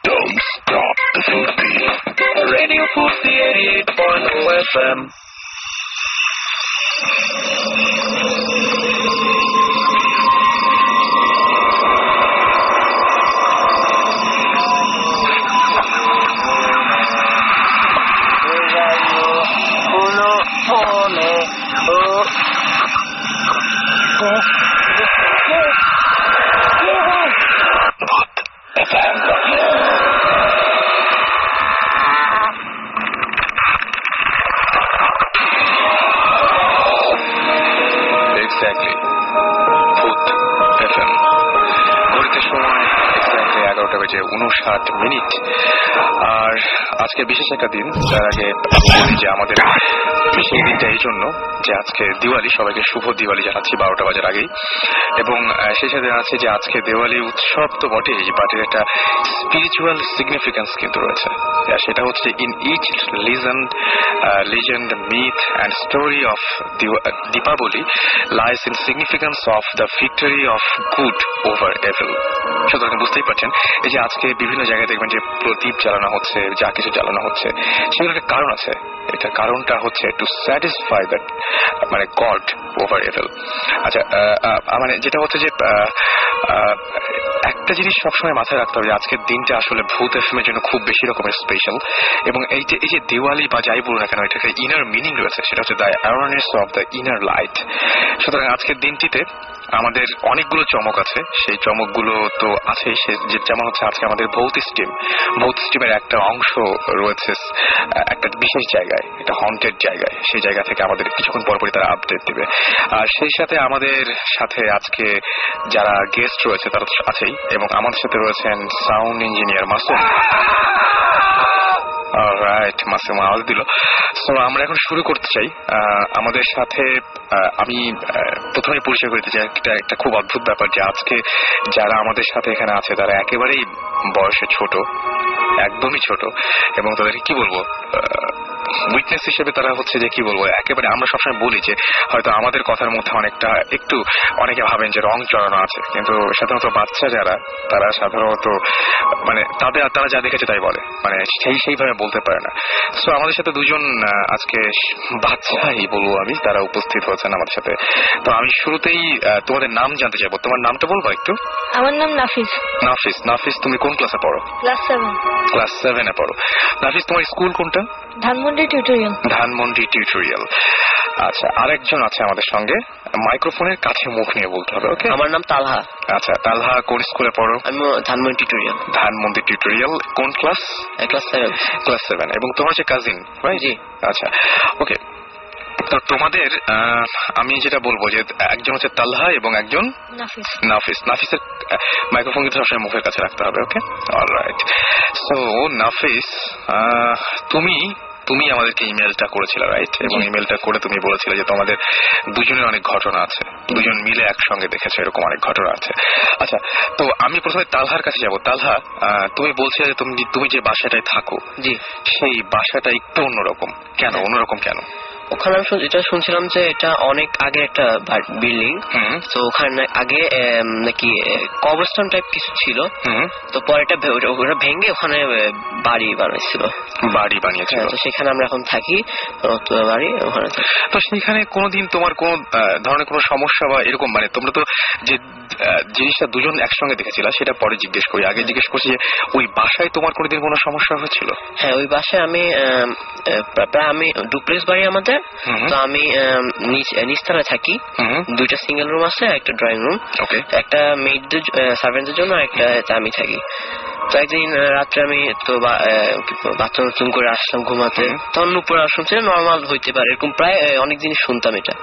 Don't stop the Foodie. Radio Foodie 88.0 FM. Minute আর আজকে বিশেষ একটা দিন। তার আগে বলি যে আমাদের সেই দিনটা এই জন্য যে আজকে দিওয়ালি, সবাইকে শুভ দিওয়ালি জানাচ্ছি 12টা বাজার আগেই। এবং সেই সাথে জানাচ্ছি যে আজকে দিওয়ালি উৎসব তো বটেই, বাট এর একটা স্পিরিচুয়াল সিগনিফিকেন্স কিন্তু রয়েছে। সেটা হচ্ছে in each legend, myth and story of Deepavali lies in significance of the victory of good over evil. সুতরাং বুঝতেই পারছেন এই যে আজকে বিভিন্ন জায়গায় দেখবেন যে প্রদীপ জ্বালানো হচ্ছে, যা কিছু জ্বালানো হচ্ছে, সেগুলোর একটা কারণ আছে। এটা কারণটা হচ্ছে টু স্যাটিসফাই দ্যাট মানে গড ওভার এভিল। আচ্ছা, মানে যেটা হচ্ছে যে একটা জিনিস সবসময় মাথায় রাখতে হবে, আজকের দিনটা আসলে ভূত এফএমের জন্য খুব বেশি রকমের স্পেশাল। এবং এই যে দিওয়ালি বা যাই বলুন না কেন, এটাকে ইনার মিনিং রয়েছে, সেটা হচ্ছে the awareness of the inner light. সুতরাং আজকের দিনটিতে আমাদের অনেকগুলো চমক আছে। সেই চমকগুলো তো আছেই, যেমন হচ্ছে আজকে আমাদের ভৌত স্টিমের একটা অংশ রয়েছে একটা বিশেষ জায়গায়, একটা হন্টেড জায়গায়। সেই জায়গা থেকে আমাদের কিছুক্ষণ পরপরই তারা আপডেট দেবে। আর সেই সাথে আমাদের সাথে আজকে যারা গেস্ট রয়েছে তারা তো আছেই, এবং আমাদের সাথে রয়েছেন sound engineer Masum. Right, Masum আওয়াজ দিল। সো আমরা এখন শুরু করতে চাই। আমাদের সাথে আমি প্রথমে পরিচয় করতে চাই একটা খুব অদ্ভুত ব্যাপার, যে আজকে যারা আমাদের সাথে এখানে আছে তারা একেবারেই বয়সে ছোট, একদমই ছোট, এবং তাদেরকে কি বলবো, উইটনেস হিসেবে তারা হচ্ছে যে কি বলবো, একেবারে আমরা সবসময় বলি যে হয়তো আমাদের কথার মধ্যে অনেকটা একটু অনেকে ভাবেন যে রং চড়ানো আছে, কিন্তু সাধারণত বাচ্চা যারা, তারা সাধারণত মানে তারা যা দেখেছে তাই বলে, মানে সেইভাবে বলতে পারে না। সো আমাদের সাথে দুজন আজকে বাচ্চাই বলবো আমি, তারা উপস্থিত হয়েছেন আমাদের সাথে। তো আমি শুরুতেই তোমাদের নাম জানতে চাইবো। তোমার নামটা বলবো একটু? আমার নাম নাফিস। নাফিস, তুমি কোন ক্লাসে পড়ো? ক্লাস 7 এ পড়ো। নাফিস, তোমার স্কুল কোনটা? ধানমন্ডি টিউটোরিয়াল। আচ্ছা, আরেকজন আছে আমাদের সঙ্গে, মাইক্রোফোনের কাছে মুখ নিয়ে বলতে হবে। ওকে। আমার নাম তালহা। আচ্ছা, তালহা কোন স্কুলে পড়ো? আমি ধানমন্ডি টিউটোরিয়াল। কোন ক্লাস? ক্লাস 7। এবং তোমার যে কাজিন, রাইট? জি। আচ্ছা, ওকে। তো তোমাদের আমি যেটা বলবো যে একজন হচ্ছে তালহা এবং একজন নাফিসের মাইক্রোফোন কিন্তু সবসময় মুখের কাছে রাখতে হবে। ওকে, অলরাইট। সো নাফিস, তুমি আমাদেরকে ইমেলটা করেছিলে, রাইট? এবং ইমেলটা করে তুমি বলেছিলে যে তোমাদের দুজনের অনেক ঘটনা আছে, দুজন মিলে একসঙ্গে দেখেছো, এরকম অনেক ঘটনা আছে। আচ্ছা, তো আমি প্রথমে তালহার কাছে যাবো। তালহা, তুমি বলছিলে যে তুমি যে বাসাটায় থাকো, জি, সেই বাসাটা একটু অন্যরকম। কেন অন্যরকম? কেন? ওখানে আমি এটা শুনছিলাম যে এটা অনেক আগে একটা বিল্ডিং, তো ওখানে আগে নাকি কবরস্থান টাইপ কিছু ছিল, তো পরে ওটা ভেঙে ওখানে বাড়ি বানিয়েছিল। তো সেখানে আমরা এখন থাকি, বাড়ি ওখানে। তো সেখানে কোনোদিন তোমার কোন ধরনের কোনো সমস্যা বা এরকম, মানে তোমরা তো যে জিনিসটা দুজন একসঙ্গে দেখেছিল সেটা পরে জিজ্ঞেস করি, আগে জিজ্ঞেস করছি যে ওই বাসায় তোমার কোনোদিন কোনো সমস্যা হয়েছিল? হ্যাঁ, ওই বাসায় আমি ডুপ্লেক্স বাড়ি আমাদের, তো আমি নিচতলায় থাকি। দুইটা সিঙ্গেল রুম আছে, একটা ড্রয়িং রুম, একটা মেইডদের সার্ভেন্টদের জন্য, একটা আমি থাকি। তো একদিন রাত্রে আমি তো বাথরুম করে আসলাম ঘুমাতে, তখন উপরে শুনছি নর্মাল হইতে পারে, এরকম প্রায় অনেক জিনিস শুনতাম এটা।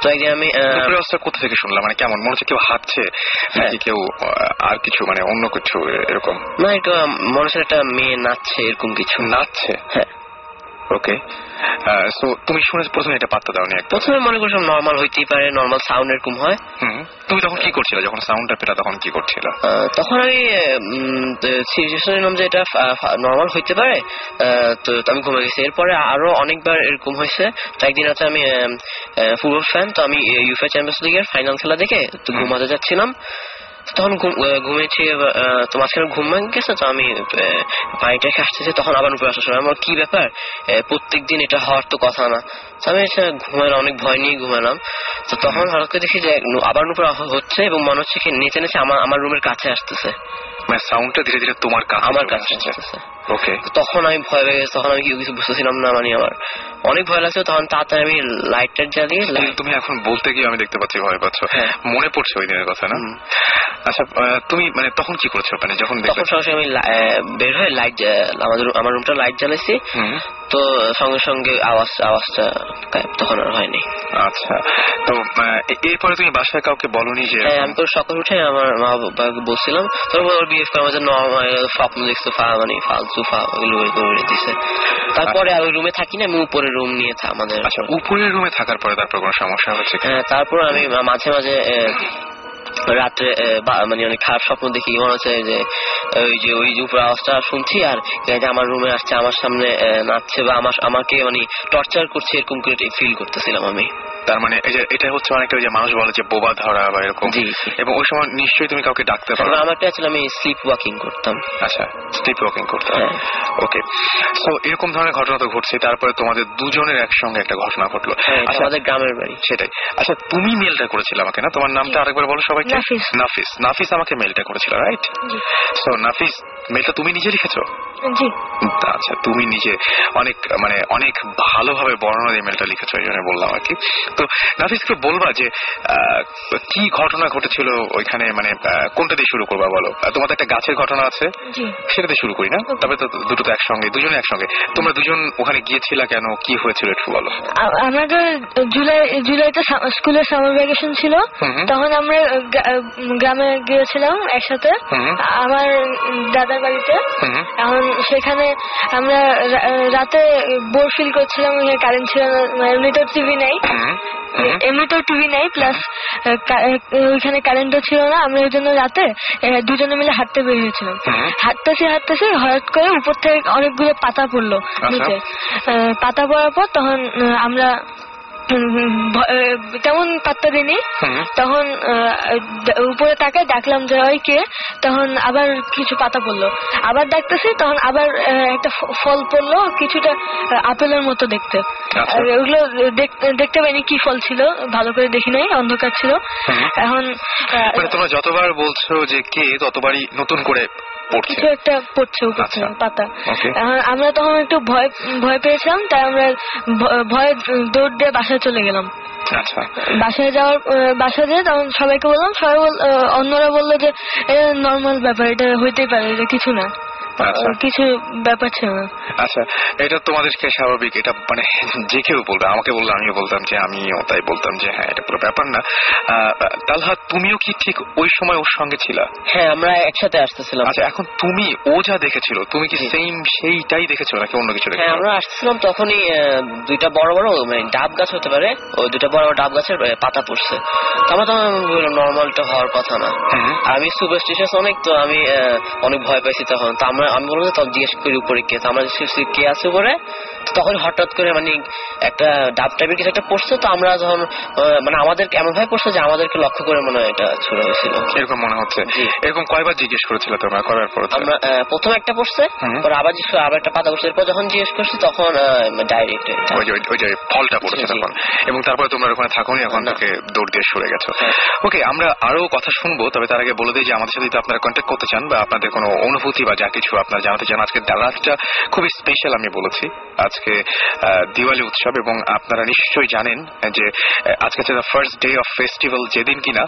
তো একদিন আমি কোথা থেকে শুনলাম, মানে কেমন মনে হচ্ছে কেউ হাঁটছে নাকি কেউ আর কিছু, মানে অন্য কিছু এরকম? না, এটা মনে হচ্ছে একটা মেয়ে নাচছে, এরকম কিছু। নাচছে? হ্যাঁ। ওকে, সো তুমি শুনে প্রথমে এটা পাত্তা দাওনি? প্রথমে মনে করছিলাম নর্মাল হইতেই পারে, নর্মাল সাউন্ড এরকম হয়। তুমি তখন কি করছিলে যখন সাউন্ডটা পেলা? তখন কি করছিলে? তখন আমি সিরিয়াসলি নিলাম যে এটা নর্মাল হইতে পারে, তো আমি ঘুমে গেছি। এরপরে আরো অনেকবার এরকম হয়েছে। তো একদিন আছে আমি ফুটবল ফ্যান, তো আমি ইউএফএ চ্যাম্পিয়ন্স লিগের ফাইনাল খেলা দেখে তো ঘুমাতে যাচ্ছিলাম। তখন ঘুমিয়েছি, তো মাঝখানে ঘুম ভেঙে গেছে, তো আমি পানিটা খেয়ে আসতেছি, তখন আবার উপরে আসা শুরু। আমার কি ব্যাপার, প্রত্যেকদিন এটা হওয়ার তো কথা না। তো আমি ঘুমালাম, অনেক ভয় নিয়ে ঘুমালাম। তো তখন হঠাৎ করে দেখি যে আবার উপরে হচ্ছে এবং মনে হচ্ছে কি নিচে নিচে আমার রুমের কাছে আসতেছে, মানে সাউন্ডটা ধীরে ধীরে তোমার কাছে আমার কাছে আসতেছে। ওকে, তখন আমি ভয় পেয়ে গেছি, তখন আমি কিছু বুঝতেছিলাম না, মানে আমার অনেক ভয় লাগছে। তখন তাড়াতাড়ি আমি লাইটটা জ্বালিয়ে, তুমি এখন বলতে গিয়ে আমি দেখতে পাচ্ছি ভয় পাচ্ছ, মনে পড়ছে ওই দিনের কথা না? আচ্ছা, তুমি মানে তখন কি করছো, মানে যখন তখন সঙ্গে আমি বের হয়ে লাইট, আমার রুমটা লাইট জ্বালাইছি, তো সঙ্গে সঙ্গে আওয়াজটা তখন আর হয়নি। আচ্ছা, তো এরপরে তুমি বাসায় কাউকে বলনি? যে আমি তো সকাল উঠে আমার মা বাবাকে বলছিলাম, তোর বিহেভ করে আমাদের স্বপ্ন দেখছো, মানে ফালতু দিছে। তারপরে ওই রুমে থাকি না, আমি উপরের রুম নিয়ে আমাদের। আচ্ছা, উপরের রুমে থাকার পরে তারপর কোনো সমস্যা হচ্ছে? তারপর আমি মাঝে মাঝে রাত্রে মানে অনেক খারাপ স্বপ্ন দেখি, মনে হচ্ছে যে ওই যে উপরে আওয়াজটা শুনছি আর আমার রুমে আসছে, আমার সামনে নাচছে বা আমাকে মানে টর্চার করছে, এরকম করে ফিল করতেছিলাম আমি। তার মানে এটা হচ্ছে অনেকটা যে মানুষ বলে যে বোবা ধরা বা এরকম। এবং ওই সময় নিশ্চয়ই তুমি কাউকে ডাকতে পারো? আমারটা ছিল আমি স্লিপ ওয়াকিং করতাম। আচ্ছা, স্লিপ ওয়াকিং করতাম, ওকে। তো এরকম ধরনের ঘটনা তো ঘটছে, তারপরে তোমাদের দুজনের একসঙ্গে একটা ঘটনা ঘটলো আমাদের গ্রামের বাড়ি। সেটাই। আচ্ছা, তুমি মেলটা করেছিল আমাকে না? তোমার নামটা আরেকবার বলো সবাইকে। নাফিস। নাফিস আমাকে মেলটা করেছিল, রাইট? সো নাফিস, মেলটা তুমি নিজে লিখেছো? জি। আচ্ছা, তুমি নিজে অনেক ভালোভাবে বর্ণনা দিয়ে মেলটা লিখেছো, এই জন্য বললাম আর কি। তো নাফিসকে বলবা যে কি ঘটনা ঘটেছিল ওইখানে, মানে কোনটা দিয়ে শুরু করবা বলো? তোমাদের একটা গাছের ঘটনা আছে, সেটা দিয়ে শুরু করি না? তবে তো দুটো তো একসঙ্গে, দুজনে একসঙ্গে। তোমরা দুজন ওখানে গিয়েছিলা কেন, কি হয়েছিল একটু বলো। আমাদের জুলাইতে স্কুলের সামার ভ্যাকেশন ছিল, তখন আমরা গ্রামে গিয়েছিলাম একসাথে আমার দাদার বাড়িতে। এখন সেখানে আমরা রাতে বোর ফিল করছিলাম, কারেন্ট ছিল না, এমনিতেও টিভি নাই, প্লাস ওইখানে কারেন্টও ছিল না। আমরা ওই জন্য রাতে দুজনে মিলে হাঁটতে বের হয়েছিলাম। হাঁটতেছি হঠাৎ করে উপর থেকে অনেকগুলো পাতা পড়লো নিচে। পাতা পড়ার পর তখন আমরা তেমন পাত্তা দিইনি। তখন উপরে তাকায় ডাকলাম যে ওই কে, তখন আবার কিছু পাতা পড়লো, আবার ডাকতেছি, তখন আবার একটা ফল পড়লো, কিছুটা আপেলের মতো দেখতে। ওগুলো দেখতে পাইনি কি ফল ছিল, ভালো করে দেখি নাই, অন্ধকার ছিল। এখন তোমরা যতবার বলছো যে কে, ততবারই নতুন করে কিছু একটা পড়ছে উপর থেকে পাতা। আমরা তখন একটু ভয় পেয়েছিলাম, তাই আমরা ভয়ে দৌড় দিয়ে বাসায় চলে গেলাম। বাসায় যেয়ে তখন সবাইকে বললাম, সবাই অন্যরা বললো যে নর্মাল ব্যাপার, এটা হইতেই পারে, এটা কিছু না, কিছু ব্যাপার ছিল না। আচ্ছা, এটা তোমাদেরকে স্বাভাবিক, এটা মানে যে কেউ বলবে, আমাকে বললে আমিও বলতাম যে, আমিও তাই বলতাম যে হ্যাঁ এটা পুরো ব্যাপার না। তালহা, তুমিও কি ঠিক ওই সময় ওর সঙ্গে ছিলা? হ্যাঁ, আমরা একসাথে আসতেছিলাম। আচ্ছা, এখন তুমি ও যা দেখেছিল, তুমি কি সেইটাই দেখেছো নাকি অন্য কিছু দেখেছো? হ্যাঁ, আমরা আসতেছিলাম, তখনই দুইটা বড় বড় মানে ডাব গাছ হতে পারে, ওই দুইটা বড় বড় ডাব গাছের পাতা পড়ছে। আমরা তখন বললাম নর্মালটা হওয়ার কথা না। আমি সুপারস্টিশিয়াস অনেক, তো আমি অনেক ভয় পাইছি তখন। তো আমি বললাম তখন জিজ্ঞেস করি উপরে কে, আমরা কে আছে উপরে। তখন হঠাৎ করে মানে একটা ডাব টাইপের কিছু একটা পড়ছে, তো আমরা যখন মানে আমাদের এমন ভাবে পড়ছে যে আমাদেরকে লক্ষ্য করে মনে হয় এটা ছোড়া হয়েছিল, এরকম মনে হচ্ছে। এরকম কয়বার জিজ্ঞেস করেছিল তোমরা করার পর? আমরা প্রথম একটা পড়ছে, পরে আবার একটা পাতা পড়ছে, এরপর যখন জিজ্ঞেস করছি তখন ডাইরেক্ট ওই যে ফলটা পড়েছে তখন। এবং তারপরে তোমরা ওখানে থাকোনি, এখন থেকে দৌড় দিয়ে সরে গেছো। ওকে, আমরা আরো কথা শুনবো, তবে তার আগে বলে দিই যে আমাদের সাথে যদি আপনারা কন্ট্যাক্ট করতে চান বা আপনাদের কোনো অনুভূতি বা যা কিছু আপনারা জানাতে চান, আজকে রাতটা খুবই স্পেশাল। আমি বলেছি আজকে দিওয়ালি উৎসব, এবং আপনারা নিশ্চয়ই জানেন যে আজকে হচ্ছে the first day of festival, যেদিন কিনা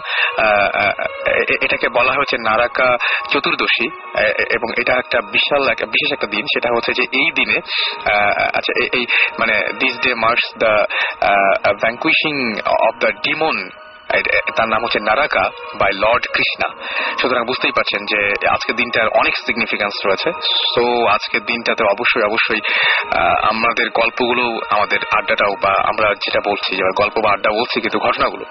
এটাকে বলা হচ্ছে নারাকা চতুর্দশী, এবং এটা একটা বিশেষ একটা দিন। সেটা হচ্ছে যে এই দিনে আচ্ছা এই মানে this day marks the vanquishing of the demon, তার নাম হচ্ছে নারাকা বাই লর্ড কৃষ্ণা। সুতরাং বুঝতেই পারছেন যে আজকের দিনটার অনেক সিগনিফিকেন্স রয়েছে। সো আজকের দিনটাতে অবশ্যই আমাদের গল্পগুলো, আমাদের আড্ডাটাও, বা আমরা যেটা বলছি যে গল্প বা আড্ডা বলছি, কিন্তু ঘটনাগুলো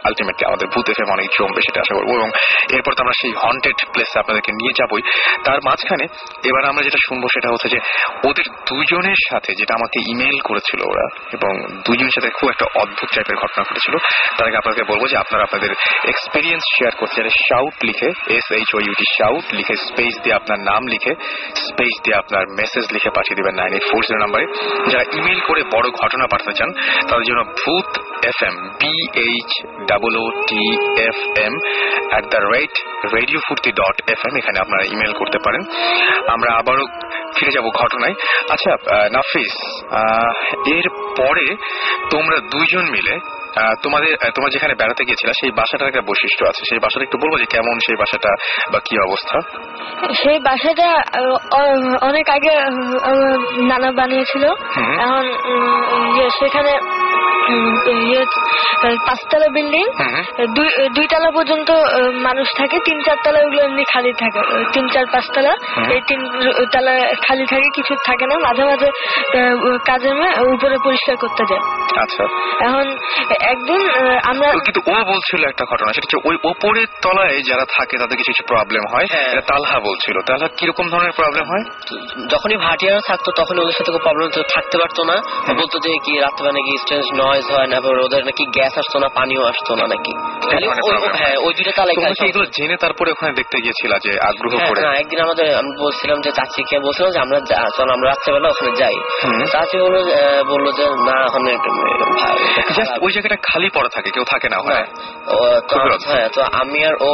আলটিমেটলি আমাদের ভূত এফএম অনেক জমবে, সেটা আশা করবো। এবং এরপর তো আমরা সেই হন্টেড প্লেসে আপনাদেরকে নিয়ে যাবই। তার মাঝখানে এবার আমরা যেটা শুনবো সেটা হচ্ছে যে ওদের দুজনের সাথে, যেটা আমাকে ইমেইল করেছিল ওরা, এবং দুজনের সাথে খুব একটা অদ্ভুত টাইপের ঘটনা ঘটেছিল। তার আগে আপনাকে বলবো যে আপনারা আপনারা আপনাদের এক্সপিরিয়েন্স শেয়ার করতে চাইলে শাউট লিখে SHOUT শাউট লিখে স্পেস দিয়ে আপনার নাম লিখে স্পেস দিয়ে আপনার মেসেজ লিখে পাঠিয়ে দেবেন 9840 নাম্বারে। যারা ইমেল করে বড় ঘটনা পাঠাতে চান তাদের জন্য ভূত FM BHOOTFM @radiofurti.fm এখানে আপনারা ইমেল করতে পারেন। আমরা আবারও ফিরে যাব ঘটনায়। আচ্ছা নাফিস, এর পরে তোমরা দুইজন মিলে তোমরা যেখানে বেড়াতে গিয়েছিলা সেই বাসাটার একটা বৈশিষ্ট্য আছে, সেই বাসাটা একটু বলবো যে কেমন সেই বাসাটা বা কি অবস্থা? সেই বাসাটা অনেক আগে নানা বানিয়েছিল। এখন সেখানে 5তলা বিল্ডিং, 2 তলা পর্যন্ত মানুষ থাকে, 3-4 তলা ওগুলো এমনি খালি থাকে, 3-4-5 তলা, এই 3 তলা খালি থাকে, কিছু থাকে না। মাঝে মাঝে কাজের মেয়ে উপরে পরিষ্কার করতে যায়। আচ্ছা, এখন একদিন আমরা কিন্তু ও বলছিল একটা ঘটনা, সেটা হচ্ছে ওই উপরের তলায় যারা থাকে তাদের কিছু কিছু প্রবলেম হয়। তালহা বলছিল, তালহা কিরকম ধরনের প্রবলেম হয়? যখনই ভাটিয়ারা থাকতো তখন ওদের সাথে কোনো প্রবলেম থাকতে পারতো না। বলতো যে কি রাত্রে নাকি স্ট্রেঞ্জ নয়েজ হয় না, ওদের নাকি গ্যাস আসতো না, পানিও আসতো না নাকি। হ্যাঁ, ওই 2টা তালা এগুলো জেনে তারপরে ওখানে দেখতে গিয়েছিল যে আগ্রহ করে। একদিন আমি বলছিলাম যে চাচিকে বলছিলাম যে আমরা রাত্রেবেলা ওখানে যাই। চাচি বললো যে না, ওখানে ওই জায়গাটা খালি পড়া থাকে, কেউ থাকে না। হ্যাঁ, তো আমি আর ও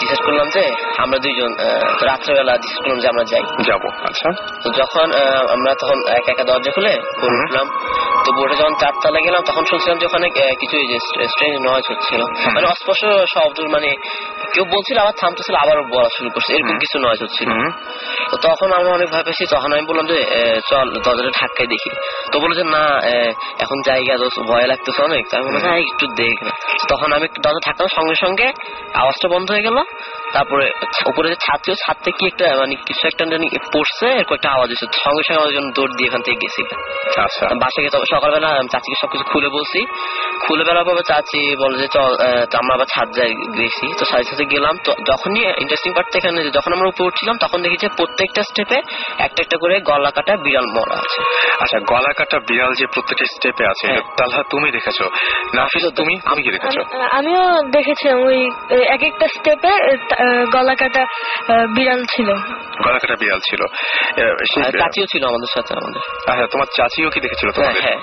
ডিসাইড করলাম যে আমরা দুইজন রাত্রেবেলা ডিসাইড করলাম যে আমরা যাবো। আচ্ছা, তো যখন আমরা তখন একা দরজা খুলে উঠলাম, তো বোর্ডে যখন 4 তলা গেলাম তখন শুনছিলাম যে ওখানে কিছু স্ট্রেঞ্জ নয়েজ হচ্ছিল, মানে অস্পষ্ট শব্দ, মানে কেউ বলছিল আবার থামতেছিল আবার বলা শুরু করছে, এরকম কিছু নয়েজ হচ্ছিল। তো তখন আমরা অনেক ভয় পেয়েছি। তখন আমি বললাম যে চল দরজাটা ধাক্কাই দেখি। তো বললো যে না, এখন জায়গা ভয় লাগতেছে অনেক। আমি বললাম হ্যাঁ একটু দেখ না। তখন আমি দরজা ধাক্কার সঙ্গে সঙ্গে আওয়াজটা বন্ধ হয়ে গেল। তারপরে উপরে যে ছাদ থেকে কি একটা মানে কিছু একটা পড়ছে, এরকম একটা আওয়াজ হচ্ছে। সঙ্গে সঙ্গে আমাদের জন্য দৌড় দিয়ে এখান থেকে গেছি। বাসায় গিয়ে সকালবেলা চাচিকে সবকিছু খুলে বলছি। খুলে বেড়ার পর চাচি বলে যে চল আমরা আবার ছাদ যাই গেছি। তো সাথে গেলাম। তো যখনই ইন্টারেস্টিং পার্ট এখানে, যখন আমরা উপরে উঠছিলাম তখন দেখি যে প্রত্যেকটা স্টেপে একটা একটা করে গলা কাটা বিড়াল মরা আছে। আচ্ছা, গলা কাটা বিড়াল যে প্রত্যেকটা স্টেপে আছে, তাহলে তুমি দেখেছো? নাফিস, তুমি কি দেখেছো? আমিও দেখেছি, ওই এক একটা স্টেপে গলা কাটা বিড়াল ছিল। গলা কাটা বিড়াল ছিল। চাচিও ছিল আমাদের সাথে। আচ্ছা, তোমার চাচিও কি দেখেছিল? হ্যাঁ,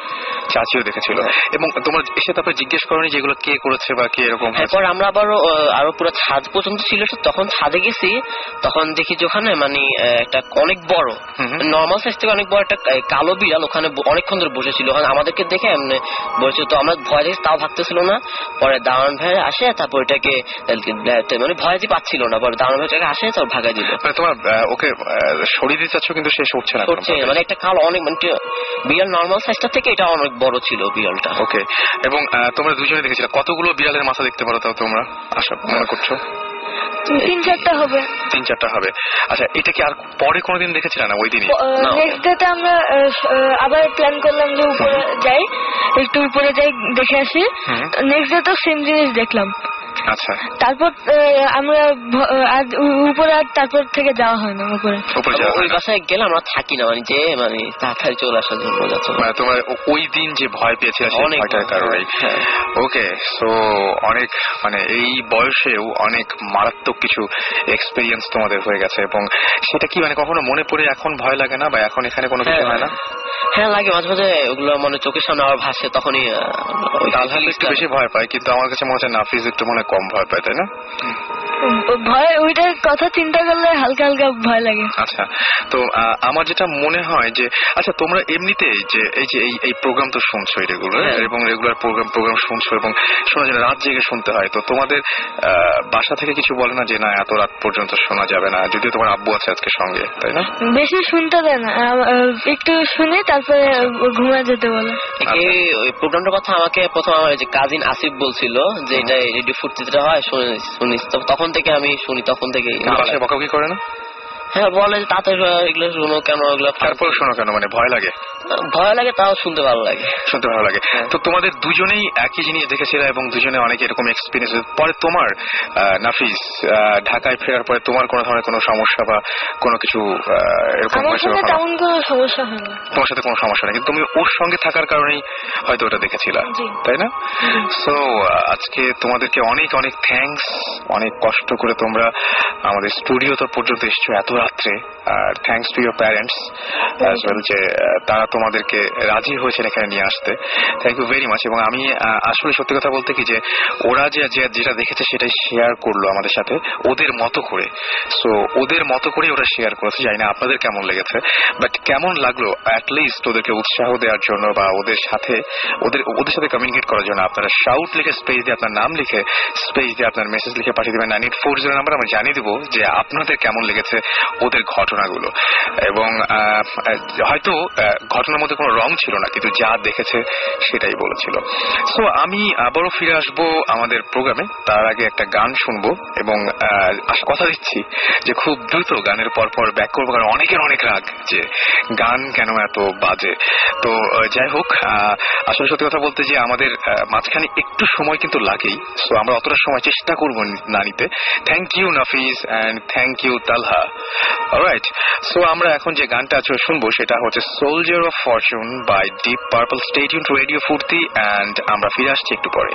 চাচিও দেখেছিল। এবং তোমরা এসে তারপরে জিজ্ঞেস করোনি যেগুলো কে করেছে বা কে এরকম? এরপর আমরা আরো পুরো ছাদ পর্যন্ত ছিল। তখন ছাদে গেছি, তখন দেখি যে ওখানে মানে একটা অনেক বড় নর্মাল সাইজ থেকে অনেক বড় একটা কালো বিড়াল ওখানে অনেকক্ষণ ধরে বসেছিল। আমাদেরকে দেখে এমনি বসে, তো আমরা ভয় দেখে তাও ভাবতেছিল না। পরে দারোয়ান ভাই আসে, তারপর এটাকে মানে ভয় যে পাচ্ছিল না। পরে দারোয়ান ভাইটাকে আসে, তারপর ভাগাই দিল। তোমার ওকে সরিয়ে দিতে চাচ্ছ কিন্তু সে সরছে না। মানে একটা কালো অনেক মানে বিড়াল নর্মাল সাইজটা থেকে এটা অনেক বড় ছিল বিড়ালটা। ওকে, এবং তোমরা দুজনে দেখেছিলে কতগুলো বিড়ালের মাথা দেখতে পারো তাও তোমরা আশা মনে করছো? 3-4টা হবে। 3-4টা হবে। আচ্ছা, এটা কি আর পরে কোনোদিন দেখেছিলে না ওই দিনই? নেক্সট ডেতে আমরা আবার প্ল্যান করলাম যে উপরে যাই, একটু উপরে যাই দেখে আসি। নেক্সট ডে তো সেম জিনিস দেখলাম। আচ্ছা, তারপর আমরা উপরে আর তারপর থেকে যাওয়া হয় না উপরে। ওই বাসায় গেলে আমরা থাকি না, মানে যে মানে তাড়াতাড়ি চলে আসার জন্য যাচ্ছ। মানে তোমার ওই দিন যে ভয় পেয়েছিল সেই ভয়টার কারণে। ওকে, সো অনেক মানে এই বয়সেও অনেক মারাত্মক কিছু এক্সপেরিয়েন্স তোমাদের হয়ে গেছে, এবং সেটা কি মানে কখনো মনে পড়ে এখন ভয় লাগে না, বা এখন এখানে কোনো কিছু হয় না? হ্যাঁ লাগে, মাঝে মাঝে ওগুলো মানে চোখের সামনে আবার ভাসে, তখনই একটু বেশি ভয় পায়। কিন্তু আমার কাছে মনে হচ্ছে নাফিস একটু মনে কম ভয় পায়, তাই না? ভয় ওইটার কথা চিন্তা করলে হালকা হালকা ভয় লাগে। আচ্ছা, তো আমার যেটা মনে হয় যে আচ্ছা তোমরা এমনিতেই যে এই প্রোগ্রাম তো শুনছো রেগুলার, এবং রেগুলার প্রোগ্রাম শুনছো এবং শোনা যায় রাত জেগে শুনতে হয়, তো তোমাদের বাসা থেকে কিছু বলে না যে না এত রাত পর্যন্ত শোনা যাবে না, যদিও তোমার আব্বু আছে আজকে সঙ্গে, তাই না? বেশি শুনতে দেয় না, একটু শুনে তারপরে ঘুমিয়ে যেতে বলে। এই প্রোগ্রামটার কথা আমাকে প্রথম আমার যে কাজিন আসিফ বলছিল যে এটা রেডিও ফুর্তিতে হয়, শুনিস। তখন থেকে আমি শুনি, তখন থেকে। বাসায় বকাবকি করে না? হ্যাঁ বলে তাতে এগুলো শুনো কেন, এগুলো তারপর শোনো কেন, মানে ভয় লাগে? ভয় লাগে, তাও শুনতে ভালো লাগে। তো তোমাদের দুজনেই একই জিনিস দেখেছিল এবং দুজনে অনেক এরকম এক্সপিরিয়েন্স। পরে তোমার নাফিস ঢাকায় ফেরার পরে তোমার কোনো ধরনের কোনো সমস্যা বা কোনো কিছু এরকম হয়েছে? তোমার সাথে কোনো সমস্যা নেই, কিন্তু তুমি ওর সঙ্গে থাকার কারণেই হয়তো ওটা দেখেছিলা, তাই না? সো আজকে তোমাদেরকে অনেক অনেক থ্যাঙ্কস। অনেক কষ্ট করে তোমরা আমাদের স্টুডিও তো পর্যন্ত এসছো এত রাত্রে। আর thanks to your parents as well, যে তারা তোমাদেরকে রাজি হয়েছেন এখানে নিয়ে আসতে। Thank you very much. এবং আমি আসলে সত্যি কথা বলতে কি, যে ওরা যেটা দেখেছে সেটাই শেয়ার করলো আমাদের সাথে ওদের মতো করে। সো ওদের মতো করে ওরা শেয়ার করেছে। জানি না আপনাদের কেমন লেগেছে, বাট কেমন লাগলো অ্যাটলিস্ট ওদেরকে উৎসাহ দেওয়ার জন্য বা ওদের সাথে কমিউনিকেট করার জন্য আপনারা শাউট লিখে স্পেস দিয়ে আপনার নাম লিখে স্পেস দিয়ে আপনার মেসেজ লিখে পাঠিয়ে দেবেন 9840 নাম্বার। আমরা জানিয়ে দেবো যে আপনাদের কেমন লেগেছে ওদের ঘটনাগুলো। এবং হয়তো ঘটনার মধ্যে কোনো রং ছিল না, কিন্তু যা দেখেছে সেটাই বলেছিল। সো আমি আবারও ফিরে আসবো আমাদের প্রোগ্রামে। তার আগে একটা গান শুনবো এবং কথা দিচ্ছি যে খুব দ্রুত গানের পরপর ব্যাক করবো, কারণ অনেকের অনেক রাগ যে গান কেন এত বাজে। তো যাই হোক, আসলে সত্যি কথা বলতে যে আমাদের মাঝখানে একটু সময় কিন্তু লাগেই। সো আমরা অতটা সময় চেষ্টা করবো না নিতে। Thank you Nafis and thank you Talha. Alright, so আমরা এখন যে গানটা শুনবো সেটা হচ্ছে soldier of fortune by Deep Purple. Stay tune to radio Foorti, and আমরা ফিরে আসছি একটু পরে।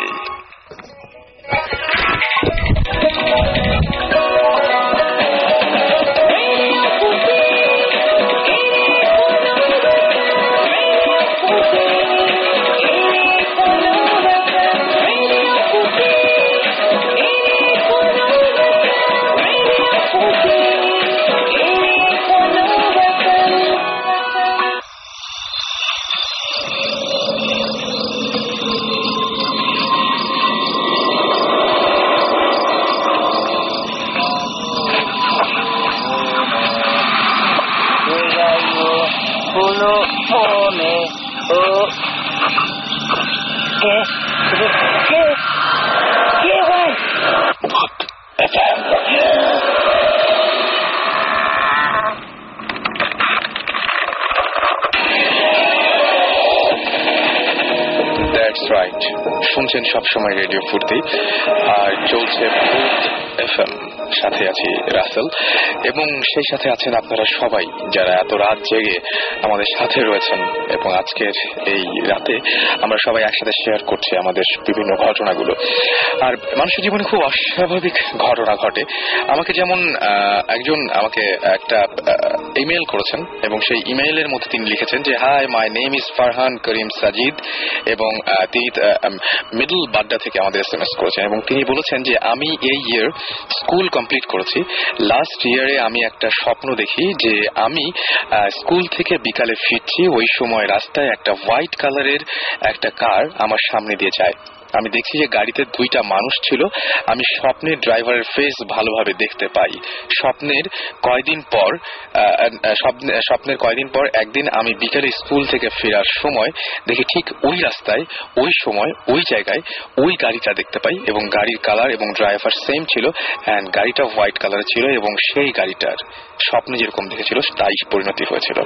শুনছেন সবসময় রেডিও ফুর্তি, আর চলছে ভূত এফএম। সাথে আছি রাসেল, এবং সেই সাথে আছেন আপনারা সবাই যারা এত রাত জেগে আমাদের সাথে রয়েছেন। এবং আজকের এই রাতে আমরা সবাই একসাথে শেয়ার করছি আমাদের বিভিন্ন ঘটনাগুলো। আর মানুষের জীবনে খুব অস্বাভাবিক ঘটনা ঘটে। আমাকে যেমন একজন আমাকে একটা ইমেল করেছেন, এবং সেই ইমেইলের মধ্যে তিনি লিখেছেন যে hi, my name is Farhan Karim Sajid, এবং তিনি মিডল বাড্ডা থেকে আমাদের SMS করেছেন। এবং তিনি বলেছেন যে আমি এই ইয়ার স্কুল কমপ্লিট করেছি। লাস্ট ইয়ারে আমি একটা স্বপ্ন দেখি যে আমি স্কুল থেকে বিকালে ফিরছি, ওই সময় রাস্তায় একটা হোয়াইট কালারের একটা কার আমার সামনে দিয়ে যায়। আমি দেখছি যে গাড়িতে দুইটা মানুষ ছিল। আমি স্বপ্নের ড্রাইভারের ফেস ভালোভাবে দেখতে পাই। স্বপ্নের কয়দিন পর একদিন আমি বিকালে স্কুল থেকে ফেরার সময় দেখি ঠিক ওই রাস্তায়, ওই সময়, ওই জায়গায় ওই গাড়িটা দেখতে পাই, এবং গাড়ির কালার এবং ড্রাইভার সেম ছিল, এন্ড গাড়িটা হোয়াইট কালার ছিল, এবং সেই গাড়িটার স্বপ্নে যেরকম দেখেছিল তাই পরিণতি হয়েছিল।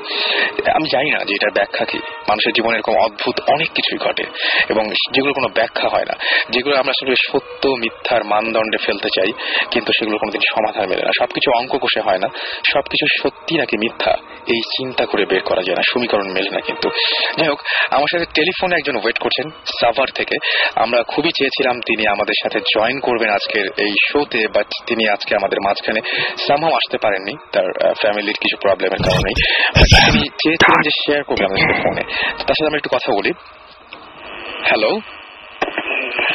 আমি জানি না যে এটার ব্যাখ্যা কি। মানুষের জীবনে এরকম অদ্ভুত অনেক কিছুই ঘটে, এবং যেগুলো কোনো ব্যাখ্যা হয় না, যেগুলো আমরা আসলে সত্য মিথ্যার মানদণ্ডে ফেলতে চাই, কিন্তু সেগুলো কোনোদিন সমাধান মেলে না। সবকিছু অঙ্ক কষে হয় না, সবকিছু সত্যি নাকি মিথ্যা এই চিন্তা করে বের করা যায় না, সমীকরণ মেলে না। কিন্তু যাই হোক, আমার সাথে টেলিফোনে একজন ওয়েট করছেন সাভার থেকে। আমরা খুবই চেয়েছিলাম তিনি আমাদের সাথে জয়েন করবেন আজকের এই শোতে, বাট তিনি আজকে আমাদের মাঝখানে সামহাও আসতে পারেননি, তার ফ্যামিলির কিছু প্রবলেমের কারণে। তিনি চেয়েছিলেন যে শেয়ার করবেন আমাদের সাথে ফোনে। তার সাথে আমরা একটু কথা বলি। হ্যালো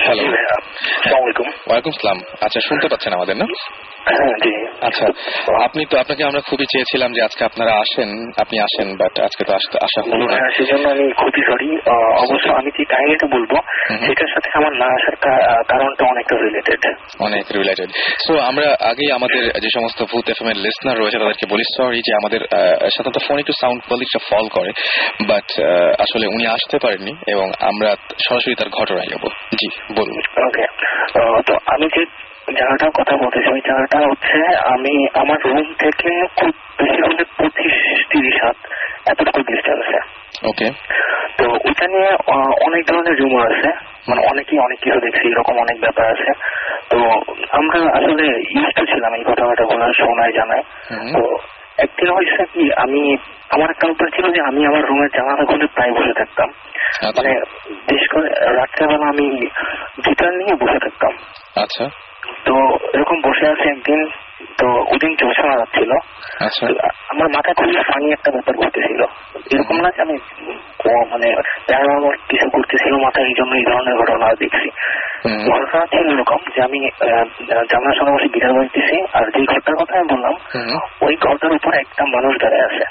হ্যালো, ওয়ালাইকুম সালাম। আচ্ছা, শুনতে পাচ্ছেন আমাদের না? আচ্ছা, আপনাকে আমরা খুবই চেয়েছিলাম যে আজকে আপনি আসেন, বাট আজকে তো আসা হলো না। সেজন্য আমি খুবই সরি। অবশ্য আমি যে কাহিনীটা বলবো সেটার সাথে আমার না আসার কারণটা অনেকটা রিলেটেড। সো আমরা আগেই আমাদের যে সমস্ত ভূত এফএম এর লিসনার রয়েছে তাদেরকে বলি সরি যে আমাদের সাথে তো ফোন একটু সাউন্ড কোয়ালিটিটা ফল করে, বাট আসলে উনি আসতে পারেননি, এবং আমরা সরাসরি তার ঘটনায় যাবো। জি বলুন। ওকে, তো আমি যে জায়গাটার কথা বলতেছি ওই জায়গাটা হচ্ছে আমি আমার রুম থেকে খুব বেশি হলে 25-30 হাত এতটুকু ডিস্টেন্স আছে। ওকে, তো ওইটা নিয়ে অনেক ধরনের রুমার আছে, মানে অনেকেই অনেক কিছু দেখছি, এরকম অনেক ব্যাপার আছে। তো আমরা আসলে ইউজ টু ছিলাম এই ঘটনাটা বলার, শোনায় জানায়। তো একদিন হয়েছে কি, আমার একটা অভ্যাস ছিল যে আমি আমার রুমের জানালা খুলে প্রায় বসে থাকতাম, মানে বিশেষ করে রাত্রেবেলা আমি গিটার নিয়ে বসে থাকতাম। আচ্ছা, তো এরকম বসে আছে একদিন, তো ওদিন জ্যোৎস্না রাত ছিল। আমার মাথায় খুবই ফানি একটা ব্যাপার ঘটতেছিল, এরকম না যে আমি মানে কিছু করতেছিল মাথায়, এই জন্য এই ধরনের ঘটনা দেখছি। ঘটনা ছিল এরকম যে আমি জানার সঙ্গে বসে গিটার বাজতেছি, আর যে ঘরটার কথা আমি বললাম ওই ঘরটার উপর একটা মানুষ দাঁড়ায় আছে।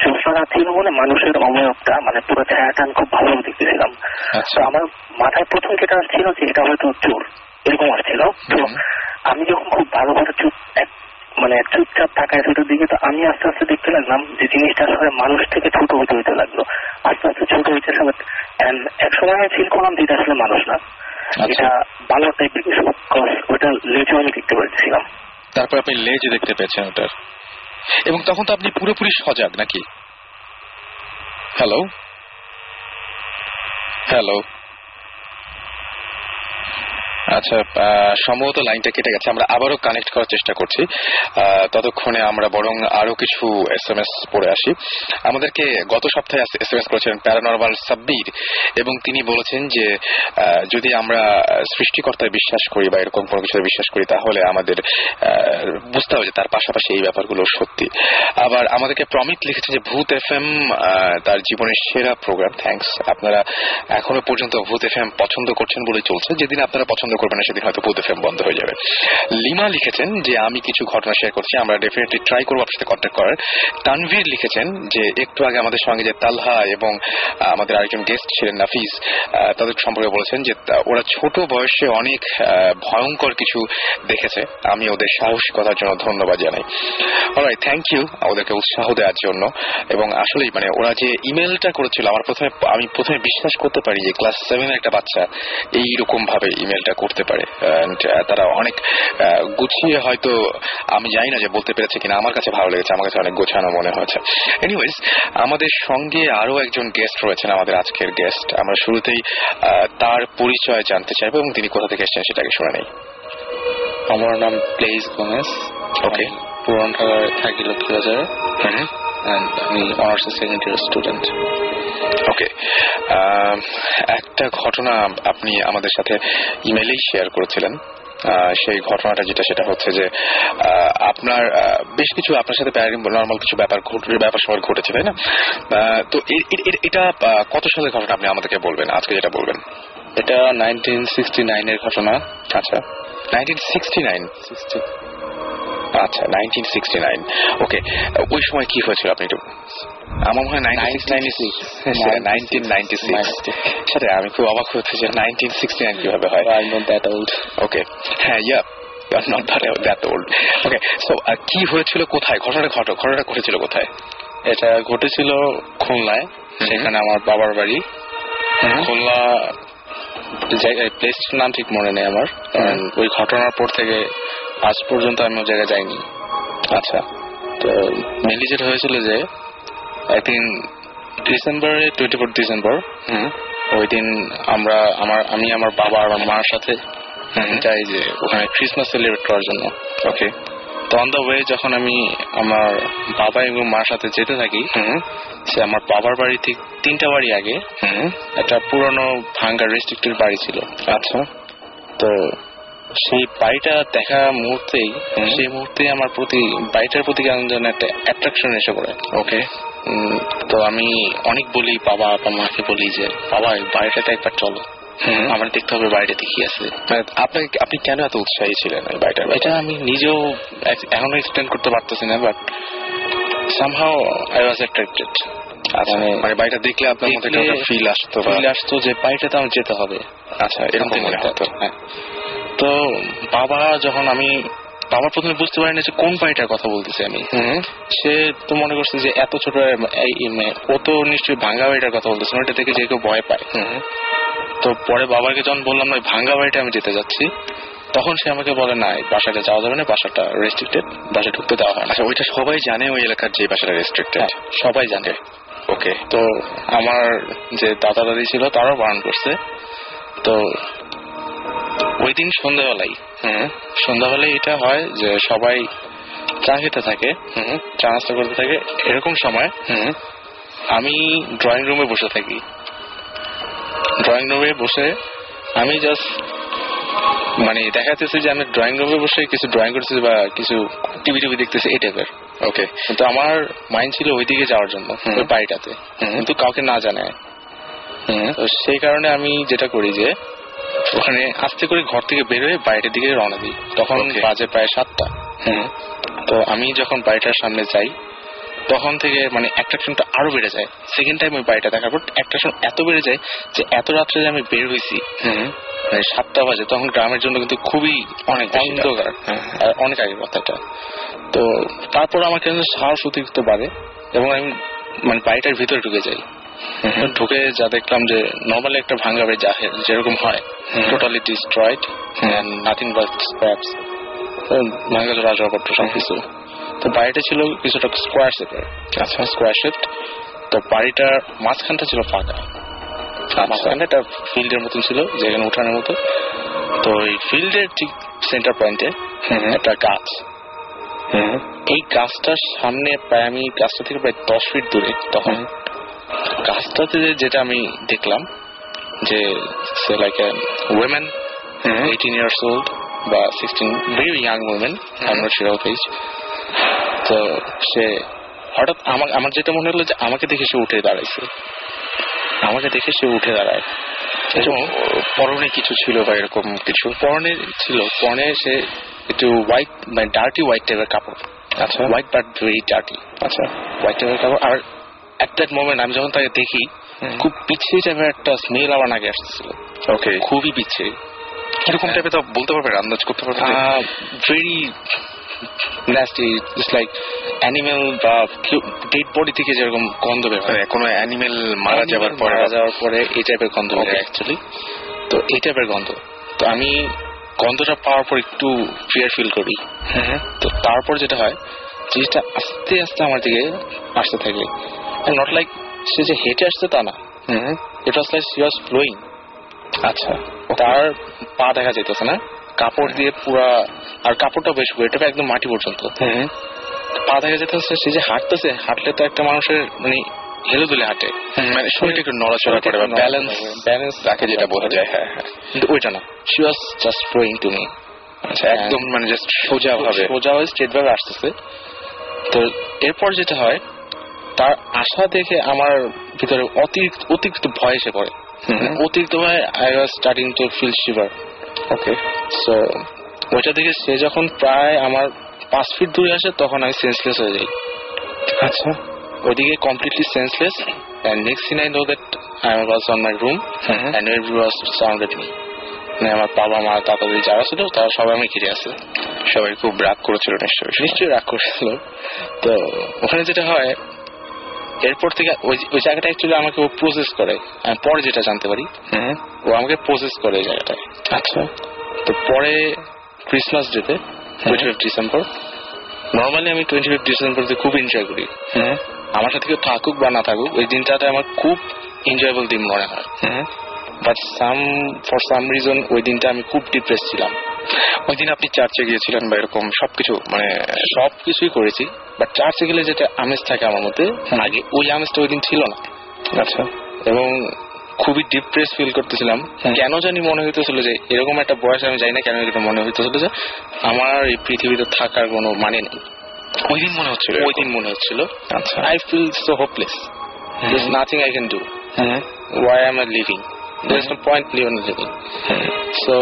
জ্যোৎস্না রাত ছিল বলে মানুষের অবয়বটা মানে পুরো ছায়াটা আমি খুব ভালোভাবে দেখতেছিলাম। তো আমার মাথায় প্রথম যেটা আসছিল যে এটা হয়তো চোর, এরকম আসছিল। তো আমি যখন খুব ভালো করে চুপচাপ তাকায় সেটার দিকে, তো আমি আস্তে আস্তে দেখতে লাগলাম যে জিনিসটা আসলে মানুষ থেকে ছোট হতে লাগলো, আস্তে আস্তে ছোট হইতে সবাই। এক সময় আমি ফিল করলাম যে এটা আসলে মানুষ না, এটা বানর টাইপের কিছু, ওটা লেজও আমি দেখতে পাচ্ছিলাম। তারপর আপনি লেজ দেখতে পেয়েছেন ওটার, এবং তখন তো আপনি পুরোপুরি সজাগ নাকি? হ্যালো হ্যালো, আচ্ছা, সম্ভবত লাইনটা কেটে গেছে, আমরা আবারও কানেক্ট করার চেষ্টা করছি। ততক্ষণে আমরা বরং আরো কিছু SMS পড়ে আসি। আমাদেরকে গত সপ্তাহে SMS করেছিলেন প্যারানরমাল সাব্বির, এবং তিনি বলেছেন যে যদি আমরা সৃষ্টিকর্তায় বিশ্বাস করি বা এরকম কোনো কিছু বিশ্বাস করি, তাহলে আমাদের বুঝতে হবে যে তার পাশাপাশি এই ব্যাপারগুলো সত্যি। আবার আমাদেরকে প্রমিত লিখেছে যে ভূত FM তার জীবনের সেরা প্রোগ্রাম, থ্যাঙ্কস। আপনারা এখনো পর্যন্ত ভূত FM পছন্দ করছেন বলে চলছে, যেদিন আপনারা পছন্দ করবেন না সেদিন হয়তো ভূত FM বন্ধ হয়ে যাবে। লিমা লিখেছেন যে আমি কিছু ঘটনা শেয়ার করছি, আমরা ডেফিনেটলি ট্রাই করবো আপনার সাথে কন্ট্যাক্ট করার। তানভীর লিখেছেন যে একটু আগে আমাদের সঙ্গে যে তালহা এবং আমাদের আরেকজন গেস্ট ছিলেন নাফিস, তাদের সম্পর্কে বলেছেন যে ওরা ছোট বয়সে অনেক ভয়ঙ্কর কিছু দেখেছে। আমি ওদের সাহসিকতার জন্য ধন্যবাদ জানাই। অলরাইট, থ্যাংক ইউ ওদেরকে উৎসাহ দেওয়ার জন্য। এবং আসলেই মানে ওরা যে ইমেলটা করেছিল, আমি প্রথমে বিশ্বাস করতে পারি যে ক্লাস 7 একটা বাচ্চা এইরকম ভাবে ইমেলটা করতে পারে। তারা অনেক গুছিয়ে, হয়তো আমি জানি না যে বলতে পেরেছে কিনা, আমার কাছে ভালো লেগেছে, আমার কাছে অনেক গোছানো মনে হয়েছে। এনিওয়েজ, আমাদের সঙ্গে আরো একজন গেস্ট রয়েছেন, আমাদের আজকের গেস্ট। আমরা শুরুতেই তার পরিচয় জানতে চাইবো এবং তিনি কোথা থেকে এসেছেন সেটাকে শুনে নেই। আমার নাম প্লেস গোমেজ। ওকে, পুরান ঢাকায় থাকি লক্ষ্মীবাজারে, আমি অনার্স সেকেন্ড ইয়ার স্টুডেন্ট। ওকে, একটা ঘটনা আপনি আমাদের সাথে ইমেইলেই শেয়ার করেছিলেন। সেই ঘটনাটা সেটা হচ্ছে যে আপনার বেশ কিছু আপনার সাথে নর্মাল কিছু ব্যাপার সময় ঘটেছে, তাই না? তো এটা কত সালের ঘটনা আপনি আমাদেরকে বলবেন আজকে যেটা বলবেন? এটা 1969 এর ঘটনা। আচ্ছা, 1969। আচ্ছা, 1969। ওকে, ওই সময় কি হয়েছিল আপনি একটু? আমার মনে হয় 1996। সাথে আমি খুব অবাক হচ্ছে যে 1969 কিভাবে হয়। I'm not that old. ওকে, হ্যাঁ, ইয়া, you are not that old. Okay, so কি হয়েছিল, কোথায় ঘটনাটা ঘটেছিল কোথায়? এটা ঘটেছিল খুলনায়, সেখানে আমার বাবার বাড়ি। খুলনা প্লেসটার নাম ঠিক মনে নেই আমার, কারণ ওই ঘটনার পর থেকে আজ পর্যন্ত আমি ওই জায়গায় যাইনি। আচ্ছা, তো মেনলি যেটা হয়েছিল যে একদিন ডিসেম্বরে 24 ডিসেম্বর, ওই দিন আমি আমার বাবা আর আমার মার সাথে যাই যে ওখানে ক্রিসমাস সেলিব্রেট করার জন্য। ওকে, তো অন দ্য ওয়ে যখন আমি আমার বাবা এবং মার সাথে যেতে থাকি, সে আমার বাবার বাড়ি ঠিক 3টা বাড়ি আগে একটা পুরনো ভাঙ্গা রেস্ট্রিক্টেড বাড়ি ছিল। আচ্ছা, তো সেই বাড়িটা দেখা মুহূর্তেই আমার বাড়িটার প্রতি কেমন যেন একটা অ্যাট্রাকশন এসে পড়ে। ওকে, তো আমি অনেক বলি বাবা মাকে বলি যে বাবা বাড়িটাতে একবার চলো, আমার দেখতে হবে বাড়িটাতে কি আছে। আপনি কেন এত উৎসাহী ছিলেন ওই বাড়িটার? এটা আমি নিজেও এখনো এক্সপ্লেন করতে পারতেছি না, but somehow I was attracted. মানে বাড়িটা দেখলে আপনার মধ্যে একটা ফিল আসতো যে বাড়িটাতে আমার যেতে হবে। আচ্ছা, এরকম মনে হতো। হ্যাঁ, তো বাবা প্রথমে বুঝতে পারেনি যে কোন বাড়িটার কথা বলতেছি আমি। সে তো মনে করছে যে এত ছোট, ও তো নিশ্চয়ই ভাঙ্গা বাড়িটার কথা বলতেছে, ওইটা থেকে যে কেউ ভয় পায়। তো পরে বাবাকে যখন বললাম না ভাঙ্গা বাড়িটা আমি যেতে যাচ্ছি, তখন সে আমাকে বলে না বাসাটা যাওয়া যাবে না, বাসাটা রেস্ট্রিক্টেড, বাসা ঢুকতে দেওয়া হয় না। আচ্ছা, ওইটা সবাই জানে ওই এলাকার যে বাসাটা রেস্ট্রিক্টেড? সবাই জানে। ওকে। তো আমার যে দাদা দাদি ছিল তারাও বারণ করছে। তো ওই দিন সন্ধ্যাবেলায় এটা হয় যে সবাই চা খেতে থাকে, চা নাস্তা করতে থাকে। এরকম সময় আমি ড্রয়িং রুমে বসে থাকি। ড্রয়িং রুমে বসে আমি জাস্ট মানে দেখাতেছি যে আমি ড্রয়িং রুমে বসে কিছু ড্রয়িং করতেছি বা কিছু টিভি দেখতেছি এই টাইপের। ওকে। কিন্তু আমার মাইন্ড ছিল ওইদিকে যাওয়ার জন্য, ওই বাড়িটাতে, কিন্তু কাউকে না জানায়। তো সেই কারণে আমি যেটা করি যে ওখানে আস্তে করে ঘর থেকে বের হয়ে বাইরের দিকে রওনা দিই। তখন বাজে প্রায় 7টা। তো আমি যখন বাড়িটার সামনে যাই তখন থেকে মানে অ্যাট্রাকশনটা আরো বেড়ে যায়। সেকেন্ড টাইম ওই বাড়িটা দেখার পর অ্যাট্রাকশন এত বেড়ে যায় যে এত রাত্রে যে আমি বের হয়েছি, মানে 7টা বাজে, তখন গ্রামের জন্য কিন্তু খুবই অনেক অন্ধকার, অনেক আগের কথাটা। তো তারপর আমার কাছে সাহস অতিরিক্ত বাড়ে এবং আমি মানে বাড়িটার ভিতরে ঢুকে যাই। ঢুকে যা দেখলাম যে নর্মালি একটা ভাঙ্গা বাড়ি যেরকম হয়, totally destroyed, nothing but scraps, ভাঙ্গা রাজপত্র সবকিছু। তো বাড়িটা ছিল কিছুটা স্কোয়ার শেপের। আচ্ছা, স্কোয়ার শেপ। তো বাড়িটার মাঝখানটা ছিল ফাঁকা, মাঝখানে একটা ফিল্ডের মতন ছিল, যেখানে উঠানের মতো। তো এই ফিল্ডের ঠিক সেন্টার পয়েন্টে একটা গাছ। এই গাছটার সামনে প্রায় আমি গাছটা থেকে প্রায় 10 ফিট দূরে, তখন গাছটাতে যেটা আমি দেখলাম যে সে like a women 18 years old বা 16, very young women, I am not sure of age. তো সে হঠাৎ আমার যেটা মনে হলো যে আমাকে দেখে সে উঠে দাঁড়ায়। এবং পরনে কিছু ছিল বা এরকম কিছু? পরনে ছিল, পরনে সে একটু হোয়াইট মানে ডার্টি হোয়াইট টাইপের কাপড়। আচ্ছা, হোয়াইট বাট ভেরি ডার্টি। আচ্ছা, হোয়াইট টাইপের কাপড়। আর এট দ্যাট মোমেন্ট আমি যখন তাকে দেখি খুব পিছিয়ে টাইপের একটা স্মেল আমার নাকে আসতেছিল। ওকে, খুবই পিছিয়ে। কিরকম টাইপের তা বলতে পারবেন, আন্দাজ করতে পারবেন? Very nasty, just like animal বা ডেড বডি থেকে যেরকম গন্ধ বের হয়, কোনো অ্যানিমেল মারা যাওয়ার পরে এই টাইপের গন্ধ বের হয় অ্যাকচুয়ালি। তো এই টাইপের গন্ধ। তো আমি গন্ধটা পাওয়ার পর একটু ফিয়ার ফিল করি। তো তারপর যেটা হয়, জিনিসটা আস্তে আস্তে আমার দিকে আসতে থাকে। নট লাইক সে যে হেঁটে আসছে তা না, it was like she was flowing. আচ্ছা, তার পা দেখা যেতেছে না, কাপড় দিয়ে পুরা, আর কাপড়টা বেশ এটা একদম মাটি পর্যন্ত পা দেখা যেতেছে। সে যে হাঁটতেছে, হাঁটলে তো একটা মানুষের মানে হেলে দুলে হাঁটে, মানে শরীরটা একটু নড়াচড়া করে বা ব্যালেন্স রাখে, যেটা বোঝা যায়। হ্যাঁ, কিন্তু ওইটা না, she was just flowing to me. আচ্ছা, একদম মানে জাস্ট সোজা স্ট্রেট ভাবে আসতেছে। তো এরপর যেটা হয়, তার আশা দেখে আমার ভিতরে অতিরিক্ত ভয় এসে পড়ে। অতিরিক্ত ভয়, I was starting to feel shiver. Okay, so ওইটা দেখে সে যখন প্রায় আমার 5 ফিট দূরে আসে, তখন আমি সেন্সলেস হয়ে যাই। আচ্ছা, ওইদিকে completely senseless. And next thing I know that I was on my room and everyone was surrounded me. মানে আমার বাবা মা দাদাদি যারা ছিল তারা সবাই আমি ঘিরে আছে। সবাই খুব রাগ করেছিল নিশ্চয়ই রাগ করেছিল। তো ওখানে যেটা হয়, এরপর থেকে ওই জায়গাটা অ্যাকচুয়ালি আমাকে ও প্রসেস করে। আমি পরে যেটা জানতে পারি, ও আমাকে প্রসেস করে এই জায়গাটায়। আচ্ছা, তো পরে ক্রিসমাস ডেতে 25 ডিসেম্বর, নর্মালি আমি 25 ডিসেম্বরতে খুব এনজয় করি। আমার সাথে কেউ থাকুক বা না থাকুক, ওই দিনটাতে আমার খুব এনজয়েবল দিন মনে হয়। বাট ফর সাম রিজন ওই দিনটা আমি খুব ডিপ্রেস ছিলাম। ওই দিন আপনি চার্চে গিয়েছিলেন বা এরকম সবকিছু, মানে সবকিছুই করেছি, বাট চার্চে গেলে যেটা আমেজ থাকে আমার মধ্যে, আগে ওই আমেজটা ওই দিন ছিল না। আচ্ছা, এবং খুবই ডিপ্রেস ফিল করতেছিলাম। কেন জানি মনে হইতেছিল যে এরকম একটা বয়স, আমি জানি না কেন এটা মনে হইতেছিল যে আমার এই পৃথিবীতে থাকার কোনো মানে নেই। ওই দিন মনে হচ্ছিল আচ্ছা, I feel so hopeless, there is nothing I can do, why am I living, there is no point living. So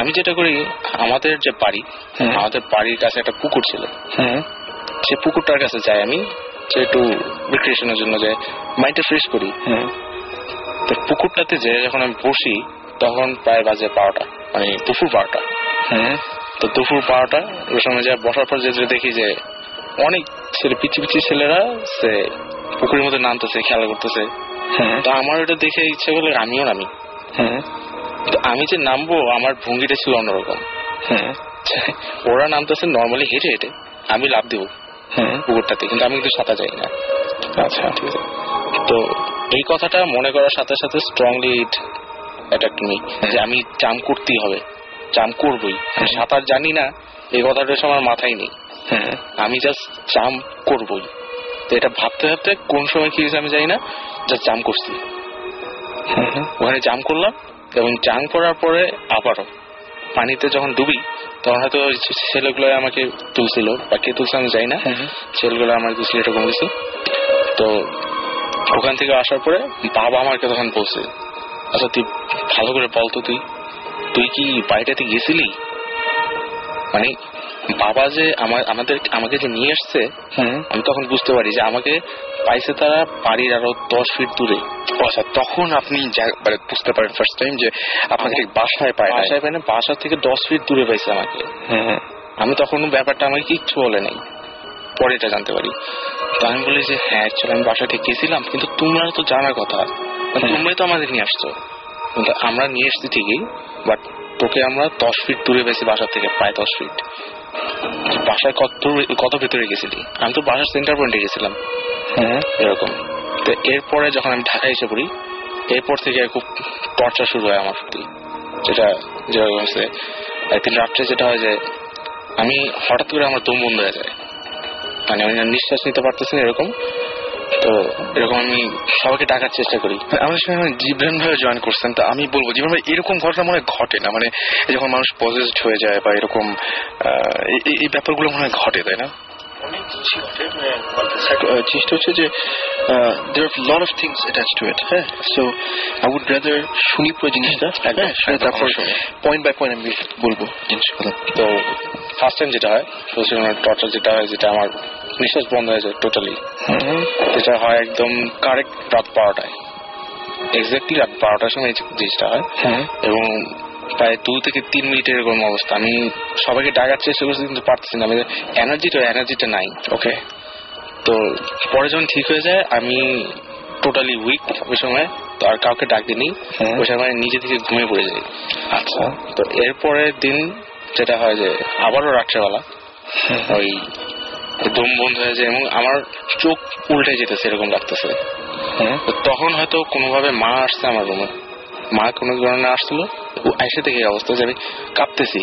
আমি যেটা করি, আমাদের যে বাড়ি, আমাদের বাড়ির কাছে একটা পুকুর ছিল, সেই পুকুরটার কাছে যাই আমি, যে একটু রিক্রিয়েশনের জন্য যে মাইন্ডটা ফ্রেশ করি। তো পুকুরটাতে যে যখন আমি বসি, তখন প্রায় বাজে 12টা, মানে দুপুর 12টা। তো দুপুর 12টা ওই সময় যা বসার পর যে দেখি যে অনেক ছেলে, পিছি ছেলেরা সে পুকুরের মধ্যে নামতেছে, খেলা করতেছে। তো আমার ওটা দেখে ইচ্ছে করলে আমিও নামি। তো আমি যে নামবো, আমার ভঙ্গিটা ছিল অন্যরকম। ওরা নামতেছে নর্মালি হেঁটে হেঁটে, আমি লাফ দেবো পুকুরটাতে, কিন্তু আমি কিন্তু সাঁতার যাই না। আচ্ছা ঠিক আছে। তো এই কথাটা মনে করার সাথে সাথে স্ট্রংলি ইট অ্যাটাক্ট মি যে আমি জাম্প করতেই হবে, জাম্প করবই। আমি সাঁতার জানি না এই কথাটা আমার মাথায় নেই, আমি জাস্ট জাম্প করবই। তো এটা ভাবতে ভাবতে কোন সময় কি হয়েছে আমি জানি না, জাস্ট জাম্প করছি। ওখানে জাম্প করলাম এবং জাম্প করার পরে আবারও পানিতে যখন ডুবি তখন হয়তো ছেলেগুলো আমাকে তুলছিল, বা কে তুলছে আমি জানি না, ছেলেগুলো আমাকে তুলছিল এরকম কিছু। তো ওখান থেকে আসার পরে বাবা আমাকে তখন বলছে, আচ্ছা তুই ভালো করে বলতো, তুই কি বাড়িটাতে গেছিলি? মানে বাবা যে আমাকে যে নিয়ে আসছে, আমি তখন বুঝতে পারি যে আমাকে পাইছে তারা বাড়ির আরো 10 ফিট দূরে। আচ্ছা, তখন আপনি বুঝতে পারেন ফার্স্ট টাইম যে আপনাকে বাসায় পায় না, বাসা থেকে 10 ফিট দূরে পাইছে আমাকে। আমি তখন ব্যাপারটা আমাকে কিচ্ছু বলে নাই, পরে এটা জানতে পারি। তো আমি বলি যে হ্যাঁ অ্যাকচুয়ালি আমি বাসা থেকে গেছিলাম, কিন্তু তোমরা তো জানার কথা, তোমরাই তো আমাদের নিয়ে আসছো। কিন্তু আমরা নিয়ে এসছি ঠিকই, বাট তোকে আমরা 10 ফিট দূরে পেয়েছি বাসা থেকে, প্রায় 10 ফিট। বাসায় কত ভেতরে গেছিলি? আমি তো বাসার সেন্টার পয়েন্টে গেছিলাম এরকম। তো এরপরে যখন আমি ঢাকা এসে পড়ি, এরপর থেকে খুব টর্চার শুরু হয় আমার প্রতি। যেরকম হচ্ছে একদিন রাত্রে যেটা হয় যে আমি হঠাৎ করে আমার দম বন্ধ হয়ে যায়, মানে আমি নিঃশ্বাস নিতে পারতেছি না এরকম। তো এরকম আমি সবাইকে ডাকার চেষ্টা করি। আমাদের সঙ্গে জিবরান ভাই জয়েন করছেন, তা আমি বলবো জীবন ভাই এরকম ঘটনা মনে হয় ঘটে না, মানে যখন মানুষ পজেসড হয়ে যায় বা এরকম এই ব্যাপারগুলো মনে হয় ঘটে, তাই না? চেষ্টা হচ্ছে যে there are a lot of things attached to it, হ্যাঁ। So I would rather শুনি পুরো জিনিসটা, তারপর পয়েন্ট বাই পয়েন্ট আমি বলবো জিনিসগুলো। তো ফার্স্ট টাইম যেটা হয় টর্চার যেটা হয়, যেটা আমার নিঃশ্বাস বন্ধ হয়ে যায় টোটালি, যেটা হয় একদম কারেক্ট রাত 12টায়, এক্স্যাক্টলি রাত 12টার সময় এই জিনিসটা হয়। এবং প্রায় 2 থেকে 3 মিনিটের এরকম অবস্থা। আমি সবাইকে ডাকার চেষ্টা করছি কিন্তু পারতেছি না, আমাদের এনার্জিটা নাই। ওকে, তো পরে যখন ঠিক হয়ে যায় আমি টোটালি উইক ওই সময়, তো আর কাউকে ডাক দিইনি, ওই সময় নিজে থেকে ঘুমিয়ে পড়ে যাই। আচ্ছা, তো এরপরের দিন যেটা হয় যে আবারও রাত্রেবেলা ওই দম বন্ধ হয়ে যায় এবং আমার চোখ উল্টে যেতেছে এরকম লাগতেছে। তখন হয়তো কোনোভাবে মা আসছে আমার রুমে, মা কোনো কারণে আসছিল, এসে থেকে অবস্থা যে আমি কাঁপতেছি।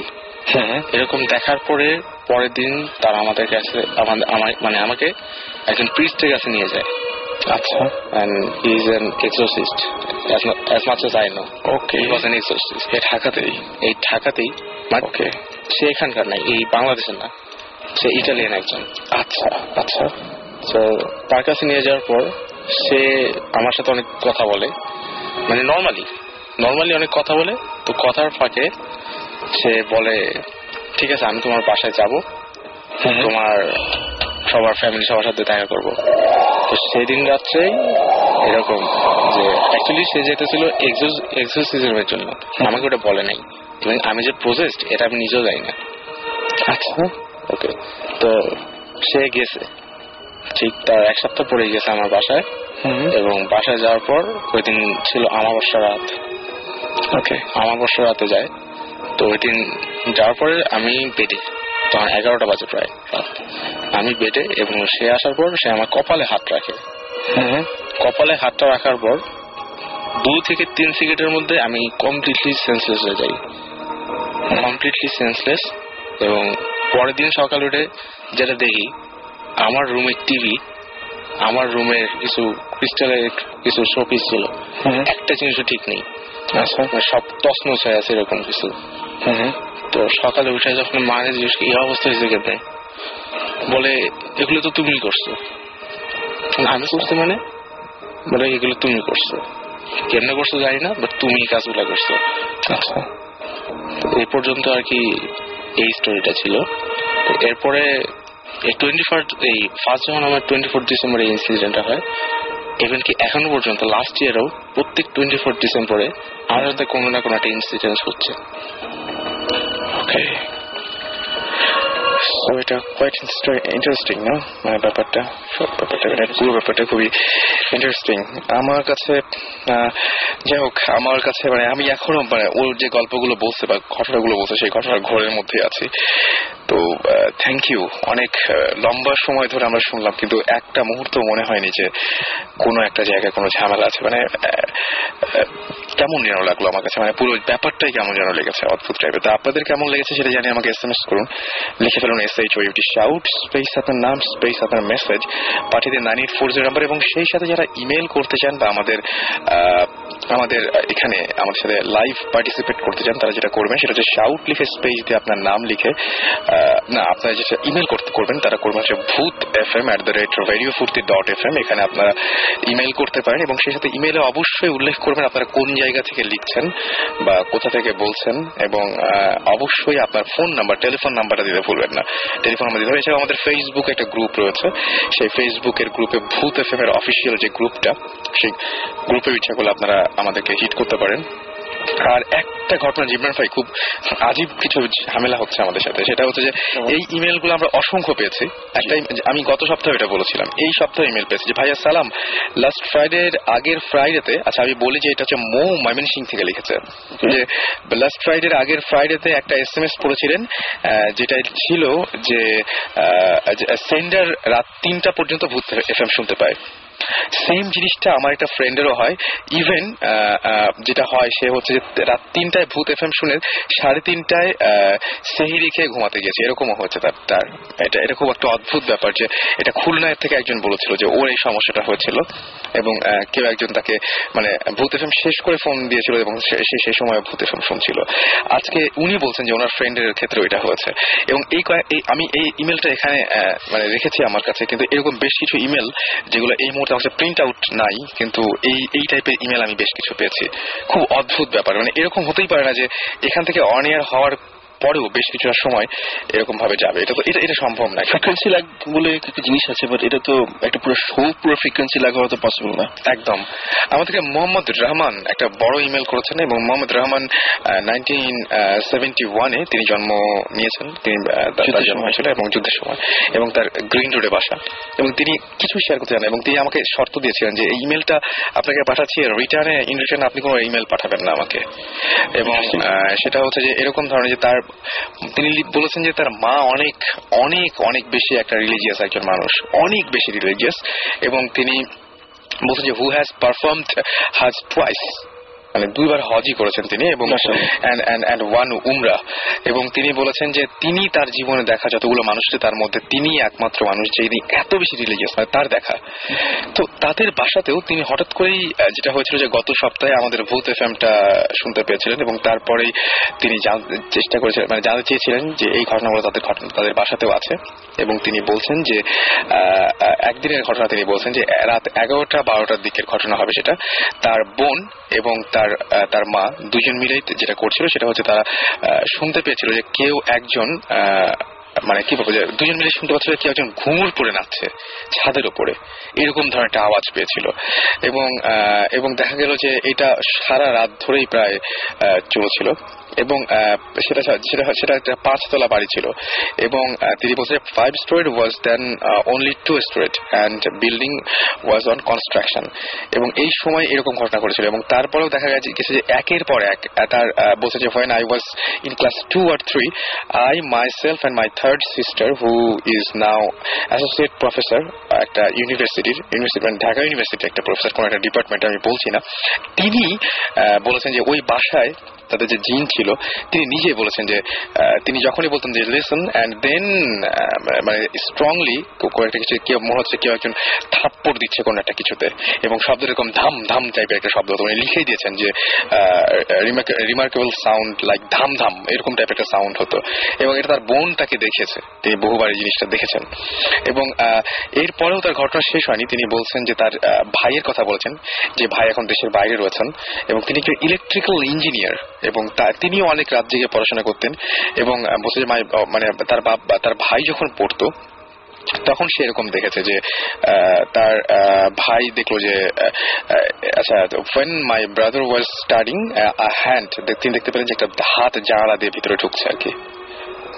এরকম দেখার পরে পরের দিন তারা আমাদের কাছে মানে আমাকে একজন প্রিস্টের কাছে নিয়ে যায়। আচ্ছা, and he is an exorcist as much as I know. Okay, he was an exorcist. এই ঢাকাতেই ওকে, সে এখানকার নাই, এই বাংলাদেশের না, সে ইটালিয়ান একজন। আচ্ছা আচ্ছা। তো তার কাছে নিয়ে যাওয়ার পর সে আমার সাথে অনেক কথা বলে, মানে নর্মালি অনেক কথা বলে। তো কথার ফাঁকে সে বলে ঠিক আছে আমি তোমার বাসায় যাব, তোমার সবার ফ্যামিলি সবার সাথে দেখা করবো। তো সেদিন রাত্রেই এরকম যে অ্যাকচুয়ালি সে যেতেছিল এক্সোরসিজমের জন্য, আমাকে ওটা বলে নাই, এবং আমি যে প্রসেসড এটা আমি নিজেও জানি না। আচ্ছা ওকে, তো সে গেছে, ঠিক তার 1 সপ্তাহ পরে গেছে আমার বাসায়। এবং বাসায় যাওয়ার পর ওই দিন ছিল আমাবস্যা রাত। ওকে, আমাবস্যা রাতে যায়। তো ওই দিন যাওয়ার পরে আমি বেডে, তখন 11টা বাজে প্রায় রাত, আমি বেডে, এবং সে আসার পর সে আমার কপালে হাত রাখে। কপালে হাতটা রাখার পর 2 থেকে 3 সেকেন্ডের মধ্যে আমি কমপ্লিটলি সেন্সলেস হয়ে যাই, কমপ্লিটলি সেন্সলেস। এবং পরের দিন সকাল উঠে যেটা দেখি, আমার রুমের টিভি, আমার রুমের কিছু ক্রিস্টালের কিছু শোপিস ছিল, একটা জিনিসও ঠিক নেই, সব তছনছ হয়ে আছে এরকম কিছু। তো সকালে উঠে যখন মাকে জিজ্ঞেস এই অবস্থা হয়েছে কেমনে, বলে এগুলো তো তুমি করছো। আমি করছি মানে বলে এগুলো তুমি করছো, কেমনে করছো জানি না, বাট তুমি কাজগুলো করছো। আচ্ছা, এই পর্যন্ত আর কি এই স্টোরিটা ছিল। তো এরপরে এই ফার্স্ট যখন আমার 24 ডিসেম্বর এই ইনসিডেন্টটা হয়, ইভেন কি এখনো পর্যন্ত লাস্ট ইয়ারেও প্রত্যেক 24 ডিসেম্বরে আমার সাথে কোনো না কোনো একটা ইনসিডেন্ট হচ্ছে। ওকে, সো এটা কোয়াইট ইন্টারেস্টিং না, মানে ব্যাপারটা পুরো ব্যাপারটা খুবই ইন্টারেস্টিং আমার কাছে। যাই হোক, আমার কাছে মানে আমি এখনো মানে ওর যে গল্পগুলো বলছে বা ঘটনাগুলো বলছে সেই ঘটনার ঘোরের মধ্যে আছি। তো থ্যাংক ইউ, অনেক লম্বা সময় ধরে আমরা শুনলাম, কিন্তু একটা মুহূর্ত মনে হয়নি যে কোনো একটা জায়গায় কোনো ঝামেলা আছে। মানে কেমন যেন লাগলো আমার কাছে, মানে পুরো ব্যাপারটাই কেমন যেন লেগেছে, অদ্ভুত টাইপের। তো আপনাদের কেমন লেগেছে সেটা জানি আমাকে SMS করুন, লিখে ফেলুন SHOUT শাউট স্পেস আপনার নাম স্পেস আপনার মেসেজ, পাঠিয়ে দিন 9840 নাম্বার। এবং সেই সাথে যারা ইমেল করতে চান বা আমাদের এখানে আমাদের সাথে লাইভ পার্টিসিপেট করতে চান, তারা যেটা করবেন সেটা হচ্ছে শাউট লিখে স্পেস দিয়ে আপনার নাম লিখে, না আপনারা যেটা ইমেল করবেন তারা করবেন হচ্ছে bhutfm@radiofurti.fm। এখানে আপনারা ইমেল করতে পারেন এবং সেই সাথে ইমেলে অবশ্যই উল্লেখ করবেন আপনারা কোন জায়গা থেকে লিখছেন বা কোথা থেকে বলছেন, এবং অবশ্যই আপনার ফোন নাম্বার, টেলিফোন নাম্বারটা দিতে ভুলবেন না। টেলিফোন নাম্বার দিতে হবে। এছাড়া আমাদের ফেসবুক একটা গ্রুপ রয়েছে, সেই ফেসবুকের গ্রুপে ভূত FM এর অফিসিয়াল যে গ্রুপটা, সেই গ্রুপে ইচ্ছা করলে আপনারা আমাদেরকে হিট করতে পারেন। আর একটা ঘটনা জিবরান ভাই, খুব আজীব কিছু ঝামেলা হচ্ছে আমাদের সাথে, সেটা হচ্ছে যে এই ইমেলগুলো আমরা অসংখ্য পেয়েছি। আমি গত সপ্তাহে এটা বলেছিলাম, এই সপ্তাহে ইমেল পেয়েছি যে ভাইয়া সালাম, লাস্ট ফ্রাইডের আগের ফ্রাইডেতে, আচ্ছা আমি বলি যে এটা হচ্ছে মৌ ময়মনসিংহ থেকে লিখেছে, যে লাস্ট ফ্রাইডের আগের ফ্রাইডেতে একটা SMS পড়েছিলেন যেটা ছিল যে সেন্ডার রাত 3টা পর্যন্ত ভূত FM শুনতে পায়। সেম জিনিসটা আমার একটা ফ্রেন্ডেরও হয়। ইভেন যেটা হয় সে হচ্ছে যে রাত 3টায় ভূত FM শুনে 3:30টায় সেহরি খেয়ে ঘুমাতে গেছে, এরকমও হচ্ছে তার। এটা খুব একটা অদ্ভুত ব্যাপার যে এটা খুলনার থেকে একজন বলেছিল যে ওর এই সমস্যাটা হয়েছিল, এবং কেউ একজন তাকে মানে ভূত FM শেষ করে ফোন দিয়েছিল এবং সে সেই সময় ভূত FM শুনছিল। আজকে উনি বলছেন যে ওনার ফ্রেন্ডের ক্ষেত্রে এটা হয়েছে। এবং আমি এই ইমেলটা এখানে মানে রেখেছি আমার কাছে, কিন্তু এরকম বেশ কিছু ইমেল যেগুলো এই মুহূর্তে আমার প্রিন্ট আউট নাই, কিন্তু এই টাইপের ইমেল আমি বেশ কিছু পেয়েছি। খুব অদ্ভুত ব্যাপার, মানে এরকম হতেই পারে না যে এখান থেকে অন এয়ার হওয়ার পরেও বেশ কিছুটা সময় এরকম ভাবে যাবে। এটা সম্ভব না। ফ্রিকোয়েন্সি ল্যাগ বলে একটা জিনিস আছে, বাট এটা তো একটা পুরো ফ্রিকোয়েন্সি ল্যাগ হওয়া তো পসিবল না। একদম। আমাদেরকে মোহাম্মদ রহমান একটা বড় ইমেল করেছেন, এবং মোহাম্মদ রহমান 1971-এ তিনি জন্ম নিয়েছেন, তিনি তার জন্ম হয়েছিল এবং যুদ্ধের সময়, এবং তার গ্রিন রোডে বাসা, এবং তিনি কিছু শেয়ার করতে চান, এবং তিনি আমাকে শর্ত দিয়েছিলেন যে এই ইমেলটা আপনাকে পাঠাচ্ছি, ইন রিটার্নে আপনি কোনো ইমেল পাঠাবেন না আমাকে। এবং সেটা হচ্ছে যে এরকম ধরনের যে তিনি বলেছেন যে তার মা অনেক অনেক অনেক বেশি একটা রিলিজিয়াস একজন মানুষ, অনেক বেশি রিলিজিয়াস, এবং তিনি বলছেন যে হু হ্যাজ পারফর্মড হাজ টুয়াইস, মানে 2বার হজই করেছেন তিনি, এবং and one উমরা। এবং তিনি বলেছেন যে তিনি তার জীবনে দেখা যতগুলো মানুষ তার মধ্যে তিনি একমাত্র মানুষ যিনি এত বেশি রিলিজিয়াস, মানে তার দেখা। তো তাদের বাসাতেও তিনি হঠাৎ করেই যেটা হয়েছিল যে গত সপ্তাহে আমাদের ভূত FMটা শুনতে পেয়েছিলেন, এবং তারপরেই তিনি চেষ্টা করেছিলেন, মানে জানতে চেয়েছিলেন যে এই ঘটনাগুলো তাদের বাসাতেও আছে। এবং তিনি বলছেন যে একদিনের ঘটনা, তিনি বলছেন যে রাত 11টা-12টার দিকের ঘটনা হবে সেটা। তার বোন এবং তার মা দুজন মিলেই যেটা করছিল সেটা হচ্ছে তারা শুনতে পেয়েছিল যে কেউ একজন মানে কি বলবো, যে দুজন মিলে শুনতে পাচ্ছিল কেউ একজন ঘুঙুর পরে নাচছে ছাদের উপরে, এরকম ধরনের একটা আওয়াজ পেয়েছিল। এবং দেখা গেল যে এটা সারা রাত ধরেই প্রায় চলেছিল, এবং সেটা একটা 5তলা বাড়ি ছিল। এবং তিনি বলছেন 5 story was then only 2 story and building was on construction। এবং এই সময় এরকম ঘটনা করেছিল, এবং তারপরেও দেখা গেছে যে একের পর এক তার বলছে যে when I was in class 2 or 3 I myself and my third sister who is now associate professor একটা ইউনিভার্সিটি ঢাকা ইউনিভার্সিটি একটা প্রফেসর, কোন একটা ডিপার্টমেন্টে আমি বলছি না, তিনি বলেছেন যে ওই বাসায় তাদের যে জিন ছিল তিনি নিজেই বলেছেন যে তিনি যখনই বলতেন যে লিসন অ্যান্ড দেন মানে স্ট্রংলি কয়েকটা কিছু কেউ মনে হচ্ছে কেউ একজন থাপ্পড় দিচ্ছে কোন একটা কিছুতে, এবং শব্দ এরকম ধাম ধাম টাইপের একটা শব্দ হতো, মানে লিখেই দিয়েছেন যে রিমার্কেবল সাউন্ড লাইক ধাম ধাম এরকম টাইপের একটা সাউন্ড হতো। এবং এটা তার বোন তাকে দেখেছে, তিনি বহুবার এই জিনিসটা দেখেছেন। এবং এরপরেও তার ঘটনা শেষ হয়নি, তিনি বলছেন যে তার ভাইয়ের কথা বলেছেন যে ভাই এখন দেশের বাইরে রয়েছেন, এবং তিনি একজন ইলেকট্রিক্যাল ইঞ্জিনিয়ার, এবং তিনিও অনেক রাত জেগে পড়াশোনা করতেন। এবং বলছে যে মানে তার ভাই যখন পড়তো তখন সে এরকম দেখেছে যে তার ভাই দেখলো যে আচ্ছা when my brother was studying a hand, তিনি দেখতে পেলেন যে একটা হাত জানালা দিয়ে ভিতরে ঢুকছে আর কি,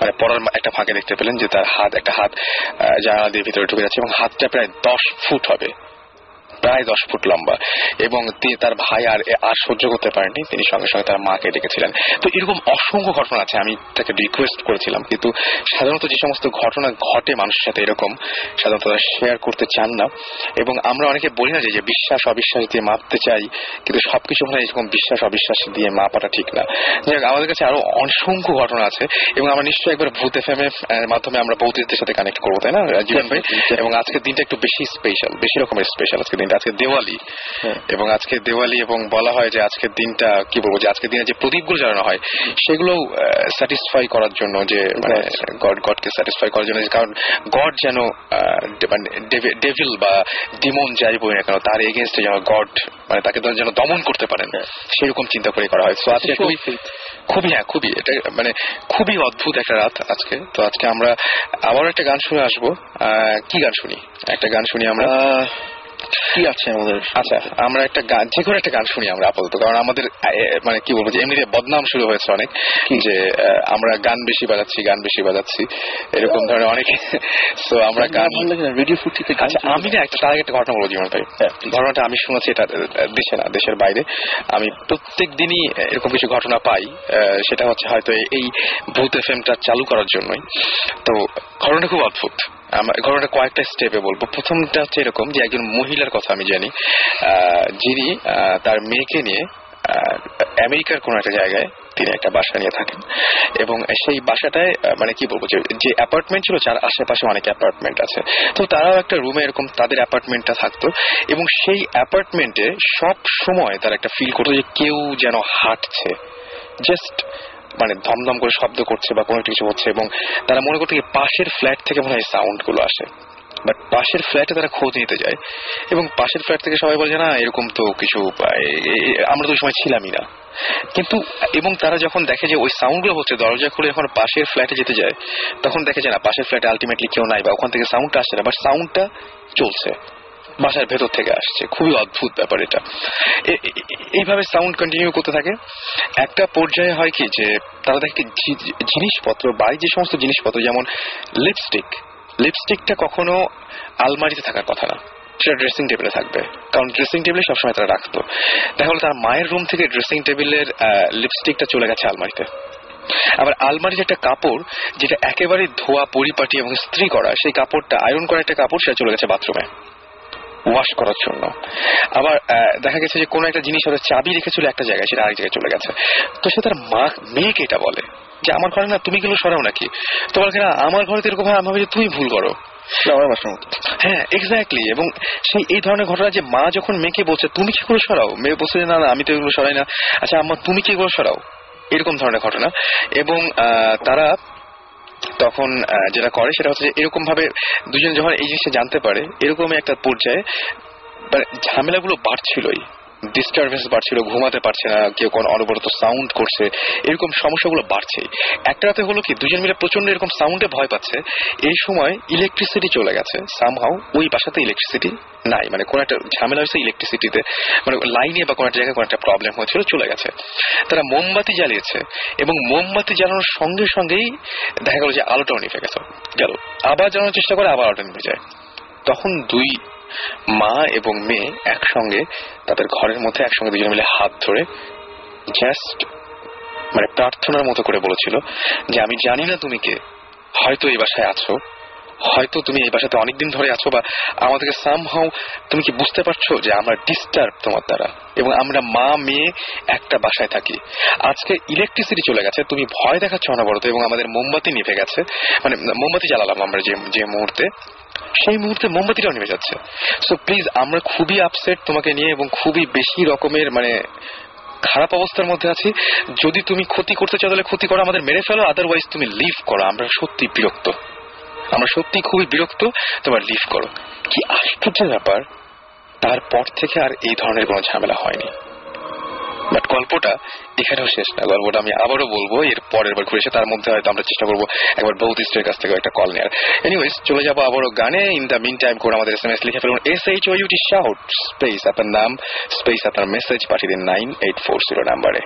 মানে পড়ার একটা ফাঁকে দেখতে পেলেন যে তার একটা হাত জানালা দিয়ে ভিতরে ঢুকে যাচ্ছে এবং হাতটা প্রায় 10 ফুট হবে, প্রায় 10 ফুট লম্বা। এবং তার ভাই আর সহ্য করতে পারেননি, তিনি সঙ্গে সঙ্গে তার মাকে ডেকেছিলেন। তো এরকম অসংখ্য ঘটনা আছে, আমি তাকে রিকোয়েস্ট করেছিলাম, কিন্তু সাধারণত যে সমস্ত ঘটনা ঘটে মানুষের সাথে এরকম সাধারণত শেয়ার করতে চান না। এবং আমরা অনেকে বলি না যে বিশ্বাস অবিশ্বাস দিয়ে মাপতে চাই, কিন্তু সবকিছু মানে এরকম বিশ্বাস অবিশ্বাস দিয়ে মাপাটা ঠিক না। আমাদের কাছে আরো অসংখ্য ঘটনা আছে এবং আমরা নিশ্চয়ই একবার ভূত এফএম এর মাধ্যমে আমরা ভৌতিকদের সাথে কানেক্ট করবো, তাই না জীবন ভাই? এবং আজকের দিনটা একটু বেশি স্পেশাল, বেশি রকমের স্পেশাল আজকের দিনটা। আজকে দেওয়ালি, এবং আজকে দেওয়ালি, এবং বলা হয় যে আজকের দিনটা কি বলবো, যে আজকের দিনে যে প্রদীপগুলো জ্বালানো হয় সেগুলো স্যাটিসফাই করার জন্য, যে মানে গডকে স্যাটিসফাই করার জন্য, কারণ গড যেন ডেভিল বা ডিমন যাই বই না কেন তার এগেনস্টে যেন গড মানে তাকে যেন দমন করতে পারেন, সেরকম চিন্তা করে করা হয়। তো আজকে খুবই এটা মানে খুবই অদ্ভুত একটা রাত আজকে। তো আজকে আমরা আবার একটা গান শুনে আসবো। কি গান শুনি? একটা গান শুনি আমরা, কি আছে আমাদের? আচ্ছা, আমরা একটা গান, যে কোনো একটা গান শুনি আমরা আপাতত, কারণ আমাদের মানে কি বলবো যে এমনিতে বদনাম শুরু হয়েছে অনেক, যে আমরা গান বেশি বাজাচ্ছি এরকম ধরনের অনেক। তো আমরা গান রেডিও ফুটিতে। আচ্ছা, আমি না তার আগে একটা ঘটনা বলবো জীবন ভাই। ঘটনাটা আমি শুনেছি, এটা দেশে না, দেশের বাইরে। আমি প্রত্যেক দিনই এরকম কিছু ঘটনা পাই, সেটা হচ্ছে হয়তো এই ভূত এফএমটা চালু করার জন্যই। তো ঘটনাটা খুব অদ্ভুত। ঘটনাটা কয়েকটা স্টেপে বলবো। প্রথমটা হচ্ছে এরকম যে একজন মহিলার কথা আমি জানি, যিনি তার মেয়েকে নিয়ে আমেরিকার কোন একটা জায়গায় তিনি একটা বাসা নিয়ে থাকেন, এবং সেই বাসাটায় মানে কি বলবো যে অ্যাপার্টমেন্ট ছিল, যার আশেপাশে অনেক অ্যাপার্টমেন্ট আছে, তো তারাও একটা রুমে এরকম তাদের অ্যাপার্টমেন্টটা থাকতো, এবং সেই অ্যাপার্টমেন্টে সব সময় তারা একটা ফিল করতো যে কেউ যেন হাঁটছে, জাস্ট মানে ধমধম করে শব্দ করছে বা কোনো কিছু হচ্ছে, এবং তারা মনে করতো যে পাশের ফ্ল্যাট থেকে মনে হয় সাউন্ড গুলো আসে। বাট পাশের ফ্ল্যাটে তারা খোঁজ নিতে যায়, এবং পাশের ফ্ল্যাট থেকে সবাই বলে না এরকম তো কিছু, আমরা তো ওই সময় ছিলামই না। কিন্তু এবং তারা যখন দেখে যে ওই সাউন্ড গুলো হচ্ছে, দরজা খুলে যখন পাশের ফ্ল্যাটে যেতে যায়, তখন দেখে যে না পাশের ফ্ল্যাটে আলটিমেটলি কেউ নাই, বা ওখান থেকে সাউন্ডটা আসছে না, বাট সাউন্ডটা চলছে, বাসার ভেতর থেকে আসছে। খুবই অদ্ভুত ব্যাপার এটা। এইভাবে সাউন্ড কন্টিনিউ করতে থাকে। একটা পর্যায়ে হয় কি যে তারা দেখে জিনিসপত্র, বাড়ির যে সমস্ত জিনিসপত্র, যেমন লিপস্টিকটা কখনো আলমারিতে থাকার কথা না, সেটা ড্রেসিং টেবিলে থাকবে, কারণ ড্রেসিং টেবিলে সবসময় তারা রাখতো। দেখা হলো তার মায়ের রুম থেকে ড্রেসিং টেবিলের লিপস্টিকটা চলে গেছে আলমারিতে। আবার আলমারির একটা কাপড় যেটা একেবারে ধোয়া পরিপাটি এবং ইস্ত্রি করা, সেই কাপড়টা আয়রন করা একটা কাপড়, সেটা চলে গেছে বাথরুমে ওয়াশ করার জন্য। আবার দেখা গেছে যে কোনো একটা জিনিস হয়তো চাবি রেখেছিল একটা জায়গায়, সেটা আরেক জায়গায় চলে গেছে। তো সে তার মেয়েকে এটা বলে যে আমার ঘরে না তুমি গুলো সরাও নাকি, তো বলে না আমার ঘরে এরকম হয়, আমি ভাবি যে তুমি ভুল করো। হ্যাঁ, এক্স্যাক্টলি। এবং সেই এই ধরনের ঘটনা যে মা যখন মেয়েকে বলছে তুমি কি করে সরাও, মেয়ে বলছে না না আমি তো এগুলো সরাই না, আচ্ছা আম্মা তুমি কি করে সরাও, এরকম ধরনের ঘটনা। এবং তারা তখন যেটা করে সেটা হচ্ছে এরকম ভাবে দুজন যখন এই জিনিসটা জানতে পারে, এরকমই একটা পর্যায়ে ঝামেলাগুলো বাড়ছিলই, ডিস্টারবেন্স বাড়ছিল, ঘুমাতে পারছে না, কেউ কোন অনবরত সাউন্ড করছে, এরকম সমস্যাগুলো বাড়ছেই। একটা রাতে হলো কি দুজন মিলে প্রচন্ড এরকম সাউন্ডে ভয় পাচ্ছে, এই সময় ইলেকট্রিসিটি চলে গেছে সামহাউ, ওই বাসাতে ইলেকট্রিসিটি নাই, মানে কোন একটা ঝামেলা হয়েছে ইলেকট্রিসিটিতে, মানে লাইনে বা কোন একটা জায়গায় কোন একটা প্রবলেম হয়েছিল, চলে গেছে। তারা মোমবাতি জ্বালিয়েছে, এবং মোমবাতি জ্বালানোর সঙ্গে সঙ্গেই দেখা গেল যে আলোটাও নিভে গেল, আবার জ্বালানোর চেষ্টা করে আবার আলোটা নিভে যায়। তখন দুই মা এবং মেয়ে একসঙ্গে তাদের ঘরের মধ্যে একসঙ্গে দুজন মিলে হাত ধরে জাস্ট মানে প্রার্থনার মতো করে বলেছিল যে আমি জানি না তুমি কে, হয়তো এই বাসায় আছো, হয়তো তুমি এই বাসাতে অনেকদিন ধরে আছো, বা আমাদেরকে সামহাউ তুমি কি বুঝতে পারছো যে আমরা ডিস্টার্ব তোমার দ্বারা, এবং আমরা মা মেয়ে একটা বাসায় থাকি। আজকে ইলেকট্রিসিটি চলে গেছে, তুমি ভয় দেখাচ্ছ অনবরত, এবং আমাদের মোমবাতি নিভে গেছে, মানে মোমবাতি জ্বালালাম আমরা যে মুহূর্তে, সেই মুহূর্তে মোমবাতিটাও নেমে যাচ্ছে। সো প্লিজ, আমরা খুবই আপসেট তোমাকে নিয়ে, এবং খুবই বেশি রকমের মানে খারাপ অবস্থার মধ্যে আছি। যদি তুমি ক্ষতি করতে চাও তাহলে ক্ষতি করো, আমাদের মেরে ফেলো, আদারওয়াইজ তুমি লিভ করো, আমরা সত্যি বিরক্ত, আমরা সত্যি খুবই বিরক্ত, তোমার লিভ করো। কি আশ্চর্য ব্যাপার, তারপর থেকে আর এই ধরনের কোনো ঝামেলা হয়নি। বাট গল্পটা এখানেও শেষ না, গল্পটা আমি আবারও বলবো এর পরের বার ঘুরে এসে, তার মধ্যে হয়তো আমরা চেষ্টা করবো একবার ভৌতিষ্টের কাছ থেকে একটা কল নেওয়ার। এনিওয়েজ, চলে যাবো আবারও গানে। ইন দ্য মিন টাইম করে আমাদের SMS লিখে ফেলুন SHOUT শাউট স্পেস আপনার নাম স্পেস আপনার মেসেজ পাঠিয়ে দিন 9840 নাম্বারে।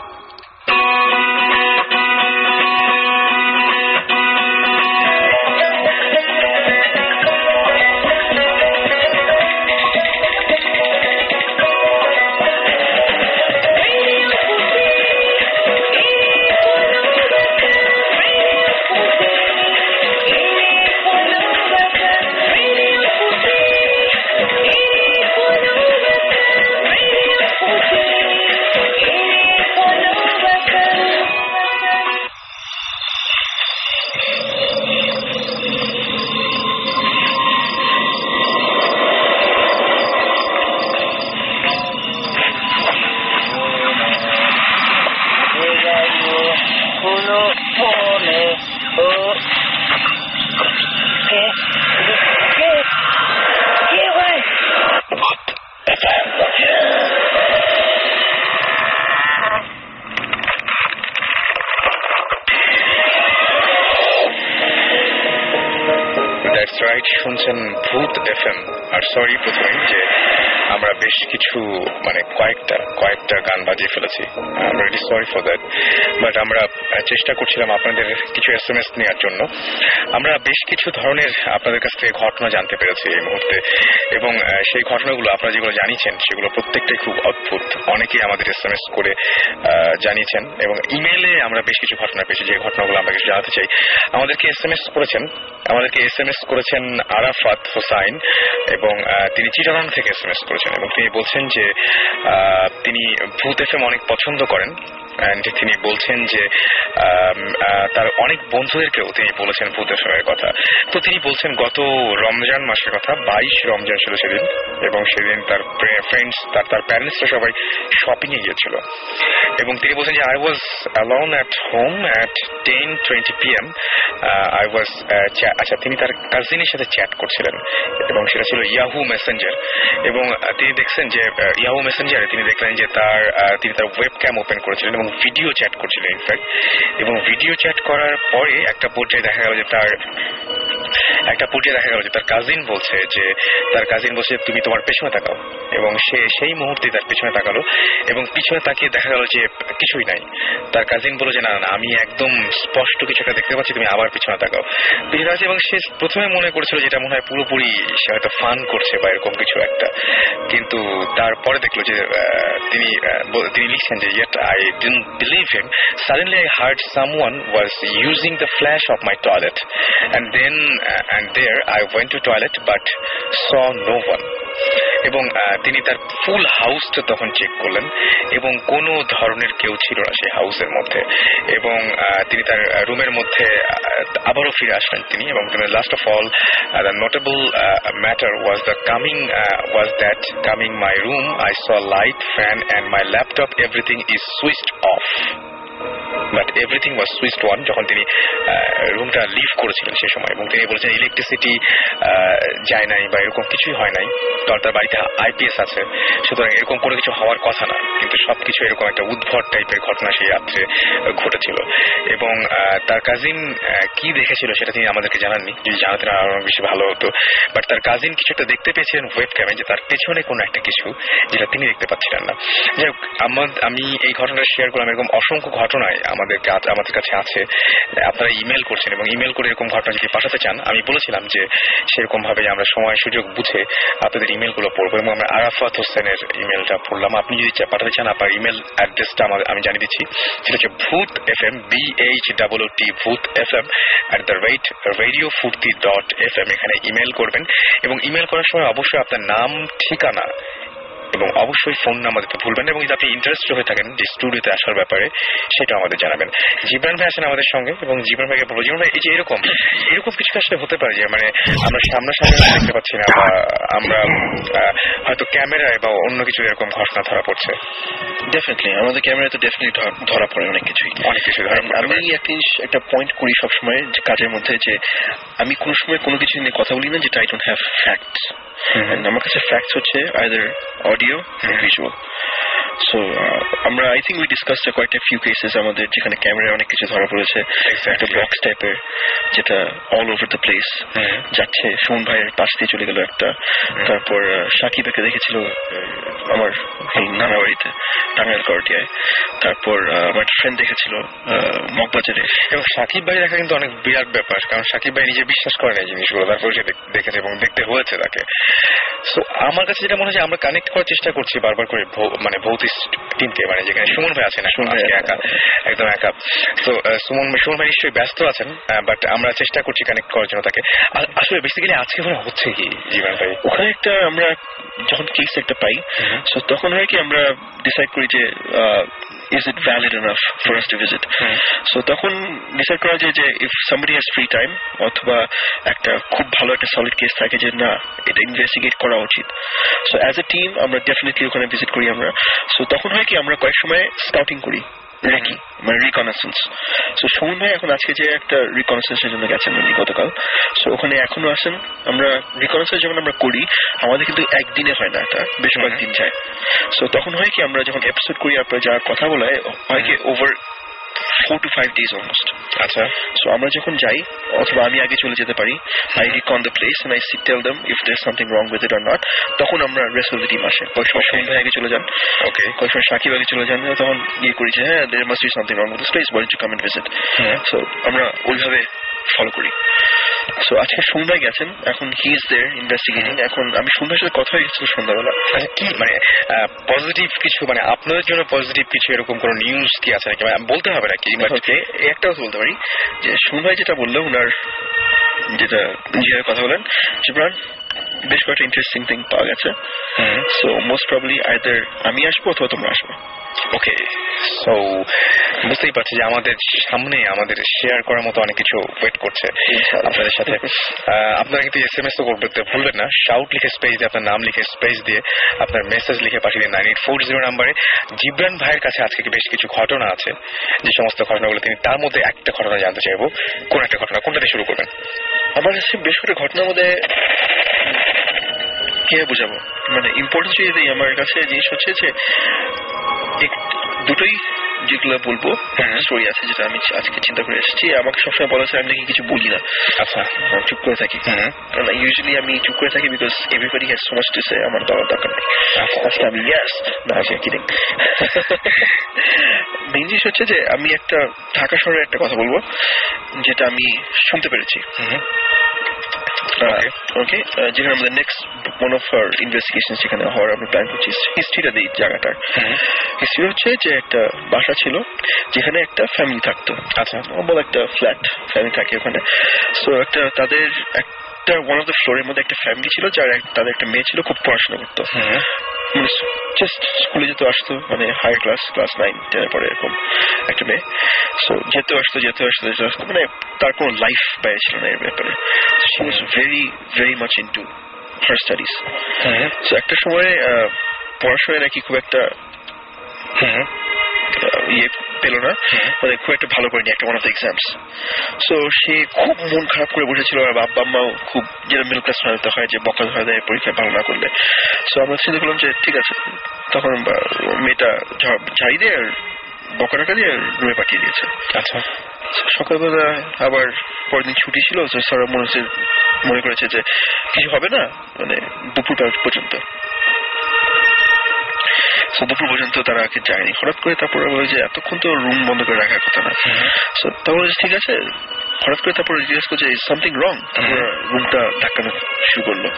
দ্যাটস রাইট, শুনছেন ভূত এফএম। আর সরি প্রথমে যে আমরা বেশ কিছু মানে কয়েকটা গান বাজিয়ে ফেলেছি, I really sorry for that. But আমরা চেষ্টা করছিলাম আপনাদের কিছু SMS নেওয়ার জন্য। আমরা বেশ কিছু ধরনের আপনাদের কাছ থেকে ঘটনা জানতে পেরেছি এই মুহূর্তে, এবং সেই ঘটনাগুলো আপনারা যেগুলো জানিয়েছেন সেগুলো প্রত্যেকটাই খুব অদ্ভুত। অনেকেই আমাদের SMS করে জানিয়েছেন, এবং ইমেইলে আমরা বেশ কিছু ঘটনা পেয়েছি যে ঘটনাগুলো আমরা কিছু জানাতে চাই। আমাদেরকে SMS করেছেন আরাফাত হোসাইন, এবং তিনি চিটাগাং থেকে SMS করেছেন, এবং তিনি বলছেন যে তিনি ভূত এফএম অনেক পছন্দ করেন। তিনি বলছেন যে তার অনেক বন্ধুদেরকেও তিনি বলেছেন ভূত এফএমের কথা। তো তিনি বলছেন গত রমজান মাসের কথা, 22 রমজান ছিল সেদিন, এবং সেদিন তার ফ্রেন্ডস তার প্যারেন্টসরা সবাই শপিং এ গিয়েছিল, এবং তিনি বলছেন যে I was alone at home at 10:20 PM। আচ্ছা, তিনি তার কাজিনের সাথে চ্যাট করছিলেন, এবং সেটা ছিল ইয়াহু মেসেঞ্জার, এবং তিনি দেখছেন যে ইয়াহু মেসেঞ্জারে তিনি দেখলেন যে তিনি তার ওয়েবক্যাম ওপেন করেছিলেন এবং ভিডিও চ্যাট করছিলেন ইনফ্যাক্ট। এবং ভিডিও চ্যাট করার পরে একটা পর্যায়ে দেখা গেল যে তার কাজিন বলছে যে তুমি তোমার পেছনে তাকাও, এবং সে সেই মুহূর্তে তার পেছনে তাকালো, এবং পিছনে তাকিয়ে দেখা গেল যে কিছুই নাই। তার কাজিন বলল যে না আমি একদম স্পষ্ট কিছু একটা দেখতে পাচ্ছি, তুমি আবার পিছনে তাকাও। পিছনে আছে, এবং সে প্রথমে মনে করেছিল যেটা মনে হয় পুরোপুরি সে হয়তো ফান করছে বা এরকম কিছু একটা, কিন্তু তারপরে দেখলো যে তিনি লিখছেন যে yet I didn't believe him. Suddenly I heard someone was using the flash of my toilet, and there I went to toilet but saw no one. এবং তিনি তার ফুল হাউসটা তখন চেক করলেন, এবং কোনো ধরনের কেউ ছিল না সেই হাউসের মধ্যে, এবং তিনি তার রুমের মধ্যে আবারও ফিরে আসলেন তিনি, এবং last of all the notable matter was that coming my room I saw light, fan and my laptop, everything is switched off. But everything was switched on যখন তিনি রুমটা লিভ করেছিলেন সে সময়, এবং তিনি বলেছেন ইলেকট্রিসিটি যায় নাই বা এরকম কিছুই হয় নাই, কারণ তার বাড়িতে IPS আছে, সুতরাং এরকম কোনো কিছু হওয়ার কথা না, কিন্তু সবকিছু এরকম একটা উদ্ভট টাইপের ঘটনা সেই রাত্রে ঘটেছিল। এবং তার কাজিন কি দেখেছিল সেটা তিনি আমাদেরকে জানাননি, যদি জানাতেন আরো বেশি ভালো হতো। বাট তার কাজিন কিছু একটা দেখতে পেয়েছিলেন ওয়েবক্যামে, যে তার পেছনে কোনো একটা কিছু যেটা তিনি দেখতে পাচ্ছিলেন না। যাই হোক, আমি এই ঘটনাটা শেয়ার করলাম। এরকম অসংখ্য ঘটনায় আমাদের কাছে আছে। আপনারা ইমেল করছেন, এবং ইমেল করে এরকম ঘটনা যদি পাঠাতে চান, আমি বলেছিলাম যে সেরকম ভাবে আমরা সময় সুযোগ বুঝে আপনাদের ইমেলগুলো পড়বো, এবং আমরা আরাফাত হোসেনের ইমেলটা পড়লাম। আপনি যদি পাঠাতে চান আপনার ইমেল অ্যাড্রেসটা আমি জানিয়ে দিচ্ছি, সেটা হচ্ছে ভূত FM BHOOT ভূত FM @radiofurti.fm। এখানে ইমেল করবেন, এবং ইমেল করার সময় অবশ্যই আপনার নাম, ঠিকানা এবং অবশ্যই ফোন নাম্বার দিতে ভুলবেন না, এবং যদি আপনি ইন্টারেস্টেড হয়ে থাকেন যে স্টুডিওতে আসার ব্যাপারে সেটা আমাদের জানাবেন। জীবন ভাই আছেন আমাদের সঙ্গে, এবং জীবন ভাইকে বলবো, জীবন ভাই এই যে এরকম কিছু আসলে হতে পারে যে মানে আমরা সামনাসামনি দেখতে পাচ্ছি না, বা আমরা হয়তো ক্যামেরায় বা অন্য কিছু এরকম ঘটনা ধরা পড়ছে। ডেফিনেটলি আমাদের ক্যামেরায় তো ডেফিনেটলি ধরা পড়ে অনেক কিছুই। আমি একটা পয়েন্ট করি সবসময় যে কাজের মধ্যে, যে আমি কোনো সময় কোনো কিছু নিয়ে কথা বলি না যেটা আই ডোন্ট হ্যাভ ফ্যাক্টস। আমার কাছে ফ্যাক্টস হচ্ছে either audio or visual. So আমরা I think we discussed quite a few cases আমাদের যেখানে ক্যামেরায় অনেক কিছু ধরা পড়েছে, একটা বক্স টাইপের যেটা অল ওভার দ্য প্লেস যাচ্ছে, সুমন ভাইয়ের পাশ দিয়ে চলে গেল একটা, তারপর সাকিবকে দেখেছিল আমার নানা বাড়িতে টাঙ্গাইল করটিয়ায়, তারপর আমার ফ্রেন্ড দেখেছিল মগবাজারে। এবং সাকিব ভাই দেখা কিন্তু অনেক বিরাট ব্যাপার, কারণ সাকিব ভাই নিজে বিশ্বাস করেন এই জিনিসগুলো, তারপর সে দেখেছে এবং দেখতে হয়েছে তাকে। সো আমার কাছে যেটা মনে হয় আমরা কানেক্ট করার চেষ্টা করছি বারবার করে, মানে ভৌতিক টিমকে, মানে যেখানে সুমন ভাই আছেন, একদম একা। তো সুমন ভাই নিশ্চয়ই ব্যস্ত আছেন, বাট আমরা চেষ্টা করছি কানেক্ট করার জন্য তাকে। আসলে বেসিক্যালি আজকে ওখানে হচ্ছে কি জীবন ভাই, ওখানে একটা আমরা যখন কেস একটা পাই, সো তখন হয় কি আমরা ডিসাইড করি যে is it valid enough for us to visit? So তখন ডিসাইড করা যায় যে if somebody has free time অথবা একটা খুব ভালো একটা সলিড কেস থাকে যে না এটা ইনভেস্টিগেট করা উচিত, সো অ্যাজ এ টিম আমরা ডেফিনেটলি ওখানে ভিজিট করি আমরা। সো তখন হয় কি আমরা কয়েক সময় স্কাউটিং করি রেকি মানে রিকনেসেন্স। সো সৌমেন ভাই এখন আজকে যে একটা রিকনেসেন্সের জন্য গেছেন উনি গতকাল, সো ওখানে এখনো আসেন। আমরা রিকনেসেন্স যখন আমরা করি আমাদের কিন্তু একদিনে হয় না, এটা বেশ কয়েকদিন যায়। সো তখন হয় কি আমরা যখন এপিসোড করি আপনার যা কথা বলা হয় কি ওভার 4 to 5 days almost. আচ্ছা, সো আমরা যখন যাই অথবা আমি আগে চলে যেতে পারি, I recon the place and I tell them if there's something wrong with it or not. তখন আমরা rest of the team আসে। কয়েক সময় সৌমেন ভাই আগে চলে যান, ওকে, কয়েক সময় সাকিব আগে চলে যান, তখন ইয়ে করি যে হ্যাঁ there must be something wrong with this place, why don't you come and visit. So আমরা ওইভাবে ফলো করি। সো আজকে সৌমেন ভাই গেছেন, এখন হি ইজ দেয়ার ইনভেস্টিগেটিং। এখন আমি সৌমেন ভাইয়ের সাথে কথা হয়ে গেছিল সন্ধ্যাবেলা। আচ্ছা, কি মানে পজিটিভ কিছু, মানে আপনাদের জন্য পজিটিভ কিছু এরকম কোন নিউজ কি আছে নাকি বলতে হবে নাকি? ওকে, একটা কথা বলতে পারি যে সৌমেন ভাই যেটা বললো, ওনার যেটা নিজের কথা বলেন, জিবরান বেশ কয়েকটা ইন্টারেস্টিং থিং পাওয়া গেছে। সো মোস্ট প্রবাবলি আইদার আমি আসবো অথবা তোমরা আসবে। ওকে, সো বুঝতেই পারছি যে আমাদের সামনে আমাদের শেয়ার করার মতো অনেক কিছু ওয়েট করছে আপনাদের সাথে। আপনারা কিন্তু SMS তো করতে ভুলবেন না, শাউট লিখে স্পেস দিয়ে আপনার নাম লিখে স্পেস দিয়ে আপনার মেসেজ লিখে পাঠিয়ে দিন 9840 নাম্বারে। জিবরান ভাইয়ের কাছে আজকে বেশ কিছু ঘটনা আছে, যে সমস্ত ঘটনাগুলো তিনি, তার মধ্যে একটা ঘটনা জানতে চাইবো। কোন একটা ঘটনা, কোনটা দিয়ে শুরু করবেন? আমার কাছে বেশ কয়েকটা ঘটনার মধ্যে কে বুঝাবো, মানে ইম্পর্টেন্স যদি আমার কাছে জিনিস হচ্ছে যে দুটোই যেগুলো বলবো স্টোরি আছে যেটা আমি আজকে চিন্তা করে এসেছি। আমাকে সবসময় বলা হচ্ছে আমি নাকি কিছু বলি না, আচ্ছা চুপ করে থাকি, কারণ ইউজুয়ালি আমি চুপ করে থাকি because everybody has so much to say, আমার বলার দরকার নেই। আজকে আমি ইয়েস না কিডিং। মেইন জিনিস হচ্ছে যে আমি একটা ঢাকা শহরের একটা কথা বলবো যেটা আমি শুনতে পেরেছি। ওকে, যেখানে আমাদের next one of our investigation যেখানে হওয়ার আমরা প্ল্যান করছি, হিস্ট্রিটা দিই জায়গাটার। হিস্ট্রি হচ্ছে যে একটা বাসা ছিল যেখানে একটা ফ্যামিলি থাকতো, আচ্ছা বড় একটা ফ্ল্যাট ফ্যামিলি থাকে ওখানে। সো একটা তাদের একটা ওয়ান অফ দ্য ফ্লোরের মধ্যে একটা ফ্যামিলি ছিল যার তাদের একটা মেয়ে ছিল, খুব পড়াশোনা করতো, মানে জাস্ট স্কুলে যেতে আসতো, মানে হায়ার ক্লাস 9-10 পরে এরকম একটা মেয়ে। সো যেতে আসতো মানে তার কোনো লাইফ বাইরে ছিল না এর ব্যাপারে। She was very much into her studies. So একটা সময় পড়াশোনায় নাকি খুব একটা ইয়ে পেল না, মানে খুব একটা ভালো করেনি একটা one of the exams. So সে খুব মন খারাপ করে বসেছিল, আর বাবা মাও খুব যেটা মিডল ক্লাস ফ্যামিলিতে হয় যে বকা ধরা দেয় পরীক্ষায় ভালো না করলে। সো আমরা চিন্তা করলাম যে ঠিক আছে, তখন মেয়েটা ঝাড়ি দিয়ে আর বকা টাকা দিয়ে রুমে পাঠিয়ে দিয়েছে। আচ্ছা, সকালবেলা আবার পরের দিন ছুটি ছিল, স্যার মনে করেছে যে কিছু হবে না, মানে দুপুর পর্যন্ত দুপুর পর্যন্ত তারা যায়নি। হঠাৎ করে তারপরে বলে যে এতক্ষণ তো রুম বন্ধ করে রাখার কথা না। তারপরে ঠিক আছে, হঠাৎ করে তারপরে জিজ্ঞেস করছে সামথিং রং, তারপর রুমটা ধাক্কানো শুরু করলো।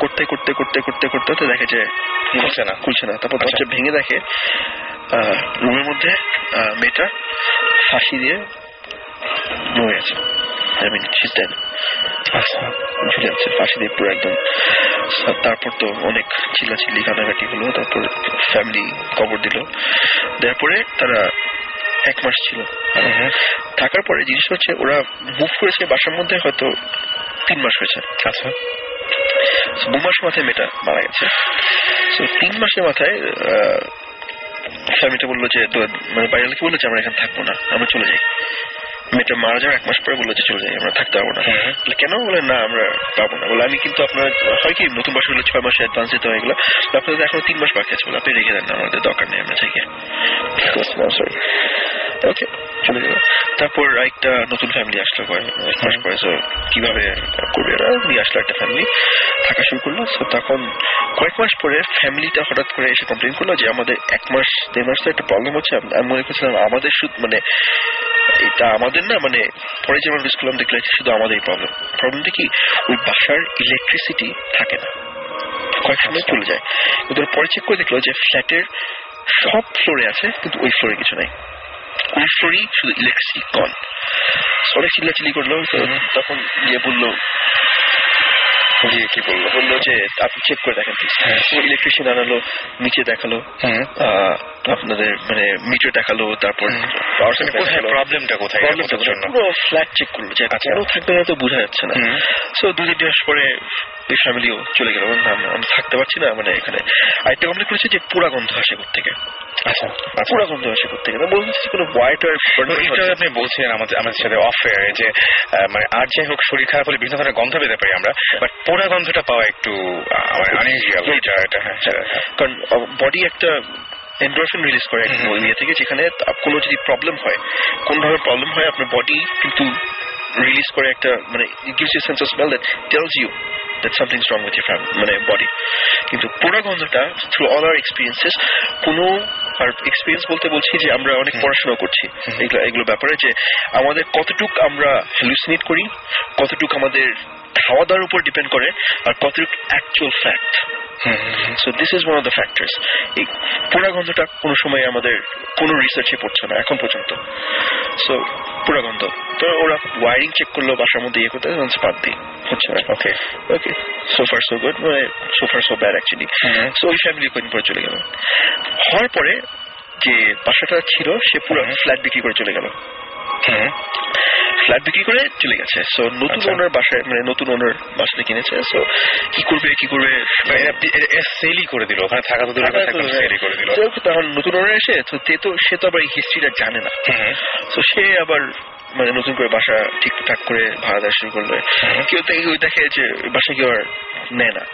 করতে করতে করতে করতে করতে করতে দেখে যে খুলছে না। তারপর দরজা ভেঙে দেখে রুমের মধ্যে মেয়েটা ফাঁসি দিয়ে মরে আছে। ঝুলে আছে ফাঁসি দিয়ে পুরো একদম। তারপর তো অনেক চিল্লাচিল্লি কান্নাকাটি হলো, তারপর ফ্যামিলি কবর দিল। তারপরে তারা 1 মাস ছিল থাকার পরে জিনিস হচ্ছে ওরা মুভ করেছে বাসার মধ্যে হয়তো 3 মাস হয়েছে। আচ্ছা, 2 মাস মাথায় মেয়েটা মারা গেছে। 3 মাসের মাথায় ফ্যামিলিটা বললো যে মানে বাইরে লোকে বললো যে আমরা এখানে থাকবো না, আমরা চলে যাই। মেয়েটা মারা যাওয়ার 1 মাস পরে বললো যে চলে যাই, আমরা থাকতে পারবো না। কেন? বলে না আমরা পাবো না। বলে আমি কিন্তু আপনার হয় কি নতুন বছর হলে 6 মাসে অ্যাডভান্স দিতে হয়, এগুলো আপনাদের এখনো 3 মাস বাকি আছে, বলে আপনি রেখে দেন না, আমাদের দরকার নেই, আমরা থেকে সরি। ওকে, চলে গেল। তারপর একটা নতুন ফ্যামিলি আসলো 1 মাস পরে। সো কিভাবে করবে এরা, নিয়ে আসলো একটা ফ্যামিলি, থাকা শুরু করলো। সো তখন কয়েক মাস পরে ফ্যামিলিটা হঠাৎ করে এসে কমপ্লেন করলো যে আমাদের 1 মাস 1.5 মাস তো একটা প্রবলেম হচ্ছে। আমি মনে করছিলাম আমাদের মানে এটা আমাদের না, মানে পরে যেমন করলাম দেখলে শুধু আমাদের প্রবলেমটা কি, ওই বাসার ইলেকট্রিসিটি থাকে না, কয়েক সময় চলে যায়। কিন্তু পরে চেক করে দেখলো যে ফ্ল্যাটের সব ফ্লোরে আছে কিন্তু ওই ফ্লোরে কিছু নাই, ওই ফ্লোরই শুধু ইলেকট্রিসিটি কন। অনেক চিল্লাচিল্লি করলো। তখন গিয়ে বললো কি বললো যে আপনি চেক করে দেখেন প্লিজ। ইলেকট্রিশিয়ান আনালো, নিচে দেখালো, আপনাদের মানে মিটার দেখালো, তারপর প্রবলেমটা কোথায়, পুরো ফ্ল্যাট চেক করলো যে কেন থাকবে না তো বোঝা যাচ্ছে না। সো 2-3 মাস পরে ওই ফ্যামিলিও চলে গেল, আমি থাকতে পারছি না, মানে এখানে আরেকটা কমপ্লেন করেছে যে পোড়া গন্ধ আসে কোত্থেকে। আচ্ছা, পোড়া গন্ধ আসে কোত্থেকে না, বলছি কোনো হোয়াইট আপনি বলছেন আমাদের সাথে অফ এয়ারে যে মানে আর যাই হোক শরীর খারাপ হলে বিভিন্ন ধরনের গন্ধ পেতে পারি আমরা, বাট পোড়া গন্ধটা পাওয়া একটু আনইউজুয়াল। এটা হ্যাঁ, কারণ বডি একটা এন্ডোরফিন রিলিজ করে ইয়ে থেকে, যেখানে কোনো যদি প্রবলেম হয়, কোন ধরনের প্রবলেম হয়, আপনার বডি কিন্তু রিলিজ করে একটা, মানে it gives you sense of smell that tells you that something's wrong with your মানে বডি। কিন্তু পোড়া গন্ধটা থ্রু অল আওয়ার এক্সপিরিয়েন্সেস, কোনো আর এক্সপিরিয়েন্স বলতে বলছি যে আমরা অনেক পড়াশোনা করছি এগুলো ব্যাপারে, যে আমাদের কতটুক আমরা হ্যালুসিনেট করি, কতটুক আমাদের খাওয়া দাওয়ার উপর ডিপেন্ড করে, আর কতটুক actual fact. So this is one of the factors. এই পোড়া গন্ধটা কোনো সময় আমাদের কোনো রিসার্চে পড়ছে না এখন পর্যন্ত। সো পোড়া গন্ধ তো ওরা ওয়ারিং চেক করলো বাসার মধ্যে, ইয়ে করতে বাদ দিই হচ্ছে না। ওকে ওকে, সো ফার সো গুড, মানে so far so bad actually. So ওই ফ্যামিলি কদিন পরে চলে গেল। হওয়ার পরে যে বাসাটা ছিল সে পুরো ফ্ল্যাট বিক্রি করে চলে গেল। ফ্ল্যাট বিক্রি করে চলে গেছে। সো নতুন ওনার বাসায়, মানে নতুন ওনার বাসাতে কিনেছে। সো কি করবে সেলই করে দিল, ওখানে থাকা তো সেলই করে দিল। তখন নতুন ওনার এসে সে তো আবার এই হিস্ট্রিটা জানে না। তো সে আবার মানে নতুন করে বাসা ঠিকঠাক করে ভাড়া দেওয়া শুরু করলো। কেউ দেখে যে বাসা কেউ আর নেয় না,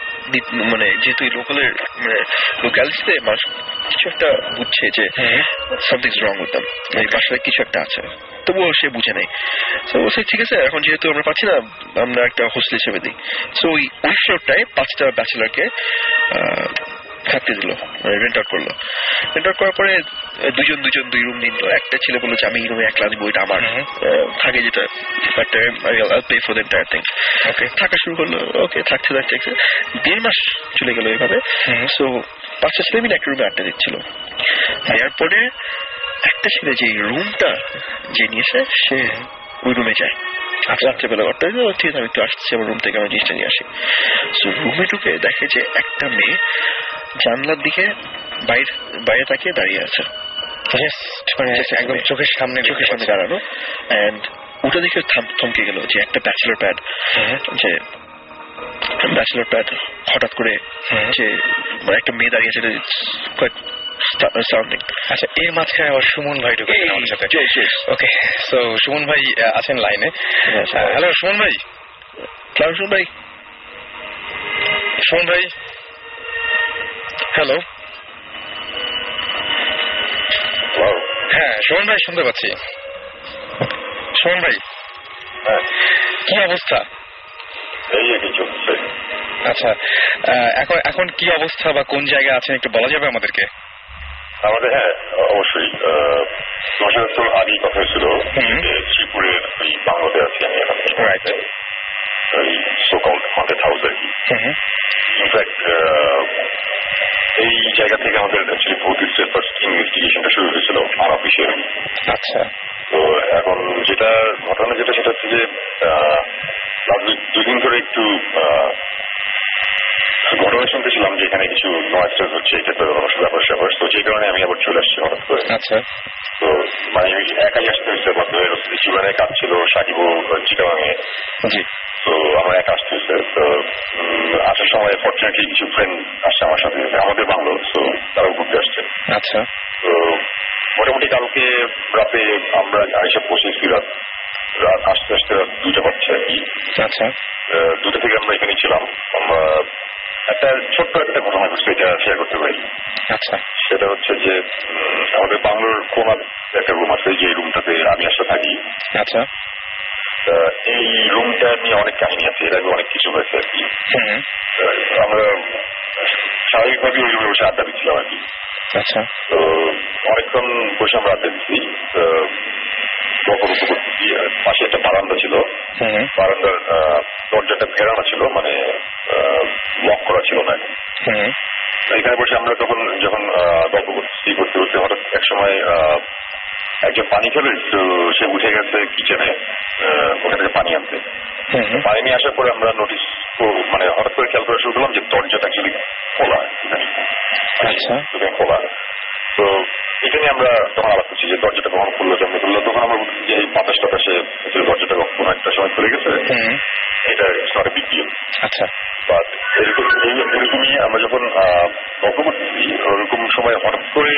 মানে যেহেতু লোকালের মানে লোকালিটিতে মানুষ কিছু একটা বুঝছে যে সামথিংস রং উইথ দেম, এই বাসায় কিছু একটা আছে, তবুও সে বুঝে নেই। তো বলছে ঠিক আছে, এখন যেহেতু আমরা পাচ্ছি না, আমরা একটা হোস্টেল হিসেবে দিই। সো ওই ফ্লোরটায় 5টা ব্যাচেলারকে থাকতে দিল, রেন্ট আউট করলো। রেন্ট আউট করার পরে দুজন 2 রুম দিল। একটা ছেলে বললো যে আমি এই রুমে একলা দিব, এটা আমার থাকে, যেটা pay for the entire thing. Okay, থাকা শুরু করলো। ওকে, থাকতে 1.5 মাস চলে গেল এইভাবে। সো 5টা ছেলে মিলে একটা রুমে আড্ডা দিচ্ছিল। এরপরে একটা ছেলে যে রুমটা যে নিয়েছে সে ওই রুমে যায় রাত্রেবেলা। ঠিক আছে, আমি একটু আসছি আমার রুম থেকে, আমার জিনিসটা নিয়ে আসি। সো রুমে ঢুকে দেখে যে একটা মেয়ে জানলার দিকে বাইরে তাকিয়ে দাঁড়িয়ে আছে, একদম চোখের সামনে দাঁড়ানো। এন্ড ওটা দেখে থমকে গেল যে একটা ব্যাচেলর প্যাড, যে ব্যাচেলর প্যাড হঠাৎ করে যে একটা মেয়ে দাঁড়িয়ে আছে। আচ্ছা, এর মাঝখানে আবার সুমন ভাই ঢুকে আমাদের সাথে। ওকে, সো সুমন ভাই আছেন লাইনে। হ্যালো সুমন ভাই। হ্যালো, হ্যাঁ সুমন ভাই, শুনতে পাচ্ছি। সুমন ভাই, কি অবস্থা? আচ্ছা, এখন কি অবস্থা বা কোন জায়গায় আছেন একটু বলা যাবে আমাদেরকে? আমাদের হ্যাঁ অবশ্যই, তোমার সাথে তো আগেই কথা হয়েছিল, শ্রীপুরের ওই বাংলাতে আছি আমি এখন, ওই সোকল্ড হন্টেড হাউস আর কি। ইনফ্যাক্ট এই জায়গা থেকে আমাদের অ্যাকচুয়ালি ভৌতিকের ফার্স্ট ইনভেস্টিগেশনটা শুরু হয়েছিল আনঅফিশিয়াল। আচ্ছা, তো এখন যেটা ঘটনা সেটা হচ্ছে যে 2 দিন ধরে একটু ঘটনা শুনতেছিলাম যে এখানে কিছু নয়েজ হচ্ছে, এটা তো ব্যাপার স্যাপার। তো সেই কারণে আমি আবার চলে আসছি হঠাৎ করে। আচ্ছা, তো মানে আমি একাই আসতে হয়েছে, জীবনের কাজ ছিল সাকিবও চিটাগাঙে। তো আমার একা আসতে হয়েছে। তো আসার সময় ফর্চুনেটলি কিছু ফ্রেন্ড আসছে আমার সাথে, আমাদের বাংলো, তো তারাও ঘুরতে আসছে। আচ্ছা, তো মোটামুটি কালকে রাতে আমরা এসে পৌঁছেছি রাত আসতে আসতে 2টা বাজছে আর কি। আচ্ছা, 2টা থেকে আমরা এখানে ছিলাম। আমরা একটা ছোট্ট একটা ঘটনা ঘটছে, এটা শেয়ার করতে পারি। আচ্ছা, সেটা হচ্ছে যে আমাদের বাংলোর কোনার একটা রুম আছে, যে রুমটাতে আমি আসতে থাকি। আচ্ছা, এই রুমটা নিয়ে অনেক কাহিনী আছে, এর আগে অনেক কিছু হয়েছে আর কি। আমরা স্বাভাবিকভাবে ওই রুমে বসে আড্ডা দিচ্ছিলাম আর কি। আচ্ছা, তো অনেকক্ষণ বসে আমরা আড্ডা দিচ্ছি, করতেছি। পাশে একটা বারান্দা ছিল, বারান্দার দরজাটা ফেরানো ছিল, মানে লক করা ছিল না। এখানে বসে আমরা যখন গল্প করতে হঠাৎ এক সময় একজন পানি খেলে, তো সে উঠে গেছে কিচেনে ওখান থেকে পানি আনতে। পানি নিয়ে আসার পরে আমরা নোটিস, মানে হঠাৎ করে খেয়াল করা শুরু করলাম যে দরজাটা অ্যাকচুয়ালি খোলা, খোলা। তো এটা নিয়ে আমরা তখন আলাপ করছি যে দরজাটা কখন খুললো, কেমন খুললো। তখন আমরা বলছি যে এই বাতাসে দরজাটা কোনো একটা সময় খুলে গেছে, এটা it's not a big deal. আচ্ছা, বাট এরকমই আমরা যখন গল্প করতেছি ওরকম সময় হঠাৎ করে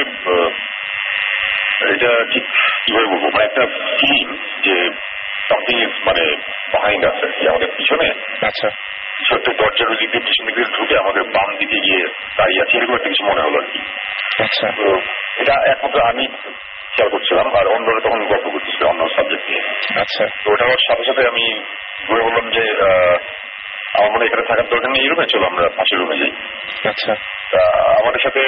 এটা ঠিক কিভাবে বলবো, মানে একটা ফিলিং যে সামথিং ইজ মানে বিহাইন্ড আছে আমাদের পিছনে। আচ্ছা, ছোট্ট দরজার ওই দিক দিয়ে পিছন দিক দিয়ে ঢুকে আমাদের বাম দিকে গিয়ে দাঁড়িয়ে আছে, এরকম একটা কিছু মনে হলো আর কি। আচ্ছা, তো এটা একমাত্র আমি খেয়াল করছিলাম, আর অন্যরা তখন গল্প করতেছিল অন্য সাবজেক্ট নিয়ে। আচ্ছা, তো ওটা হওয়ার সাথে সাথে আমি ঘুরে বললাম যে আমার মনে এখানে থাকার দরকার নেই, এই রুমে চলো আমরা পাশের রুমে যাই। আচ্ছা, আমার সাথে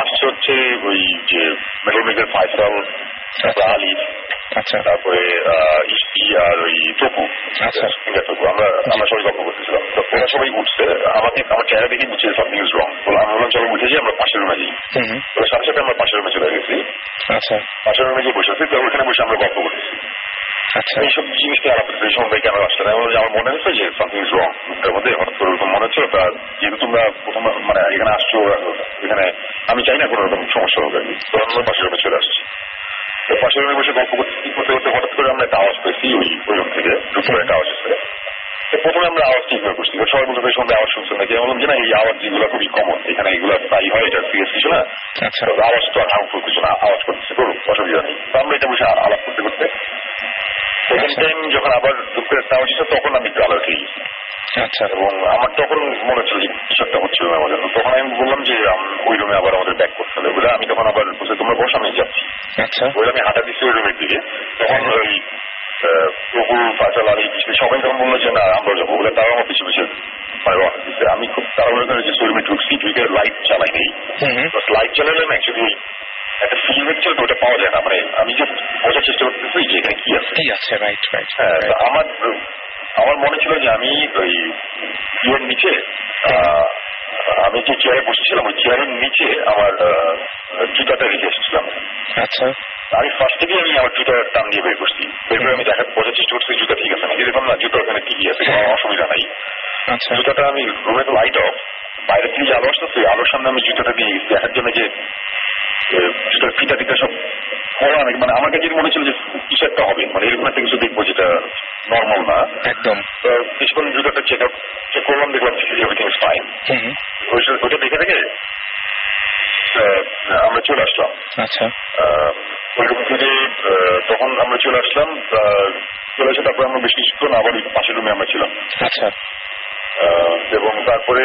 আসছে হচ্ছে ওই যে মেটাল মেকার ফাইসাল, আলী, আচ্ছা, তারপরে ইস্তি আর ওই তপু। আচ্ছা, তপু আমরা সবাই গল্প করতেছিলাম। তো ওরা সবাই উঠছে, আমার চেহারা দেখে বুঝছে সামথিং ইজ রং। আমি বললাম চলো উঠে যাই, আমরা পাশের রুমে যাই। তো সাথে সাথে আমরা পাশের রুমে চলে গেছি। আচ্ছা, পাশের রুমে গিয়ে বসে আছি, তো ওখানে বসে আমরা গল্প করতেছি। আচ্ছা, এইসব জিনিসটা আলাপ করতে এই সময় কেন আসছে না, আমার মনে হচ্ছে যে সামথিং ইজ রং রুমটার মধ্যে, হঠাৎ করে ওরকম মনে হচ্ছে। যেহেতু তোমরা প্রথম মানে এখানে আসছো, এখানে আমি চাই না কোনো রকম সমস্যা হবে, তো আমরা পাশের রুমে চলে আসছি। পাশের রুমে বসে গল্প করতে করতে হঠাৎ করে আমরা একটা আওয়াজ পেয়েছি ওই রুম থেকে, দুপুরে একটা আওয়াজ এসেছে। প্রথমে আমরা আওয়াজ ঠিক হয়ে করছি, সবাই বলতে এই সঙ্গে আওয়াজ শুনছে নাকি, বললাম যে না এই আওয়াজ যেগুলো খুবই কমন, এখানে এগুলো প্রায় হয়, এটা সিরিয়াস কিছু না। আচ্ছা, আওয়াজ তো আর হার্মফুল কিছু না, আওয়াজ করতেছে করুন, অসুবিধা নেই। তো আমরা এটা বসে আলাপ করতে করতে সেকেন্ড টাইম যখন আবার দুপুরের আওয়াজ এসেছে তখন আমি একটু আলাদা খেয়ে গেছি। আচ্ছা, এবং আমার তখন মনে হচ্ছিল যে কিছু একটা হচ্ছিল আমাদের। তখন আমি বললাম যে ওই রুমে আবার আমাদের ব্যাক করতে হবে বলে, আমি তখন আবার বলছি তোমরা বসো আমি যাচ্ছি। আচ্ছা, বলে আমি হাঁটা দিচ্ছি ওই রুমের দিকে, তখন ওই প্রভু ফাইসাল আলী সবাই তখন বললো যে না আমরা যাবো বলে, তারাও আমার পিছু পিছু দিচ্ছে। আমি খুব তাড়াহুড়ো করে যে রুমে ঢুকছি, ঢুকে লাইট চালাই নেই। লাইট চালালাম অ্যাকচুয়ালি একটা ফিল হচ্ছিল, তো ওটা পাওয়া যায় না। মানে আমি যে বোঝার চেষ্টা করতেছি যে এখানে কি আছে। Right right. হ্যাঁ, আমার মনে ছিল যে আমি ওই ইয়ের নিচে, আমি যে চেয়ারে বসেছিলাম ওই চেয়ারের নিচে আমার জুতাটা রেখে এসেছিলাম। আচ্ছা, আমি ফার্স্ট থেকে আমি আমার জুতার টান দিয়ে বের করছি, বের করে আমি বোঝার চেষ্টা করছি জুতা ঠিক আছে নাকি। দেখলাম না, জুতা ওখানে ঠিকই আছে, কোনো অসুবিধা নাই। জুতাটা আমি রুমে তো লাইট অফ, বাইরে থেকে যে আলো আসতেছে আলোর সামনে আমি জুতাটা দিয়ে দেখার জন্য যে জুতার ফিতা টিটা সব মানে আমার কাছে মনে ছিল যে কিছু একটা হবে, মানে এরকম একটা কিছু দেখবো যেটা নর্মাল না একদম। কিছুক্ষণ জুতাটা চেক করলাম, দেখলাম এভরিথিং ইজ ফাইন। ওইটা দেখে দেখে আমরা চলে আসলাম। আচ্ছা, ওই রুম থেকে তখন আমরা চলে আসলাম, চলে এসে তারপরে আমরা বেশ কিছুক্ষণ আবার পাশের রুমে আমরা ছিলাম। আচ্ছা, এবং তারপরে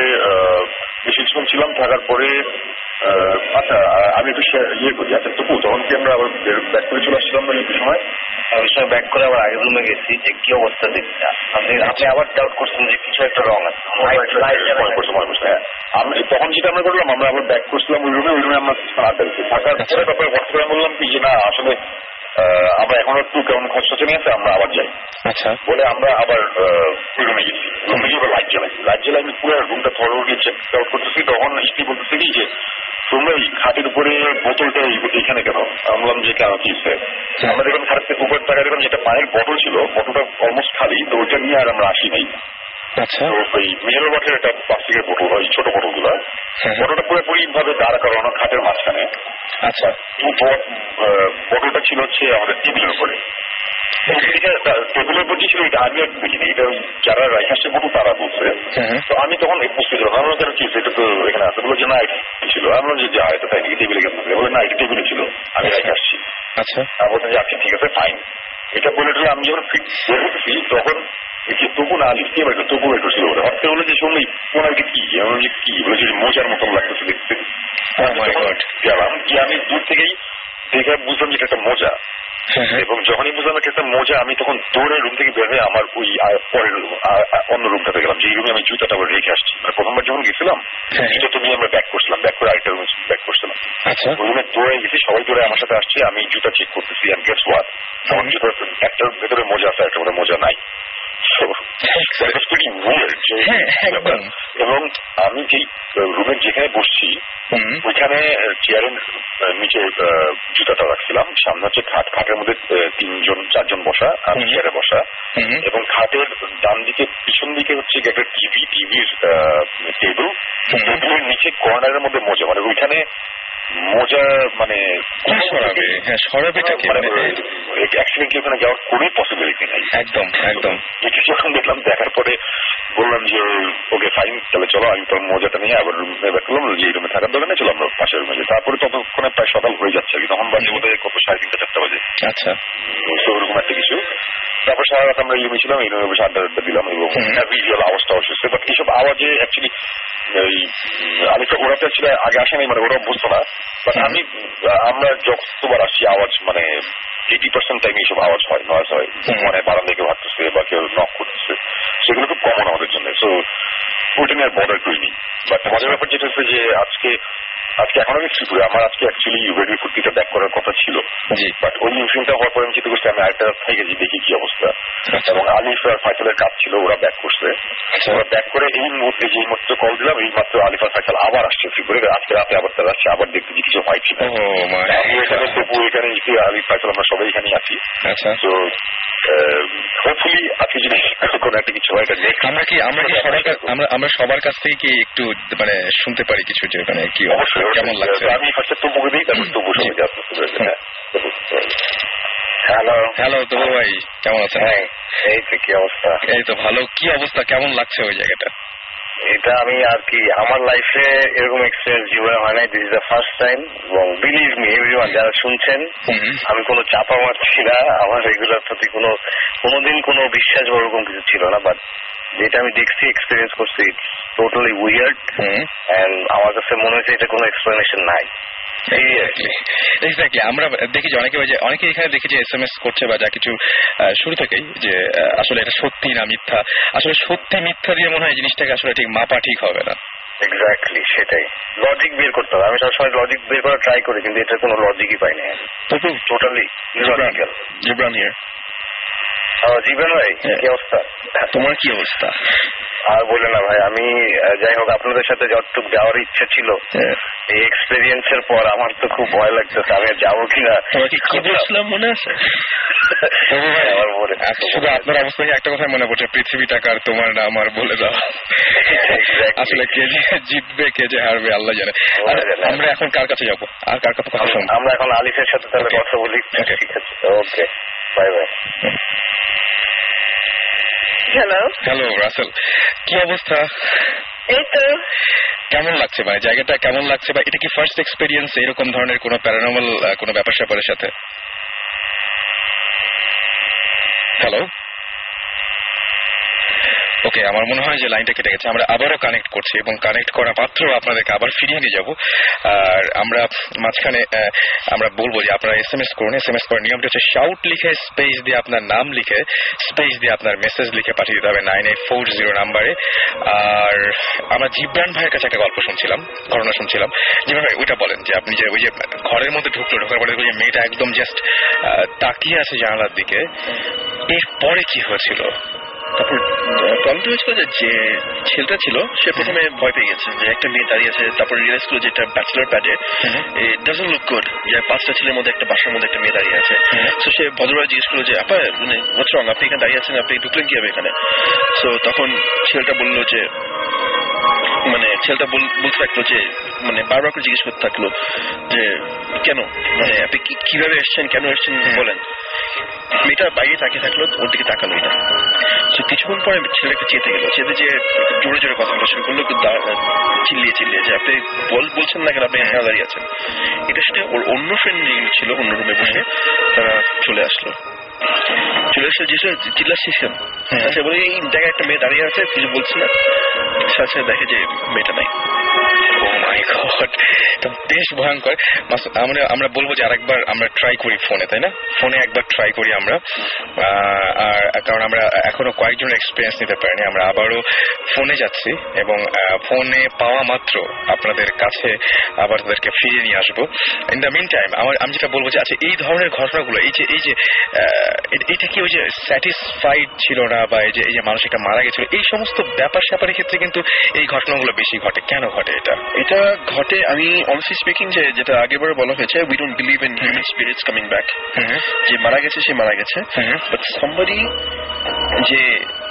বেশ কিছুক্ষণ ছিলাম, থাকার পরে আচ্ছা আমি একটু ইয়ে করি। আচ্ছা তবু তখন কি আমরা আবার ব্যাক করে চলে আসছিলাম না একটু সময়, ওই সময় ব্যাক করে আবার আগের রুমে গেছি যে কি অবস্থা দেখছি। আপনি আবার ডাউট করছেন যে কিছু একটা রং আছে। তখন যেটা আমরা করলাম, আমরা আবার ব্যাক করছিলাম ওই রুমে আমরা আড্ডা দিচ্ছি। থাকার পরে তারপরে হঠাৎ করে বললাম কি যে না আসলে আমরা এখন একটু কেমন খরচা নিয়ে আছে, আমরা আবার যাই। আচ্ছা, বলে আমরা আবার ওই রুমে গেছি। রুমে গিয়ে লাইট জ্বালাই আমি পুরো রুমটা থরোলি চেক আউট করতেছি। তখন স্ত্রী বলতেছে কি যে তোমরা এই খাটের উপরে বোতলটা এইখানে কেন? আমি বললাম যে কেন কি আমরা দেখলাম খাটের উপর টাকা দেখলাম যেটা পানির বটল ছিল, বটলটা অলমোস্ট খালি, তো ওইটা নিয়ে আর আমরা আসি নাই। আচ্ছা, ওই মিনারেল ওয়াটারের একটা প্লাস্টিকের বোতল, ওই ছোট বোতলগুলো, বটলটা পুরোপুরি ভাবে দাঁড়া করানো খাটের মাঝখানে। আচ্ছা, বটলটা ছিল হচ্ছে আমাদের টেবিলের উপরে। টেবিলের উপর যে ছিল এটা আমি আর দেখিনি, এটা যারা রাইখে আসছে বোতল তারা বলছে। তো আমি তখন বুঝতে ছিলাম, আমরা কেন কি এটা তো এখানে আছে, বলে যে না এটা ছিল। আমরা যে যা এটা তাই নাকি টেবিলে গেছে, বলে না এটা টেবিলে ছিল, আমি রাইখে আসছি। আচ্ছা, বলতে যে আচ্ছা ঠিক আছে ফাইন। এটা বলে আমি যখন বের হতেছি তখন তবু না লিখতে পারতো, তবু একটু ছিল ওরা হঠাৎ বলে যে শুনলি তোমার এটা কি, এমন যে কি বলে যে মোজার মতন লাগতেছে দেখতে। গেলাম গিয়ে আমি দূর থেকেই দেখে বুঝলাম যে এটা একটা মোজা, এবং যখনই বুঝলাম এটা একটা মোজা আমি তখন দৌড়ে রুম থেকে বের হয়ে আমার ওই পরের অন্য রুমটাতে গেলাম, যে রুমে আমি জুতাটা আবার রেখে আসছি। মানে প্রথমবার যখন গেছিলাম এটা তো নিয়ে আমরা ব্যাক করছিলাম, ব্যাক করে আরেকটা রুমে ব্যাক করছিলাম। আচ্ছা, রুমে দৌড়ে গেছি, সবাই দৌড়ে আমার সাথে আসছে, আমি জুতা চেক করতেছি। আমি গেটস ওয়াট আমার জুতার একটার ভেতরে মোজা আছে, একটা মোজা নাই। এবং আমি যেই রুমের যেখানে বসছি ওইখানে চেয়ারের নিচে জুতাটা রাখছিলাম, সামনে হচ্ছে খাট, খাটের মধ্যে 3-4 জন বসা, আমি চেয়ারে বসা, এবং খাটের ডান দিকে পিছন দিকে হচ্ছে একটা টিভির টেবিল, টেবিলের নিচে কর্নারের মধ্যে মোজা, মানে ওইখানে মোজা মানে অ্যাক্সিডেন্টলি ওখানে যাওয়ার কোনো পসিবিলিটি নাই। একদম একদম। এটা যখন দেখলাম, দেখার পরে বললাম যে ওকে ফাইন, তাহলে চলো। আমি তোর মজাটা নিয়ে আবার রুমে ব্যাক করলাম, যে এই রুমে থাকার দোকানে চলো আমরা পাশের রুমে যাই। তারপরে ততক্ষণে প্রায় সকাল হয়ে যাচ্ছে, তখন বাজে বোধহয় কত 3:30-4টা বাজে। আচ্ছা, ওরকম একটা কিছু। তারপর সারা রাত আমরা এই রুমে ছিলাম, এই রুমে বসে আড্ডা দিলাম এবং ভিজুয়াল আওয়াজটা অসুস্থ। বাট এইসব আওয়াজে অ্যাকচুয়ালি ওই আলিফা ওরা তো ছিল আগে আসে নাই, মানে ওরা বুঝতো না। বাট আমরা যতবার আসছি আওয়াজ মানে 80% টাইম এইসব আওয়াজ হয়, নয়েজ হয়, মানে বারান্দা কেউ হাঁটতেছে বা কেউ নক করতেছে, সেগুলো খুব কমন আমাদের জন্য। সো ওইটা নিয়ে আর বর্ডার করিনি। বাট মজার ব্যাপার যেটা হচ্ছে যে আজকে এখন আমি ফিল করি, আমার আজকে অ্যাকচুয়ালি রেডি ফুর্তিটা ব্যাক করার কথা ছিল। বাট ওই ইনসিডেন্টটা হওয়ার পরে আমি চিন্তা করছি আমি আরেকটা থেকে দেখি কি অবস্থা। এবং আলিফ আর ফাইসালের কাজ ছিল, ওরা ব্যাক করছে। ওরা ব্যাক করে এই মুহূর্তে যে মাত্র কল দিলাম, এই মাত্র আলিফ আর ফাইসাল আবার আসছে ফ্রি করে। আজকে রাতে আবার তারা আসছে, আবার দেখতে যে কিছু হয় কিনা। আমি এখানে তবু এখানে আলিফ ফাইসাল আমরা সবাই এখানেই আছি। তো হোপফুলি আজকে যদি কোনো একটা কিছু হয়, আমরা সবার কাছ থেকে কি একটু মানে শুনতে পারি কিছু, যে মানে কি কেমন লাগছে? আমি ফার্স্টে তবু দিই, তারপর তবু সবাই আসতে। হ্যালো তবু ভাই, কেমন আছেন? এই তো, কি অবস্থা? এই তো ভালো। কি অবস্থা, কেমন লাগছে ওই জায়গাটা? এটা আমি আর কি আমার লাইফে এরকম এক্সপিরিয়েন্স জীবনে হয় নাই। This is the first time. এবং বিলিভ মি এভরিওয়ান যারা শুনছেন, আমি কোনো চাপা মারছি না। আমার এগুলোর প্রতি কোনোদিন কোনো বিশ্বাস বা ওরকম কিছু ছিল না। বাট যেটা আমি দেখছি, এক্সপিরিয়েন্স করছি, ইটস টোটালি উইয়ার্ড। এন্ড আমার কাছে মনে হয়েছে এটা কোনো এক্সপ্লেনেশন নাই। এক্স্যাক্টলি। আমরা দেখি যে অনেকে এখানে দেখি যে SMS করছে বা যা কিছু শুরু থেকেই, যে আসলে এটা সত্যি না মিথ্যা। আসলে সত্যি মিথ্যা দিয়ে মনে হয় জিনিসটাকে আসলে ঠিক মাপা ঠিক হবে না। এক্স্যাক্টলি, সেটাই। লজিক বের করতে হবে। আমি সবসময় লজিক বের করার ট্রাই করি, কিন্তু এটা কোনো লজিকই পাই না। Totally illogical. Jibran here. Jiban ভাই, কি অবস্থা? তোমার কি অবস্থা? আর বলে না ভাই, আমি যাই হোক আপনাদের সাথে যতটুকু যাওয়ার ইচ্ছা ছিল, এই এক্সপেরিয়েন্সের পর আমার তো খুব ভয় লাগতেছে আমি যাবো কিনা। কি বলছিলাম মনে আছে? শুধু আপনার অবস্থা একটা কথা মনে পড়ছে, পৃথিবী টাকার তোমার না আমার বলে দাও। আসলে কে যে জিতবে কে যে হারবে আল্লাহ জানে। আমরা এখন কার কাছে যাবো আর কার কাছে কথা শুনবো? আমরা এখন আলিফের সাথে তাহলে কথা বলি। ঠিক আছে, ওকে, বাই বাই। হ্যালো রাসেল, কি অবস্থা? এই তো। কেমন লাগছে ভাই জায়গাটা, কেমন লাগছে? বা এটা কি ফার্স্ট এক্সপেরিয়েন্স এরকম ধরনের কোনো প্যারানর্মাল কোনো ব্যাপার স্যাপারের সাথে? হ্যালো, ওকে, আমার মনে হয় যে লাইনটা কেটে গেছে। আমরা আবারও কানেক্ট করছি এবং কানেক্ট করা মাত্র আপনাদেরকে আবার ফিরিয়ে নিয়ে যাবো। আর আমরা মাঝখানে আমরা বলবো যে আপনারা SMS করুন। SMS করার নিয়মটা হচ্ছে শাউট লিখে স্পেস দিয়ে আপনার নাম লিখে স্পেস দিয়ে আপনার মেসেজ লিখে পাঠিয়ে দিতে হবে 9840 নাম্বারে। আর আমরা জিবরান ভাইয়ের কাছে একটা গল্প শুনছিলাম, ঘটনা শুনছিলাম। জিবরান ভাই, ওইটা বলেন যে আপনি যে ওই যে ঘরের মধ্যে ঢোকার পরে ওই যে মেয়েটা একদম জাস্ট তাকিয়ে আছে জানালার দিকে, এরপরে কি হয়েছিল? তারপর প্রবলেম হয়েছিল যে ছেলেটা ছিল সে প্রথমে ভয় পেয়ে গেছে যে একটা মেয়ে দাঁড়িয়ে আছে। তারপর রিয়েলাইজ করলো যে এটা ব্যাচেলর প্যাডে, ইট ডাজন্ট লুক গুড যে 5টা ছেলের মধ্যে একটা বাসার মধ্যে একটা মেয়ে দাঁড়িয়ে আছে। সো সে ভদ্রভাবে জিজ্ঞেস করলো যে আপা মানে হোয়াটস রং, আপনি এখানে দাঁড়িয়ে আছেন, আপনি ঢুকলেন কিভাবে এখানে? সো তখন ছেলেটা বললো যে মানে ছেলেটা বলতে থাকলো যে মানে বারবার করে জিজ্ঞেস করতে থাকলো যে কেন, মানে আপনি কিভাবে এসছেন, কেন এসছেন বলেন। মেয়েটা বাইরে তাকিয়ে থাকলো, ওর দিকে তাকালোই না। সে কিছুক্ষণ পরে ছেলে একটু চেতে গেল, চেতে যে জোরে জোরে কথা বলা শুরু করলো, চিল্লিয়ে যে আপনি বলছেন না কেন, আপনি এখানে দাঁড়িয়ে আছেন। এটা শুনে ওর অন্য ফ্রেন্ড ছিল অন্য রুমে বসে, তারা চলে আসলো। চিল্লাচ্ছিস কেন? আচ্ছা বলে এই জায়গায় একটা মেয়ে দাঁড়িয়ে আছে, কিছু বলছে না। সাথে দেখে যে মেয়েটা নাই। ও মাই গড, এটা বেশ ভয়ঙ্কর। আমরা বলবো যে আরেকবার আমরা ট্রাই করি ফোনে, তাই না? ফোনে একবার ট্রাই করি আমরা। আর কারণ আমরা এখনো কয়েকজনের এক্সপিরিয়েন্স নিতে পারিনি, আমরা আবারও ফোনে যাচ্ছি এবং ফোনে পাওয়া মাত্র আপনাদের কাছে আবার তাদেরকে ফিরিয়ে নিয়ে আসবো। ইন দ্য মিন টাইম আমি যেটা বলবো যে আচ্ছা এই ধরনের ঘটনাগুলো এই যে এটা কি ওই যে স্যাটিসফাইড ছিল না বা এই যে মানুষ একটা মারা গেছিল, এই সমস্ত ব্যাপার স্যাপারের ক্ষেত্রে কিন্তু এই ঘটনাগুলো বেশি ঘটে। কেন ঘটে এটা ঘটে আমি অনেস্টলি স্পিকিং যে যেটা আগেবারে বলা হয়েছে, we don't believe in human spirits coming back. যে মারা গেছে সে মারা গেছে, বাট সামবডি যে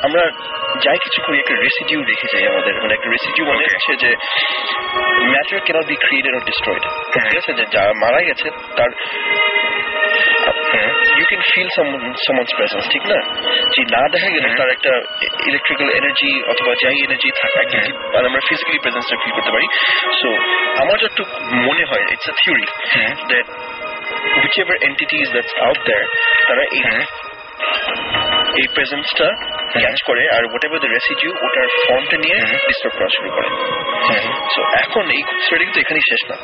আমরা যাই কিছু করি একটা রেসিডিউ রেখে যাই আমাদের, মানে একটা রেসিডিউ মানে হচ্ছে যে matter can't be created or destroyed. ঠিক আছে, যে যা মারা গেছে তার you can feel someone's presence, ঠিক না? যে না দেখা গেলে তার একটা ইলেকট্রিক্যাল এনার্জি অথবা যাই এনার্জি থাকে আমরা ফিজিক্যালি প্রেজেন্সটা ফিল করতে পারি। সো আমার যতটুকু মনে হয় it's a theory that whichever entities that's out there তারা এই প্রেজেন্সটা ক্যাচ করে আর whatever the residue ওটার ফর্মটা নিয়ে ডিস্টার্ব করা শুরু করে। সো এখন এই স্টোরি কিন্তু এখানেই শেষ না।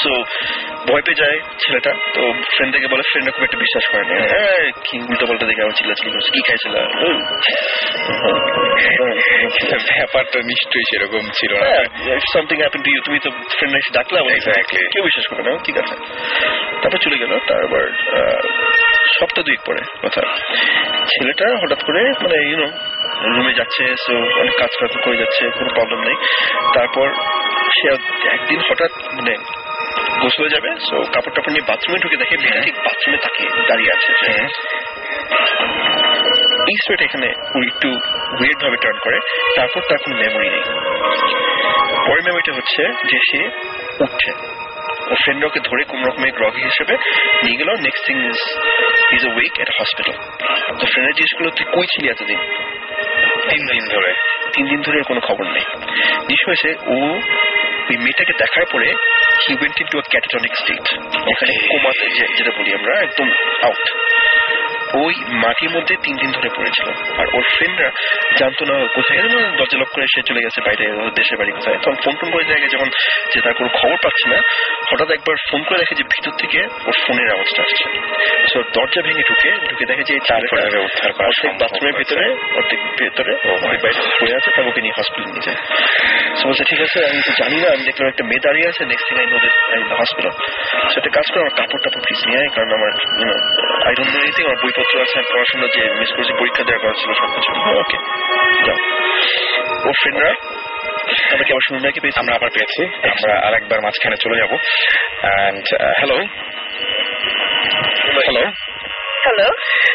সো ভয় পেয়ে যায় ছেলেটা, তো ফ্রেন্ড থেকে বলে, ফ্রেন্ড খুব একটা বিশ্বাস করে না, কি উল্টো পাল্টা দেখে আমার চিল্লাচিল্লি করছে, কি খাইছিল, ব্যাপারটা নিশ্চয়ই সেরকম ছিল না। সামথিং হ্যাপেন টু ইউ, তুমি তো ফ্রেন্ড এসে ডাকলা, কেউ বিশ্বাস করবে না, ঠিক আছে। তারপর চলে গেল। তারপর সপ্তাহ 2 পরে কথা, ছেলেটা হঠাৎ করে মানে ইউনো রুমে যাচ্ছে, সো অনেক কাজ করে যাচ্ছে, কোনো প্রবলেম নেই। তারপর সে একদিন হঠাৎ মানে গোসলে যাবে, সো কাপড় টাপড় নিয়ে বাথরুমে ঢুকে দেখে মেয়েটা ঠিক বাথরুমে তাকিয়ে দাঁড়িয়ে আছে। এই স্টোরিটা এখানে একটু উইয়ার্ড ভাবে টার্ন করে। তারপর তার কোনো মেমোরি নেই। পরের মেমোরিটা হচ্ছে যে সে উঠছে, ও ফ্রেন্ড ওকে ধরে কোন রকমের গ্রগি হিসেবে নিয়ে গেল। Next thing is awake at hospital. তো ফ্রেন্ডের জিজ্ঞেস করলো, তুই কই ছিলি এতদিন? 3 দিন ধরে। 3 দিন ধরে কোনো খবর নেই। নিশ্চয় হয়েছে ও ওই মেয়েটাকে দেখার পরে he went into a catatonic state, এখানে কোমাতে যেটা বলি আমরা, একদম আউট। ওই মাটির মধ্যে 3 দিন ধরে পড়েছিল। আর ওর ফ্রেন্ডরা জানতো না কোথায়, দরজা লক করে সে চলে গেছে বাইরে, ওর দেশের বাড়ি কোথায়। তখন ফোন করে দেখে যখন যে তার কোনো খবর পাচ্ছে না, হঠাৎ একবার ফোন করে দেখে যে ভিতর থেকে ওর ফোনের আওয়াজটা আসছে। সো দরজা ভেঙে ঢুকে দেখে যে বাথরুমের ভেতরে অর্ধেক ভেতরে বাইরে পড়ে আছে, তার ওকে নিয়ে হসপিটাল নিয়ে যায়। সো বলছে, ঠিক আছে, আমি তো জানি না, আমি দেখলাম একটা মেয়ে দাঁড়িয়ে আছে, next thing I know that hospital. সেটা কাজ করে আমার কাপড় টাপড় প্লিজ নিয়ে আয়, কারণ আমার আই ডোন্ট নো এনিথিং, আমার বইপত্র আছে, পড়াশোনা যে মিস করেছি, পরীক্ষা দেওয়া করা ছিল সবকিছু। ওকে যাও। ও ফ্রেন্ডরা আমাকে আবার শুনুন নাকি পেয়েছি, আমরা আবার পেয়েছি, আমরা আরেকবার মাঝখানে চলে যাবো। অ্যান্ড হ্যালো হ্যালো হ্যালো,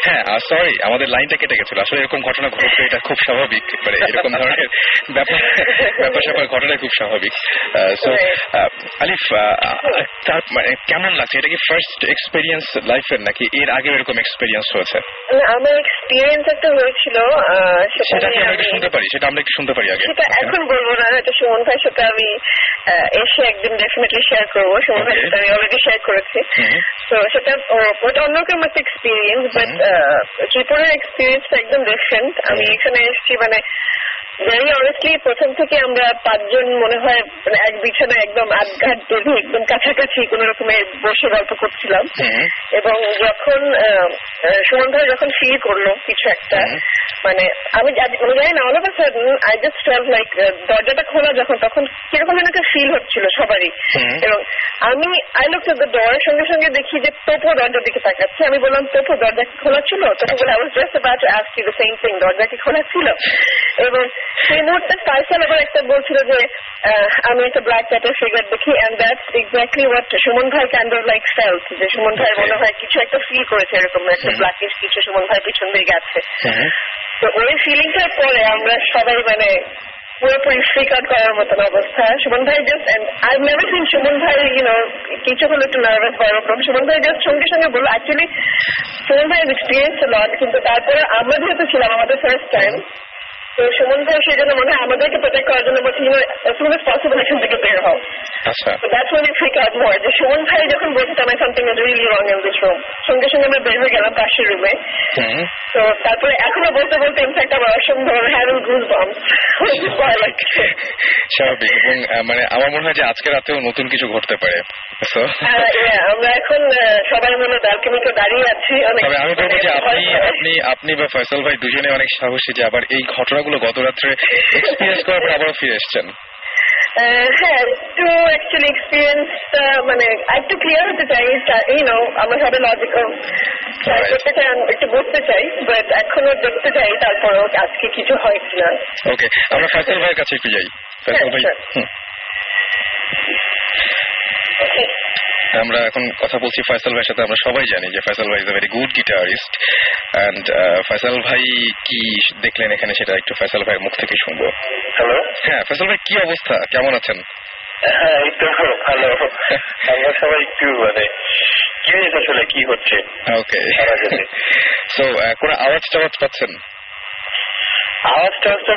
হ্যাঁ সরি, আমাদের লাইনটা কেটে গেছিল। আসলে এরকম ঘটনা ঘটছে, এটা খুব স্বাভাবিক, মানে এরকম ধরনের ব্যাপার স্যাপার ঘটনা খুব স্বাভাবিক। সো আলিফ, তার মানে কেমন লাগছে? এটা কি ফার্স্ট এক্সপেরিয়েন্স লাইফের, নাকি এর আগে এরকম এক্সপেরিয়েন্স হয়েছে? আমার এক্সপেরিয়েন্স একটা হয়েছিল, সেটা কি আমরা একটু শুনতে পারি? সেটা আমরা একটু শুনতে পারি আগে। সেটা এখন বলবো না, এটা সুমন ভাইয়ের সাথে আমি এসে একদিন ডেফিনেটলি শেয়ার করবো। সুমন ভাইয়ের সাথে আমি অলরেডি শেয়ার করেছি। তো সেটা ওটা অন্যরকম একটা এক্সপিরিয়েন্স, বাট ত্রিপুরার এক্সপিরিয়েন্সটা একদম ডিফারেন্ট। আমি এখানে এসেছি মানে ভেরি অনেস্টলি, প্রথম থেকে আমরা 5 জন মনে হয় মানে এক বিছানায় একদম আধঘাট বেঁধে একদম কাছাকাছি কোন রকমে বসে গল্প করছিলাম। এবং যখন সুমন ভাই যখন ফিল করলো কিছু একটা, মানে আমি জানি না, all of a sudden I just felt like দরজাটা খোলা যখন, তখন কিরকম যেন একটা ফিল হচ্ছিল সবারই। এবং আমি I looked at the door, সঙ্গে সঙ্গে দেখি যে তোপো দরজার দিকে তাকাচ্ছে। আমি বললাম, তোপো দরজা কি খোলা ছিল? তখন বলে, I was just about to ask you the same thing, দরজা কি খোলা ছিল? এবং সেই মুহূর্তে ফাইসাল আবার একটা বলছিল যে আমি একটা ব্ল্যাক ক্যাটের ফিগার দেখি, and that's exactly what Suman ভাই কাইন্ড অফ লাইক ফেল্ট, যে সুমন ভাই মনে হয় কিছু একটা ফিল করেছে, এরকম একটা ব্ল্যাকিশ কিছু সুমন ভাই পিছন দিয়ে গেছে। তো ওই ফিলিংটার পরে আমরা সবাই মানে পুরোপুরি ফ্রিক আউট করার মতন অবস্থা। সুমন ভাই just, I never seen Suman ভাই কিছু হলো একটু নার্ভাস বা এরকম। সুমন ভাই জাস্ট সঙ্গে সঙ্গে বললো, অ্যাকচুয়ালি সুমন ভাই এক্সপিরিয়েন্স লট, কিন্তু তারপরে আমরা যেহেতু ছিলাম আমাদের ফার্স্ট টাইম, তো সুমন ভাই সেই জন্য মনে হয় আমাদেরকে প্রোটেক্ট করার জন্য বলছি, as soon as possible এখান থেকে বের হও। That's when we freak out more. যে সুমন ভাই যখন বলছে something is really wrong in this room, সঙ্গে সঙ্গে আমরা বের হয়ে গেলাম পাশের রুমে। তো তারপরে এখনো বলতে বলতে ইনফ্যাক্ট আমার অসম্ভব হ্যাভিং গুজ বাম্পস ভয় লাগছে। স্বাভাবিক। এবং মানে আমার মনে হয় যে আজকে রাতেও নতুন কিছু ঘটতে পারে। আমরা এখন সবাই মিলে ব্যালকনিতে দাঁড়িয়ে আছি। তবে আমি বলবো যে আপনি বা ফয়সাল ভাই দুজনে অনেক সাহসী, যে আবার এই ঘটনাগুলো গত রাত্রে এক্সপিরিয়েন্স করার পর আবারও ফিরে এসছেন। হ্যাঁ, একটু অ্যাকচুয়ালি এক্সপিরিয়েন্সটা মানে একটু ক্লিয়ার হতে চাই, আমরা সবাই লজিক্যাল করতে চাই, একটু বুঝতে চাই, বাট এখনো দেখতে চাই তারপরও আজকে কিছু হয় কিনা। ওকে, আমরা ফয়সাল ভাইয়ের কাছে একটু যাই। ফয়সাল ভাই, আমরা এখন কথা বলছি ফয়সাল ভাইয়ের সাথে। আমরা সবাই জানি যে ফয়সাল ভাই is a very good guitarist, and Faisal ভাই কি দেখলেন এখানে সেটা একটু ফয়সাল ভাইয়ের মুখ থেকে শুনবো। হ্যালো, হ্যাঁ ফয়সাল ভাই, কি অবস্থা, কেমন আছেন? হ্যাঁ এই তো ভালো। আমরা সবাই একটু মানে কি আসলে কি হচ্ছে। ওকে, সো কোনো আওয়াজ টাওয়াজ পাচ্ছেন? আওয়াজ টাওয়াজ তো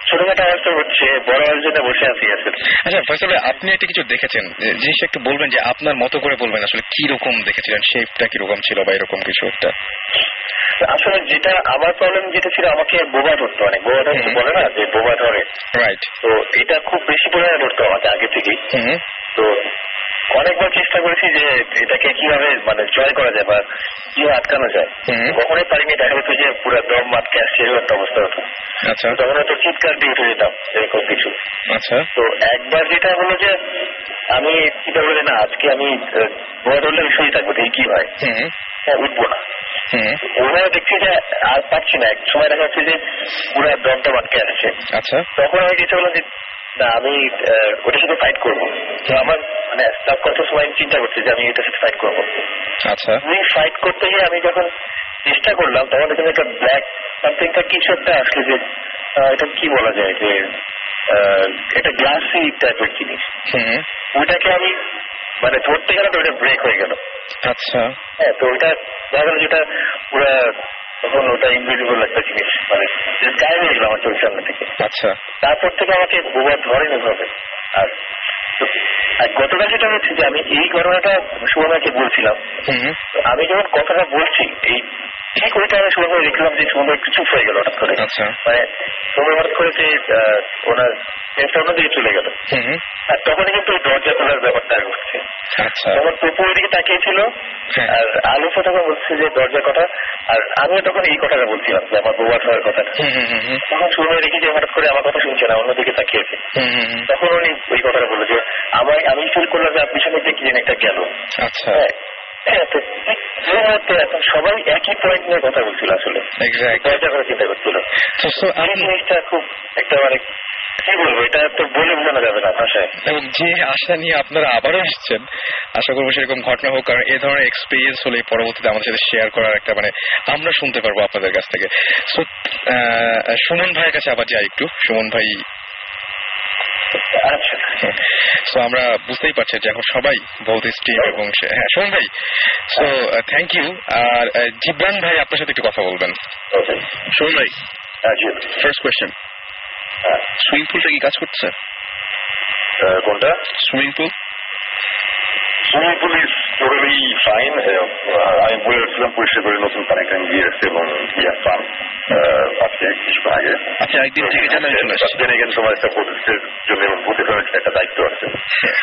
ছোটখাটো আওয়াজ তো হচ্ছে, বড় আওয়াজ যেটা বসে আছি আসলে। আচ্ছা ফয়সাল ভাই, আপনি একটা কিছু দেখেছেন, জিনিসটা একটু বলবেন যে আপনার মতো করে বলবেন আসলে কি রকম দেখেছিলেন, শেপটা কিরকম ছিল বা এরকম কিছু একটা। আসলে যেটা আমার প্রবলেম যেটা ছিল, আমাকে বোবা ধরতো, অনেক বোবা ধরতে বলে না যে বোবা ধরে, রাইট। তো এটা খুব বেশি পরিমাণে ধরতো আমাকে আগে থেকেই। তো অনেকবার চেষ্টা করেছি যে এটাকে কিভাবে মানে জয় করা যায় বা কিভাবে আটকানো যায়, কখনোই পারিনি। দেখা যেত যে পুরো দম আটকে আসছে এরকম একটা অবস্থা হতো। আচ্ছা, তখন হয়তো চিৎকার দিয়ে উঠে যেতাম এরকম কিছু। আচ্ছা, তো একবার যেটা হলো যে আমি চিন্তা করি না আজকে আমি বোবা ধরলে বিষয়ই থাকবো, দেখি কি হয়, উঠবো না। ওরা দেখছি যে আর পাচ্ছি না, এক সময় দেখা যাচ্ছে যে পুরো দমটা আটকে আসছে। আচ্ছা, তখন আমি চিন্তা করলাম যে না আমি ওটার সাথে ফাইট করবো। তো আমার মানে কত সময় চিন্তা করছি যে আমি এটার সাথে ফাইট করবো। আচ্ছা, আমি ফাইট করতে গিয়ে আমি যখন চেষ্টা করলাম তখন এখানে একটা ব্ল্যাক সামথিংটা কিছু একটা আসলে, যে এটা কি বলা যায় যে এটা গ্লাসি টাইপের জিনিস, ওইটাকে আমি মানে ধরতে গেলে তো ওইটা ব্রেক হয়ে গেল। আচ্ছা, হ্যাঁ, তো ওইটা দেখা গেল যেটা পুরো তখন ওটা ইনভিজিবল একটা জিনিস, মানে গায়েব হয়ে গেল আমার চোখের সামনে থেকে। আচ্ছা, তারপর থেকে আমাকে বোবা ধরেন এভাবে। আর গতকাল যেটা হচ্ছে যে আমি এই ঘটনাটা সুমনকে বলছিলাম, আমি যখন কথাটা বলছি এই ঠিক ওই টাইমে সুমন দেখলাম যে সুমন একটু চুপ হয়ে গেল হঠাৎ করে। মানে সুমন হঠাৎ করে যে ওনার অন্যদিকে চলে গেল, আর তখনই কিন্তু ওই দরজা খোলার ব্যাপারটা ঘটছে। তখন টুপু ওইদিকে তাকিয়েছিল আর আলুফা তখন বলছে যে দরজার কথা, আর আমিও তখন এই কথাটা বলছিলাম যে আমার বোবা হওয়ার কথাটা। তখন শুনে দেখি যে হঠাৎ করে আমার কথা শুনছে না, অন্যদিকে তাকিয়েছে। তখন উনি ওই কথাটা বললো যে আমি ফিল করলাম যে পিছনে যে কি একটা গেল। আচ্ছা, হ্যাঁ, তো এখন সবাই একই পয়েন্ট নিয়ে কথা বলছিল, আসলে দরজা করে চিন্তা করছিল। এই জিনিসটা খুব একটা মানে কি বলবো, এটা তো বলে বোঝানো যাবে না ভাষায়। এবং যে আশা নিয়ে আপনারা আবারও আসছেন, আশা করবো সেরকম ঘটনা হোক, কারণ এ ধরনের এক্সপিরিয়েন্স হলে পরবর্তীতে আমাদের সাথে শেয়ার করার একটা মানে আমরা শুনতে পারবো আপনাদের কাছ থেকে। সো সুমন ভাইয়ের কাছে আবার যাই একটু। সুমন ভাই, আচ্ছা, সো আমরা বুঝতেই পারছি যে এখন সবাই বহুত স্টিম এবং হ্যাঁ সুমন ভাই, সো থ্যাংক ইউ। আর জিবরান ভাই আপনার সাথে একটু কথা বলবেন। সুমন ভাই, ফার্স্ট কোয়েশ্চেন, সুইমিং পুলটা কি কাজ করছে? কোনটা? Swimming pool? Swimming pool is totally fine. আমি বলেছিলাম পরিষ্কার করে নতুন কানেকশন দিয়ে এসছে এবং ফান আজকে কিছুক্ষণ আগে। আচ্ছা, একদিন থেকে জানাই চলে আসছে। তোমার একটা প্রতিষ্ঠার জন্য এবং প্রতিষ্ঠানের একটা দায়িত্ব আছে,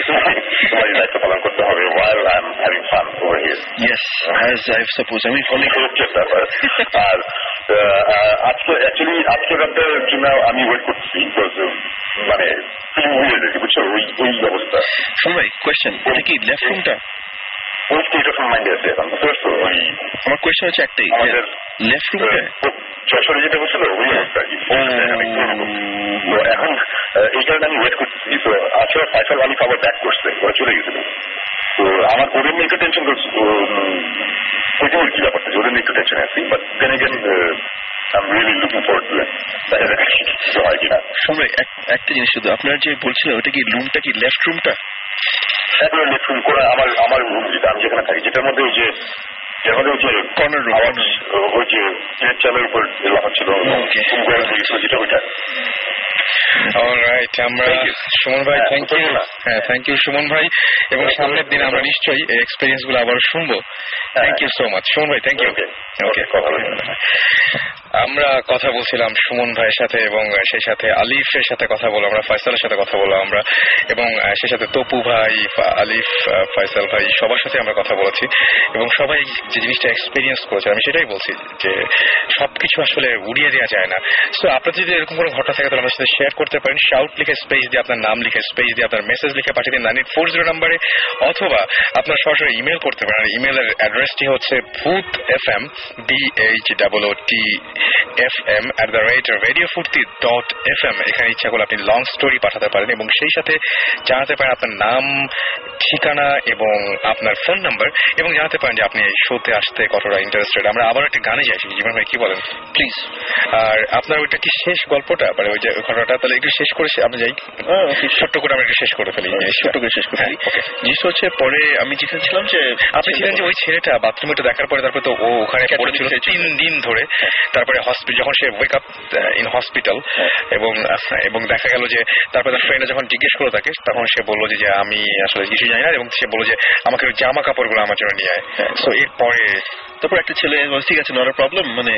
তোমার দায়িত্ব পালন করতে হবে while I'm having fun over here. Yes, as I suppose. আমি ফলো করছি ব্যাপার। আর আজকে অ্যাকচুয়ালি আজকে রাতের জন্য আমি ওয়েট করছি, মানে হয়ে গেছি বুঝছো, ওই অবস্থা। সবাই কোয়েশ্চেন, এটা কি লেফট রুমটা? ওই স্টেট অফ মাইন্ডে আছে এখন, বুঝতে পারছো? আমার কোয়েশ্চেন হচ্ছে একটাই, লেফট রুমটা যশোরে যেটা হচ্ছিল ওই অবস্থা। এখন এই কারণে আমি ওয়েট করছি। তো আসলে ফয়সাল আলী আবার ব্যাক করছে, ওরা চলে গেছিল। তো আমার ওদের নিয়ে একটু টেনশন করছি, ওই কি ব্যাপারটা ওদের নিয়ে একটু টেনশন আছি। But then again I'm really looking forward to it. কিছু হয় কিনা। সবাই একটা জিনিস শুধু, আপনার যে বলছিল ওটা কি রুমটা কি লেফট রুমটা? একবার লেফট রুম করে আমার রুম যেটা আমি যেখানে থাকি, যেটার মধ্যে ওই যে কর্নার রুম, ওই যে চালের উপর লাফাচ্ছিল যেটা ওইটা। অলরাইট, আমরা সুমন ভাই থ্যাংক ইউ। হ্যাঁ, থ্যাংক ইউ সুমন ভাই, এবং সামনের দিন আমরা নিশ্চয়ই এই এক্সপিরিয়েন্স গুলো আবার শুনবো। Thank you so much Suman ভাই, থ্যাংক ইউ। ওকে, আমরা কথা বলছিলাম সুমন ভাইয়ের সাথে এবং সেই সাথে আলিফের সাথে কথা বললাম, আমরা ফয়সালের সাথে কথা বললাম আমরা, এবং সেই সাথে তপু ভাই, আলিফ, ফয়সাল ভাই, সবার সাথে আমরা কথা বলেছি এবং সবাই যে জিনিসটা এক্সপিরিয়েন্স করেছে আমি সেটাই বলছি যে সবকিছু আসলে উড়িয়ে দেওয়া যায় না। সো আপনার যদি এরকম কোনো ঘটনা থাকে তাহলে আমাদের সাথে শেয়ার করতে পারেন। শাউট লিখে স্পেস দিয়ে আপনার নাম লিখে স্পেস দিয়ে আপনার মেসেজ লিখে পাঠিয়ে দিন 9840 নাম্বারে, অথবা আপনার সরাসরি ইমেল করতে পারেন। ইমেলের অ্যাড্রেসটি হচ্ছে bhutfm BHOOTFM fm@radiofurti.fm এখানে ইচ্ছা করলে আপনি লং স্টোরি পাঠাতে পারেন এবং সেই সাথে জানাতে পারেন আপনার নাম, ঠিকানা এবং আপনার ফোন নাম্বার, এবং জানাতে পারেন যে আপনি এই শোতে আসতে কতটা ইন্টারেস্টেড। আমরা আবার একটা গানে যাই, জীবন ভাই কি বলেন প্লিজ? আর আপনার ওইটা কি শেষ গল্পটা, মানে ওই যে ঘটনাটা, তাহলে একটু শেষ করে আমরা যাই, ছোট্ট করে আমরা একটু শেষ করে ফেলি, ছোট্ট করে শেষ করে ফেলি। জিনিস হচ্ছে পরে আমি যেখানে ছিলাম যে আপনি ছিলেন যে ওই ছেলেটা বাথরুমে দেখার পরে তারপরে তো ও ওখানে পড়েছিল 3 দিন ধরে, তারপরে যখন সে ওয়েক আপ ইন হসপিটাল এবং দেখা গেল যে তারপরে তার ফ্রেন্ডরা যখন জিজ্ঞেস করলো তাকে, তখন সে বললো যে আমি আসলে কিছু জানি না, এবং সে বললো যে আমাকে জামা কাপড়গুলো আমার জন্য নিয়ে আয়। তো এরপরে তারপর একটা ছেলে ঠিক আছে, নট আ প্রবলেম, মানে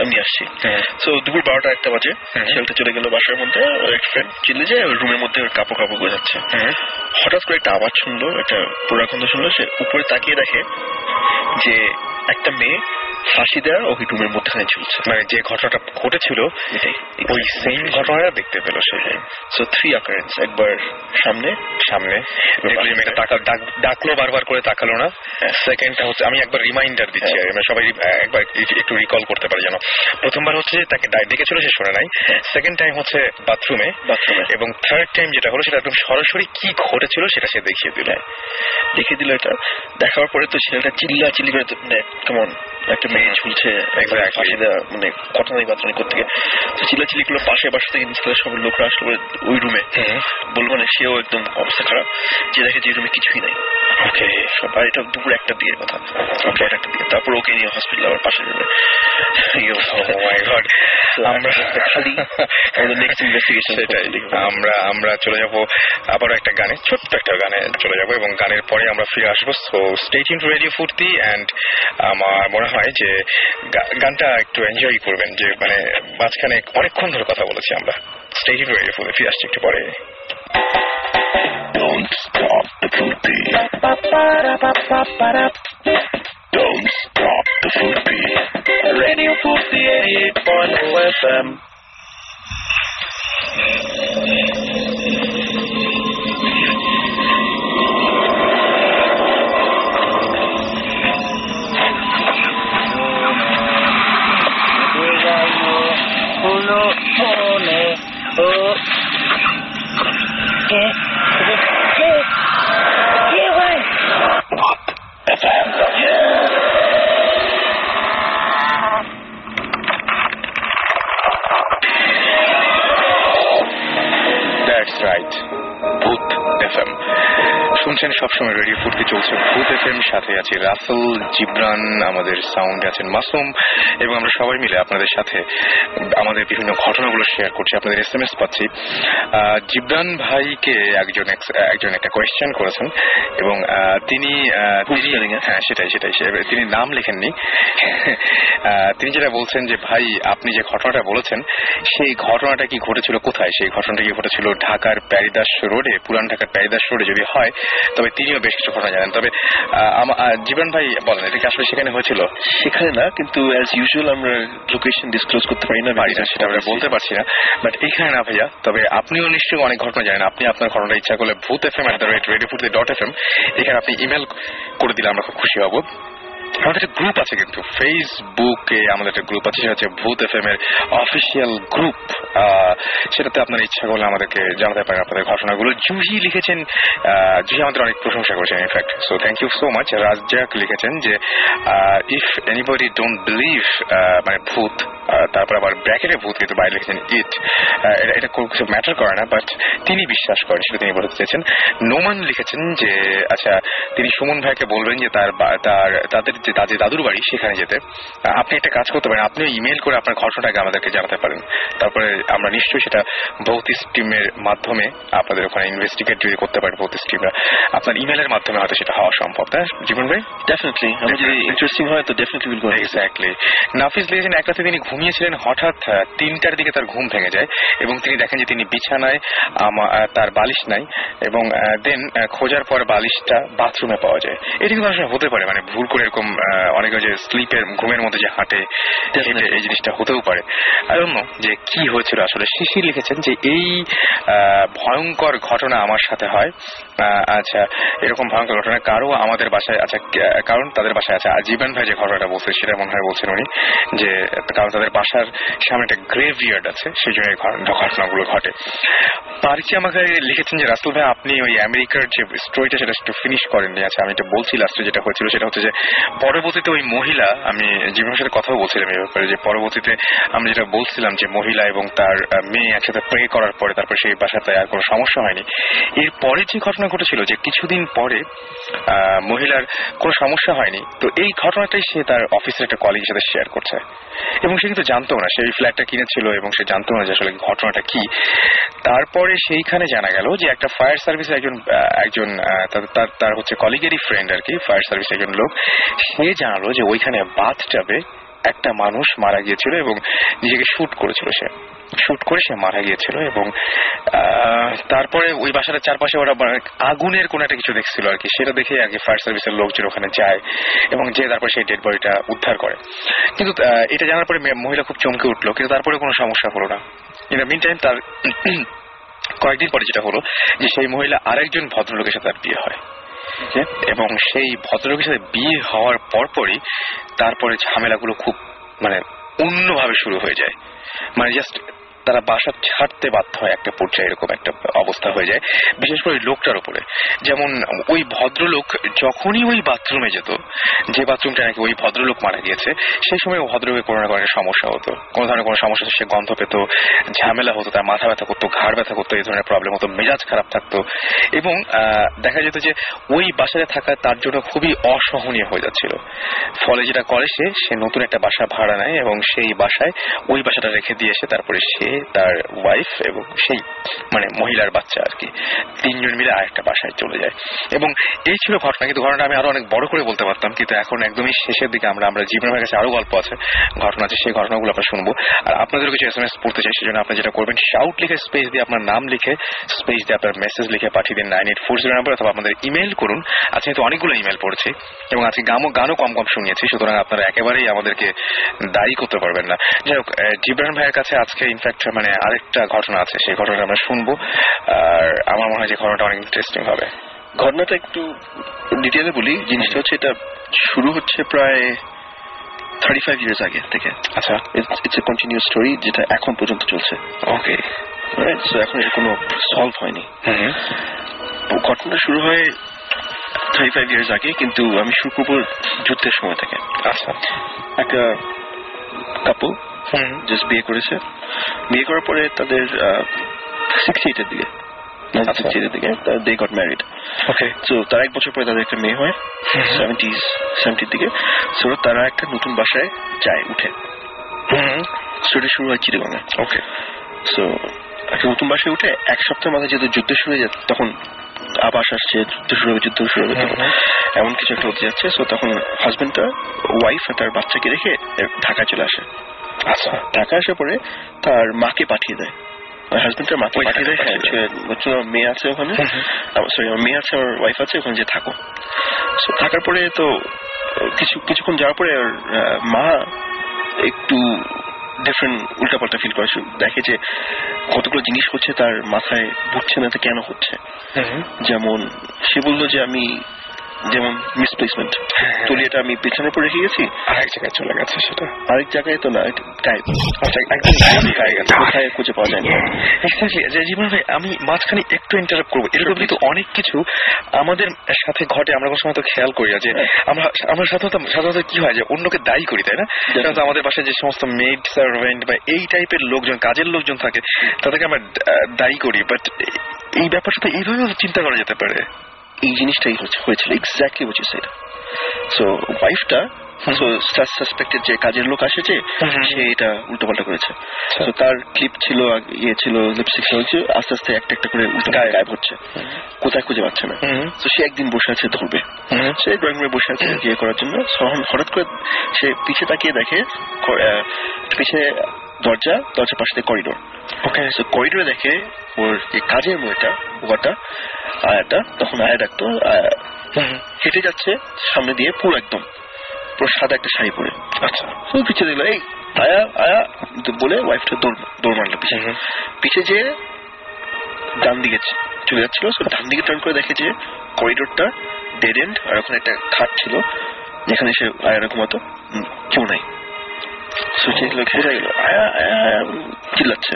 আমি আসছি। সো দুপুর 12টা-1টা বাজে ছেলেটা চলে গেল বাসার মধ্যে, এক ফ্রেন্ড চিল্লে যায় রুমের মধ্যে কাপড় বোঝাচ্ছে। হঠাৎ করে একটা আওয়াজ শুনলো, একটা পুরাখন্দ শুনলো, সে উপরে তাকিয়ে দেখে যে একটা মেয়ে ফাঁসি দেওয়া ওই রুমের মধ্যখানে ঝুলছে, মানে যে ঘটনাটা ঘটেছিল ওই সেম ঘটনাটা দেখতে পেল সে। সো 3 occurrence, একবার সামনে ডাকলো, বারবার করে তাকালো না। সেকেন্ডটা হচ্ছে, আমি একবার রিমাইন্ডার দিচ্ছি, সবাই একবার একটু রিকল করতে পারে যেন। প্রথমবার হচ্ছে তাকে ডেকেছিল, সে শোনে নাই। সেকেন্ড টাইম হচ্ছে বাথরুমে, এবং থার্ড টাইম যেটা হলো সেটা একদম সরাসরি কি ঘটেছিল সেটা সে দেখিয়ে দিল। এটা দেখার পরে তো ছেলেটা চিল্লি করে, কেমন একটা মেয়ে ঝুলছে ফাঁসি দেওয়া, মানে ঘটনাই বাতরানি করতে গিয়ে চিল্লাচিল্লি গুলো পাশে বাসা থেকে নিচে সব লোকরা আসলো ওই রুমে, বলবো মানে সেও একদম অবস্থা খারাপ, যে দেখে যে রুমে কিছুই নাই। ওকে, সবাই এটা দুপুর 1টা দিয়ে কথা, তারপর ওকে নিয়ে হসপিটাল আবার পাশের রুমে। আমরা চলে যাবো আবার একটা গানে, ছোট্ট একটা গানে চলে যাবো, এবং গানের পরে আমরা ফিরে আসবো। So stay tune to radio ফুর্তি, এন্ড আমার মনে হয় যে গানটা একটু এনজয় করবেন, যে মানে মাঝখানে অনেকক্ষণ ধরে কথা বলেছি আমরা। স্টে টিউন টু রেডিও ফুর্তি, ফিরে আসছি একটু পরে। Don't stop the Furti. Don't stop the Furti. Radio Furti 88.0 FM. That's right. ভূত এফএম শুনছেন সবসময়, রেডিও ফুর্তি চলছে ভূত এফএম, সাথে আছে রাসেল, জিবরান, আমাদের সাউন্ডে আছেন মাসুম, এবং আমরা সবাই মিলে আপনাদের সাথে আমাদের বিভিন্ন ঘটনাগুলো শেয়ার করছি, আপনাদের SMS পাচ্ছি। জিবরান ভাইকে একজন একটা কোয়েশ্চেন করেছেন, এবং তিনি তিনি নাম লেখেননি। তিনি যেটা বলছেন যে ভাই, আপনি যে ঘটনাটা বলেছেন সেই ঘটনাটা কি ঘটেছিল কোথায়? সেই ঘটনাটা কি ঘটেছিল ঢাকার প্যারিদাস রোডে, পুরান ঢাকার প্যারিদাস রোডে যদি হয় তবে তিনিও বেশ কিছু ঘটনা জানেন। তবে জীবন ভাই বলেন, এটা কি আসলে সেখানে হয়েছিল? সেখানে না, কিন্তু অ্যাজ ইউজুয়াল আমরা লোকেশন ডিসক্লোজ করতে পারি না, বাড়িটা সেটা আমরা বলতে পারছি না, বাট এখানে না ভাইয়া। তবে আপনিও নিশ্চয়ই অনেক ঘটনা জানেন। আপনি আপনার ঘটনাটা ইচ্ছা করলে bhutfm@radiofurti.fm এখানে আপনি ইমেল করে দিলে আমরা খুব খুশি হব। আমাদের একটা গ্রুপ আছে, কিন্তু ফেসবুকে আমাদের একটা গ্রুপ আছে, সেটা হচ্ছে ভূত এফএম এর অফিসিয়াল গ্রুপ। সেটাতে আপনার ইচ্ছা করলে আমাদেরকে জানাতে পারেন আপনাদের ঘটনাগুলো। জুহি লিখেছেন, জুহি আমাদের অনেক প্রশংসা করেছেন in fact, so thank you so much. Razzak লিখেছেন যে ইফ এনিবডি ডোন্ট বিলিভ, মানে ভূত, তারপর আবার ব্র্যাকেটে ভূত, কিন্তু বাইরে লিখেছেন ইট, এটা কিছু ম্যাটার করে না, বাট তিনি বিশ্বাস করেন, সেটা তিনি বলতে চেয়েছেন। নোমান লিখেছেন যে আচ্ছা, তিনি সুমন ভাইকে বলবেন যে তাদের যে দাদুর বাড়ি সেখানে যেতে। আপনি একটা কাজ করতে পারেন, আপনিও ইমেল করে আপনার ঘটনাটাকে আমাদেরকে জানাতে পারেন, তারপরে আমরা নিশ্চয়ই সেটা ভৌতিক টিমের মাধ্যমে আপনাদের ওখানে ইনভেস্টিগেট যদি করতে পারেন। ভৌতিক টিমরা আপনার ইমেলের মাধ্যমে হয়তো সেটা হওয়া সম্ভব, তাই জীবন ভাই? ডেফিনেটলি, আমি যদি ইন্টারেস্টিং হয় তো ডেফিনেটলি উইল গো। এক্স্যাক্টলি। নাফিস লিখেছেন, এক রাতে তিনি ঘুমিয়েছিলেন, হঠাৎ 3টার দিকে তার ঘুম ভেঙে যায় এবং তিনি দেখেন যে তিনি বিছানায়, তার বালিশ নাই, এবং দেন খোঁজার পর বালিশটা বাথরুমে পাওয়া যায়। এটা কিন্তু আসলে হতে পারে, মানে ভুল করে এরকম অনেকে যে স্লিপের ঘুমের মধ্যে যে হাঁটে এই জিনিসটা হতেও পারে। আর অন্য যে কি হয়েছিল আসলে শিশির লিখেছেন যে এই ভয়ঙ্কর ঘটনা আমার সাথে হয়। আচ্ছা, এরকম ভয়ঙ্কর ঘটনা কারো আমাদের বাসায়, আচ্ছা কারণ তাদের বাসায় আছে জীবন ভাই যে ঘটনাটা বলছে সেটা মনে হয় বলছেন উনি, যে কারণ তাদের বাসার সামনে একটা গ্রেভইয়ার্ড আছে সেই জন্য এই ঘটনাগুলো ঘটে। পারিচি আমাকে লিখেছেন যে রাসেল ভাই আপনি ওই আমেরিকার যে স্টোরিটা সেটা একটু ফিনিশ করেননি। আচ্ছা, আমি এটা বলছি লাস্টে যেটা হয়েছিল সেটা হচ্ছে যে পরবর্তীতে ওই মহিলা, আমি জীবনের সাথে কথাও বলছিলাম এই ব্যাপারে, যে পরবর্তীতে আমি যেটা বলছিলাম যে মহিলা এবং তার মেয়ে একসাথে প্রে করার পরে তারপরে সেই বাসাতে আর কোনো সমস্যা হয়নি। এরপরে যে ঘটনা ঘটেছিল যে কিছুদিন পরে মহিলার কোনো সমস্যা হয়নি, তো এই ঘটনাটাই সে তার অফিসের একটা কলিগের সাথে শেয়ার করছে এবং সে কিন্তু জানতো না, সেই ফ্ল্যাটটা কিনেছিল এবং সে জানতো না যে আসলে ঘটনাটা কি। তারপরে সেইখানে জানা গেল যে একটা ফায়ার সার্ভিসের একজন তার হচ্ছে কলিগেরই ফ্রেন্ড আর কি, ফায়ার সার্ভিস একজন লোক, সে জানালো যে ওইখানে বাথটাবে একটা মানুষ মারা গিয়েছিল এবং নিজেকে শুট করেছিল, সে শুট করে সে মারা গিয়েছিল। এবং তারপরে ওই বাসাটার চারপাশে ওরা আগুনের কোন একটা কিছু দেখছিল আর কি, সেটা দেখে আর কি ফায়ার সার্ভিসের লোকজন ওখানে যায় এবং যে তারপরে সেই ডেড বডিটা উদ্ধার করে। কিন্তু এটা জানার পরে মহিলা খুব চমকে উঠলো, কিন্তু তারপরে কোনো সমস্যা হলো না। ইন দ্য মিন টাইম তার কয়েকদিন পরে যেটা হলো যে সেই মহিলা আরেকজন ভদ্রলোকের সাথে তার বিয়ে হয় এবং সেই ভদ্রলোকের সাথে বিয়ে হওয়ার পরপরই তারপরে ঝামেলাগুলো খুব মানে অন্যভাবে শুরু হয়ে যায়। মানে জাস্ট তারা বাসা ছাড়তে বাধ্য হয় একটা পর্যায়ে, এরকম একটা অবস্থা হয়ে যায়, বিশেষ করে লোকটার উপরে। যেমন ওই ভদ্রলোক যখনই ওই বাথরুমে যেত, যে বাথরুমটা নাকি ওই ভদ্রলোক মারা গিয়েছে, সেই সময় ভদ্রলোকের কোনো না কোনো সমস্যা হতো, কোনো ধরনের কোনো সমস্যা, সে গন্ধ পেত, ঝামেলা হতো, তার মাথা ব্যথা করতো, ঘাড় ব্যথা করতো, এই ধরনের প্রবলেম হতো, মেজাজ খারাপ থাকতো এবং দেখা যেত যে ওই বাসায় থাকা তার জন্য খুবই অসহনীয় হয়ে যাচ্ছিল। ফলে যেটা করে সে নতুন একটা বাসা ভাড়া নেয় এবং সেই বাসায় ওই বাসাটা রেখে দিয়ে এসে তারপরে সে, তার ওয়াইফ এবং সেই মানে মহিলার বাচ্চা আর কি, তিনজন মিলে আরেকটা বাসায় চলে যায়। এবং এই ছিল ঘটনা, কিন্তু ঘটনাটা আমি আরো অনেক বড় করে বলতে পারতাম, কিন্তু এখন একদমই শেষের দিকে আমরা জীবনের কাছে আরো গল্প আছে, ঘটনা আছে, সেই ঘটনাগুলো আমরা শুনবো। আর আপনাদের কিছু SMS পড়তে চাই, সেজন্য আপনি যেটা করবেন শাউট লিখে স্পেস দিয়ে আপনার নাম লিখে স্পেস দিয়ে আপনার মেসেজ লিখে পাঠিয়ে দিন 9840 নাম্বার, অথবা আপনাদের ইমেল করুন। আজকে তো অনেকগুলো ইমেল পড়েছি এবং আজকে গানও কম শুনিয়েছি, সুতরাং আপনারা একেবারেই আমাদেরকে দায়ী করতে পারবেন না। যাই হোক, জিবরান ভাইয়ের কাছে আজকে ইনফ্যাক্ট মানে আরেকটা ঘটনা আছে, সেই ঘটনাটা আমরা শুনবো। আর আমার মনে হয় যে ঘটনাটা অনেক ইন্টারেস্টিং হবে। ঘটনাটা একটু ডিটেইলে বলি। জিনিসটা হচ্ছে এটা শুরু হচ্ছে প্রায় 35 years আগে থেকে। আচ্ছা, ইটস এ কন্টিনিউয়াস স্টোরি যেটা এখন পর্যন্ত চলছে। ওকে, সো এখন এর কোনো সলভ হয়নি। ঘটনা শুরু হয় 35 years আগে, কিন্তু আমি শুরু করবো যুদ্ধের সময় থেকে। আচ্ছা, একটা কাপল জাস্ট বিয়ে করেছে, বিয়ে করার পরে তাদের 68 এর দিকে, 68 এর দিকে they got married. Okay, so তার এক বছর পরে তাদের একটা মেয়ে হয় 70 দিকে। সো তারা একটা নতুন বাসায় যায়, উঠে। স্টোরি শুরু হয় চিটাগংয়ে। ওকে, সো একটা নতুন বাসায় উঠে এক সপ্তাহের মাথায় যেহেতু যুদ্ধ শুরু হয়ে যায়, তখন আবাস আসছে, যুদ্ধ শুরু হবে, তখন এমন কিছু একটা হতে যাচ্ছে। সো তখন হাজবেন্ডটা ওয়াইফ আর তার বাচ্চাকে রেখে ঢাকায় চলে আসে। আচ্ছা, ঢাকা আসার পরে তার মাকে পাঠিয়ে দেয়, হাজবেন্ডের মাকে পাঠিয়ে দেয়, মেয়ে আছে ওখানে, সরি মেয়ে আছে, ওর ওয়াইফ আছে, ওখানে যে থাকো। সো থাকার পরে তো কিছুক্ষণ যাওয়ার পরে মা একটু ডিফারেন্ট উল্টাপাল্টা ফিল করে, দেখে যে কতগুলো জিনিস হচ্ছে তার মাথায় বুঝছে না, তো কেন হচ্ছে। যেমন সে বললো যে আমি যেমন মিসপ্লেসমেন্ট, তলিয়াটা আমি পেছনের উপর রেখে গেছি, আরেক জায়গায় চলে গেছে, সেটা আরেক জায়গায় তো না, গায়েব, কোথায় খুঁজে পাওয়া যায় না। জীবন ভাই, আমি মাঝখানে একটু ইন্টারাপ্ট করবো। এরকম কিন্তু অনেক কিছু আমাদের সাথে ঘটে, আমরা কোনো সময় তো খেয়াল করি না যে আমরা সাধারণত কি হয় যে অন্যকে দায়ী করি, তাই না? আমাদের বাসায় যে সমস্ত মেড সার্ভেন্ট বা এই টাইপের লোকজন, কাজের লোকজন থাকে, তাদেরকে আমরা দায়ী করি, বাট এই ব্যাপারটা তো এইভাবে চিন্তা করা যেতে পারে। এই জিনিসটাই হয়েছিল, exactly what you said. So ওয়াইফটা সাসপেক্টেড যে কাজের লোক আসেছে, সে এটা উল্টোপাল্টা করেছে। তো তার ক্লিপ ছিল, ছিল লিপস্টিক হয়েছে, আস্তে আস্তে একটা একটা করে উল্টো গায়েব হচ্ছে, কোথায় খুঁজে পাচ্ছে না। তো সে একদিন বসে আছে ধরবে, সে ড্রয়িং রুমে বসে আছে বিয়ে করার জন্য। হঠাৎ করে সে পিছে তাকিয়ে দেখে, পিছে দরজার পাশে করিডোর। ওকে, সো করিডোরে দেখে ওর এই কাজের মেয়েটা, ওটা আয়াটা, তখন আয়া ডাকতো, হেঁটে যাচ্ছে সামনে দিয়ে, পুরো একদম পুরো সাদা একটা শাড়ি পরে। আচ্ছা, পিছিয়ে দিল এই আয়া আয়া বলে ওয়াইফটা দৌড় মারলো পিছে যে ডান দিকে চলে যাচ্ছিল। ডান দিকে টার্ন করে দেখে যে করিডোরটা ডেড এন্ড, আর ওখানে একটা খাট ছিল যেখানে সে আয়ারা ঘুমাতো, কেউ নাই। আয়া আয়া চিল্লাচ্ছে।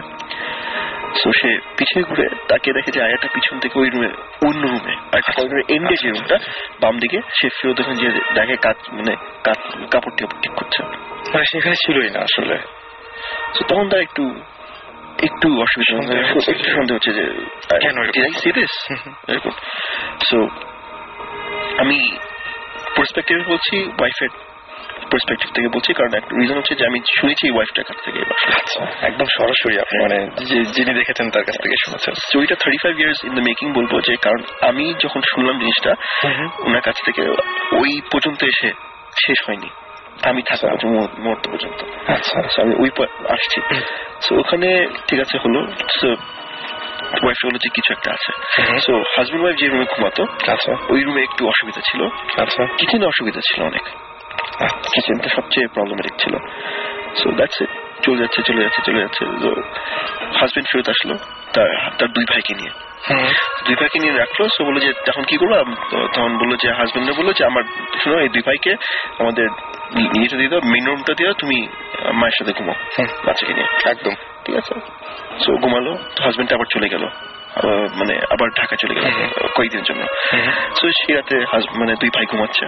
সে পিছিয়ে ঘুরে তাকে দেখে যে আয়াটা পিছন থেকে ওই রুমে অন্য রুমে করিডোরের এন্ডে যে রুমটা বাম দিকে, সে ফিরত ওখানে যে দেখে কাপড় টাপড় ঠিক করছে, সেখানে ছিলই না আসলে। তখন তার একটু অসুবিধা সন্দেহ হচ্ছে যে কেন সিরিয়াস এরকম। সো আমি পার্সপেক্টিভ বলছি, ওয়াইফের পার্সপেক্টিভ থেকে বলছি, কারণ একটা রিজন হচ্ছে যে আমি শুনেছি ওয়াইফটার কাছ থেকে। একদম সরাসরি আপনি মানে যিনি দেখেছেন তার কাছ থেকে শুনেছেন। স্টোরিটা 35 years in the making বলবো, যে কারণ আমি যখন শুনলাম জিনিসটা ওনার কাছ থেকে, ওই পর্যন্ত এসে শেষ হয়নি, আমি থাকা মুহূর্ত পর্যন্ত। আচ্ছা, আমি ওই আসছি। সো ওখানে ঠিক আছে হলো, ওয়াইফ বললো যে কিছু একটা আছে। সো হাজবেন্ড ওয়াইফ যে রুমে ঘুমাতো, আচ্ছা, ওই রুমে একটু অসুবিধা ছিল। আচ্ছা, কিচেনে অসুবিধা ছিল অনেক, কিচেনটা সবচেয়ে প্রবলেমেটিক ছিল। সো দ্যাটস ইট, চলে যাচ্ছে। তো হাজবেন্ড ফেরত আসলো তার দুই ভাইকে নিয়ে রাখলো। সো বললো যে তখন কি করবো, তখন বললো যে হাজবেন্ড বললো যে আমার শোনো, এই দুই ভাইকে আমাদের ইয়েটা দিয়ে দাও, মেন রুমটা দিয়ে দাও, তুমি মায়ের সাথে ঘুমাও বাচ্চাকে নিয়ে। একদম ঠিক আছে। সো ঘুমালো, হাজবেন্ড আবার চলে গেল, মানে আবার ঢাকা চলে গেল কয়েকদিনের জন্য। সো সে রাতে মানে দুই ভাই ঘুমাচ্ছে।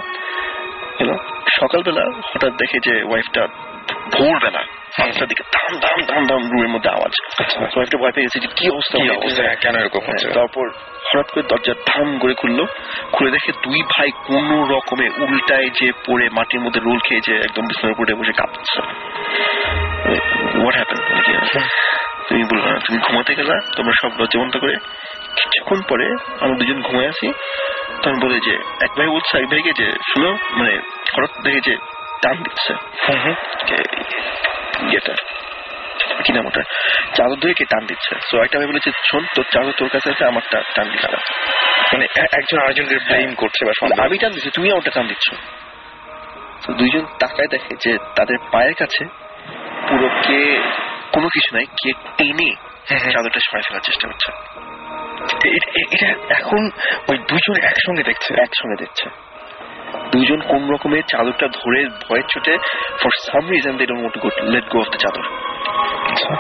সকালবেলা হঠাৎ দেখে যে ওয়াইফটা ভোরবেলা 5টার দিকে দাম দাম দাম দাম রুমের মধ্যে আওয়াজ। ওয়াইফটা ভয় পেয়ে গেছে যে কি অবস্থা, কেন এরকম হচ্ছে। তারপর হঠাৎ করে দরজা ধাম করে খুলে দেখে দুই ভাই কোন রকমে উল্টায় যে পড়ে মাটির মধ্যে রোল খেয়ে যে একদম বিছানার উপরে বসে কাঁপছে। What happened? তুমি বললো না, তুমি ঘুমাতে গেলা, তোমরা সব লজ্জা বন্ধ করে। কিছুক্ষণ পরে আমরা দুজন ঘুমায় আসি, তখন বলে যে এক ভাই বলছে এক ভাইকে যে শুনো, মানে হঠাৎ দেখে যে টান দিচ্ছে, কি নাম ওটা, চাদর ধরে কে টান দিচ্ছে। সো একটা ভাই বলেছে শোন, তোর চাদর তোর কাছে আছে, আমারটা টান দিচ্ছে না। মানে একজন আরেকজনকে ব্লেম করছে, বা আমি টান দিচ্ছি, তুমি আমারটা টান দিচ্ছ। তো দুইজন তাকায় দেখে যে তাদের পায়ের কাছে পুরো কে কোনো কিছু নাই, কে টেনে চাদরটা সরাই ফেলার চেষ্টা করছে। এটা এখন ওই দুইজন একসঙ্গে দেখছে। দুইজন কোন রকমের চাদরটা ধরে ভয়ের চোটে for some reason they don't want to go let go of the chador,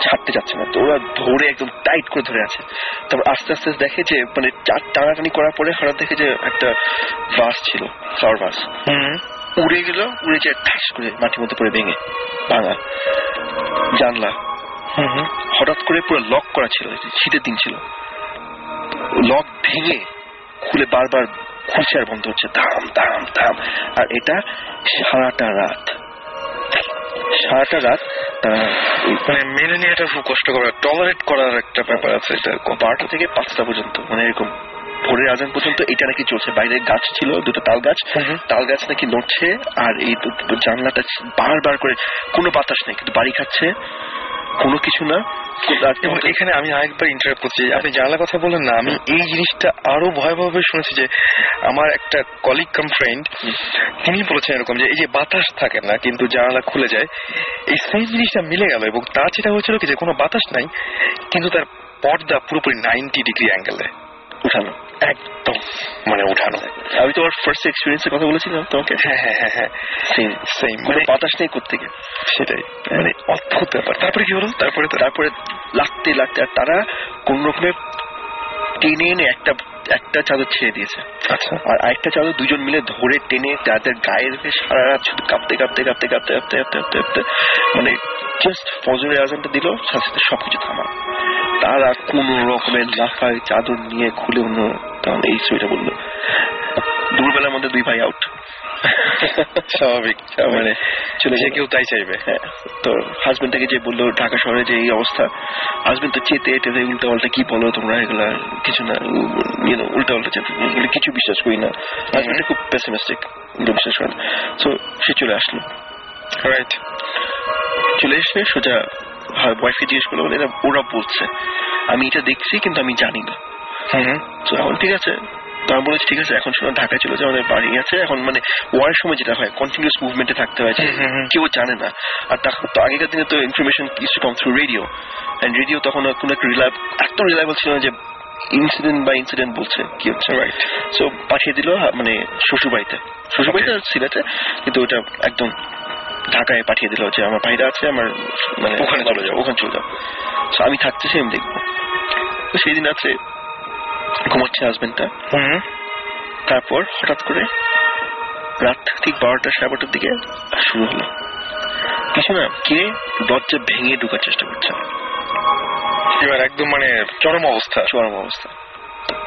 ছাড়তে যাচ্ছে না। তো ওরা ধরে একদম টাইট করে ধরে আছে। তারপর আস্তে আস্তে দেখে যে মানে টানাটানি করার পরে হঠাৎ দেখে যে একটা ভাস ছিল, ফ্লাওয়ার ভাস, উড়ে গেল, উড়ে যে ঠাস করে মাটির মধ্যে পড়ে ভাঙা জানলা। হঠাৎ করে পুরো লক করা ছিল, শীতের দিন ছিল, লক ভেঙে খুলে বারবার খুলছে আর বন্ধ হচ্ছে, ধাম ধাম ধাম। আর এটা সারাটা রাত তারা মানে মেনে নিয়ে এটা খুব কষ্ট করে টলারেট করার একটা ব্যাপার আছে। এটা 12টা থেকে 5টা পর্যন্ত, মানে এরকম ভোরের আজান পর্যন্ত এটা নাকি চলছে। বাইরে গাছ ছিল, দুটো তাল গাছ নাকি নড়ছে, আর এই জানলাটা বারবার করে, কোনো বাতাস নেই কিন্তু বাড়ি খাচ্ছে, কোনো কিছু না। এবং এখানে আমি আরেকবার ইন্টারাপ্ট করছি, আপনি জানলার কথা বলেন না, আমি এই জিনিসটা আরো ভয়াবহভাবে শুনেছি যে আমার একটা কলিগ কাম ফ্রেন্ড, তিনি বলেছেন এরকম যে এই যে বাতাস থাকে না কিন্তু জানালা খুলে যায়, এই সেম জিনিসটা মিলে গেল। এবং তার যেটা হয়েছিল কি যে কোনো বাতাস নাই কিন্তু তার পর্দা পুরোপুরি 90 ডিগ্রি অ্যাঙ্গেলে উঠানো, একদম মানে উঠানো। আমি তোমার ফার্স্ট এক্সপিরিয়েন্সের কথা বলেছিলাম তোমাকে। হ্যাঁ সেম মানে বাতাস নেই কোত্থেকে, সেটাই মানে অদ্ভুত ব্যাপার। তারপরে কি হলো, তারপরে লাগতে আর তারা কোন রকমের টেনে এনে একটা চাদর ছেড়ে দিয়েছে। আচ্ছা, আর আরেকটা চাদর দুজন মিলে ধরে টেনে তাদের গায়ে রেখে সারা রাত শুধু কাঁপতে মানে জাস্ট ফজরের আজানটা দিল, সাথে সাথে সবকিছু থামা। তারা কোন রকমের লাফায় চাদর নিয়ে খুলে অন্য, তখন এই স্টোরিটা বললো। দুপুরবেলার মধ্যে দুই ভাই আউট, স্বাভাবিক, মানে চলে যে কেউ তাই চাইবে। হ্যাঁ, তো হাজবেন্ডটাকে যে বললো ঢাকা শহরে যে এই অবস্থা, হাজবেন্ড তো চেতে উল্টা পাল্টা কি বলো তোমরা, এগুলা কিছু না, উল্টা পাল্টা চেতে, কিছু বিশ্বাস করি না। হাজবেন্ডটা খুব পেসিমিস্টিক, বিশ্বাস করে না। সো সে চলে আসলো, রাইট, চলে এসে সোজা ওয়াইফকে জিজ্ঞেস করলো, ওরা বলছে আমি এটা দেখছি কিন্তু আমি জানি না। তো এখন ঠিক আছে, তো আমি বলেছি ঠিক আছে এখন শোনো ঢাকায় চলে যাও, আমাদের বাড়ি আছে এখন। মানে ওয়ারের সময় যেটা হয় কন্টিনিউয়াস মুভমেন্টে থাকতে হয়, কেউ জানে না। আর তো আগেকার দিনে তো information is to come through radio, and radio তখন কোনো একটা এত রিলায়েবল ছিল না যে ইনসিডেন্ট বলছে কি হচ্ছে। সো পাঠিয়ে দিল মানে শ্বশুরবাড়িতে সিলেটে, কিন্তু ওটা একদম ঢাকায় পাঠিয়ে দিল যে আমার ভাইরা আছে, আমার মানে ওখানে চলে যাও। সো আমি থাকতেছি, আমি দেখবো। তো সেই দিন আছে ঘুমাচ্ছে হাজবেন্ডটা। তারপর হঠাৎ করে রাত ঠিক 12টা 12:30 দিকে শুরু হলো কিছু না, কে দরজা ভেঙে ঢোকার চেষ্টা করছে। এবার একদম মানে চরম অবস্থা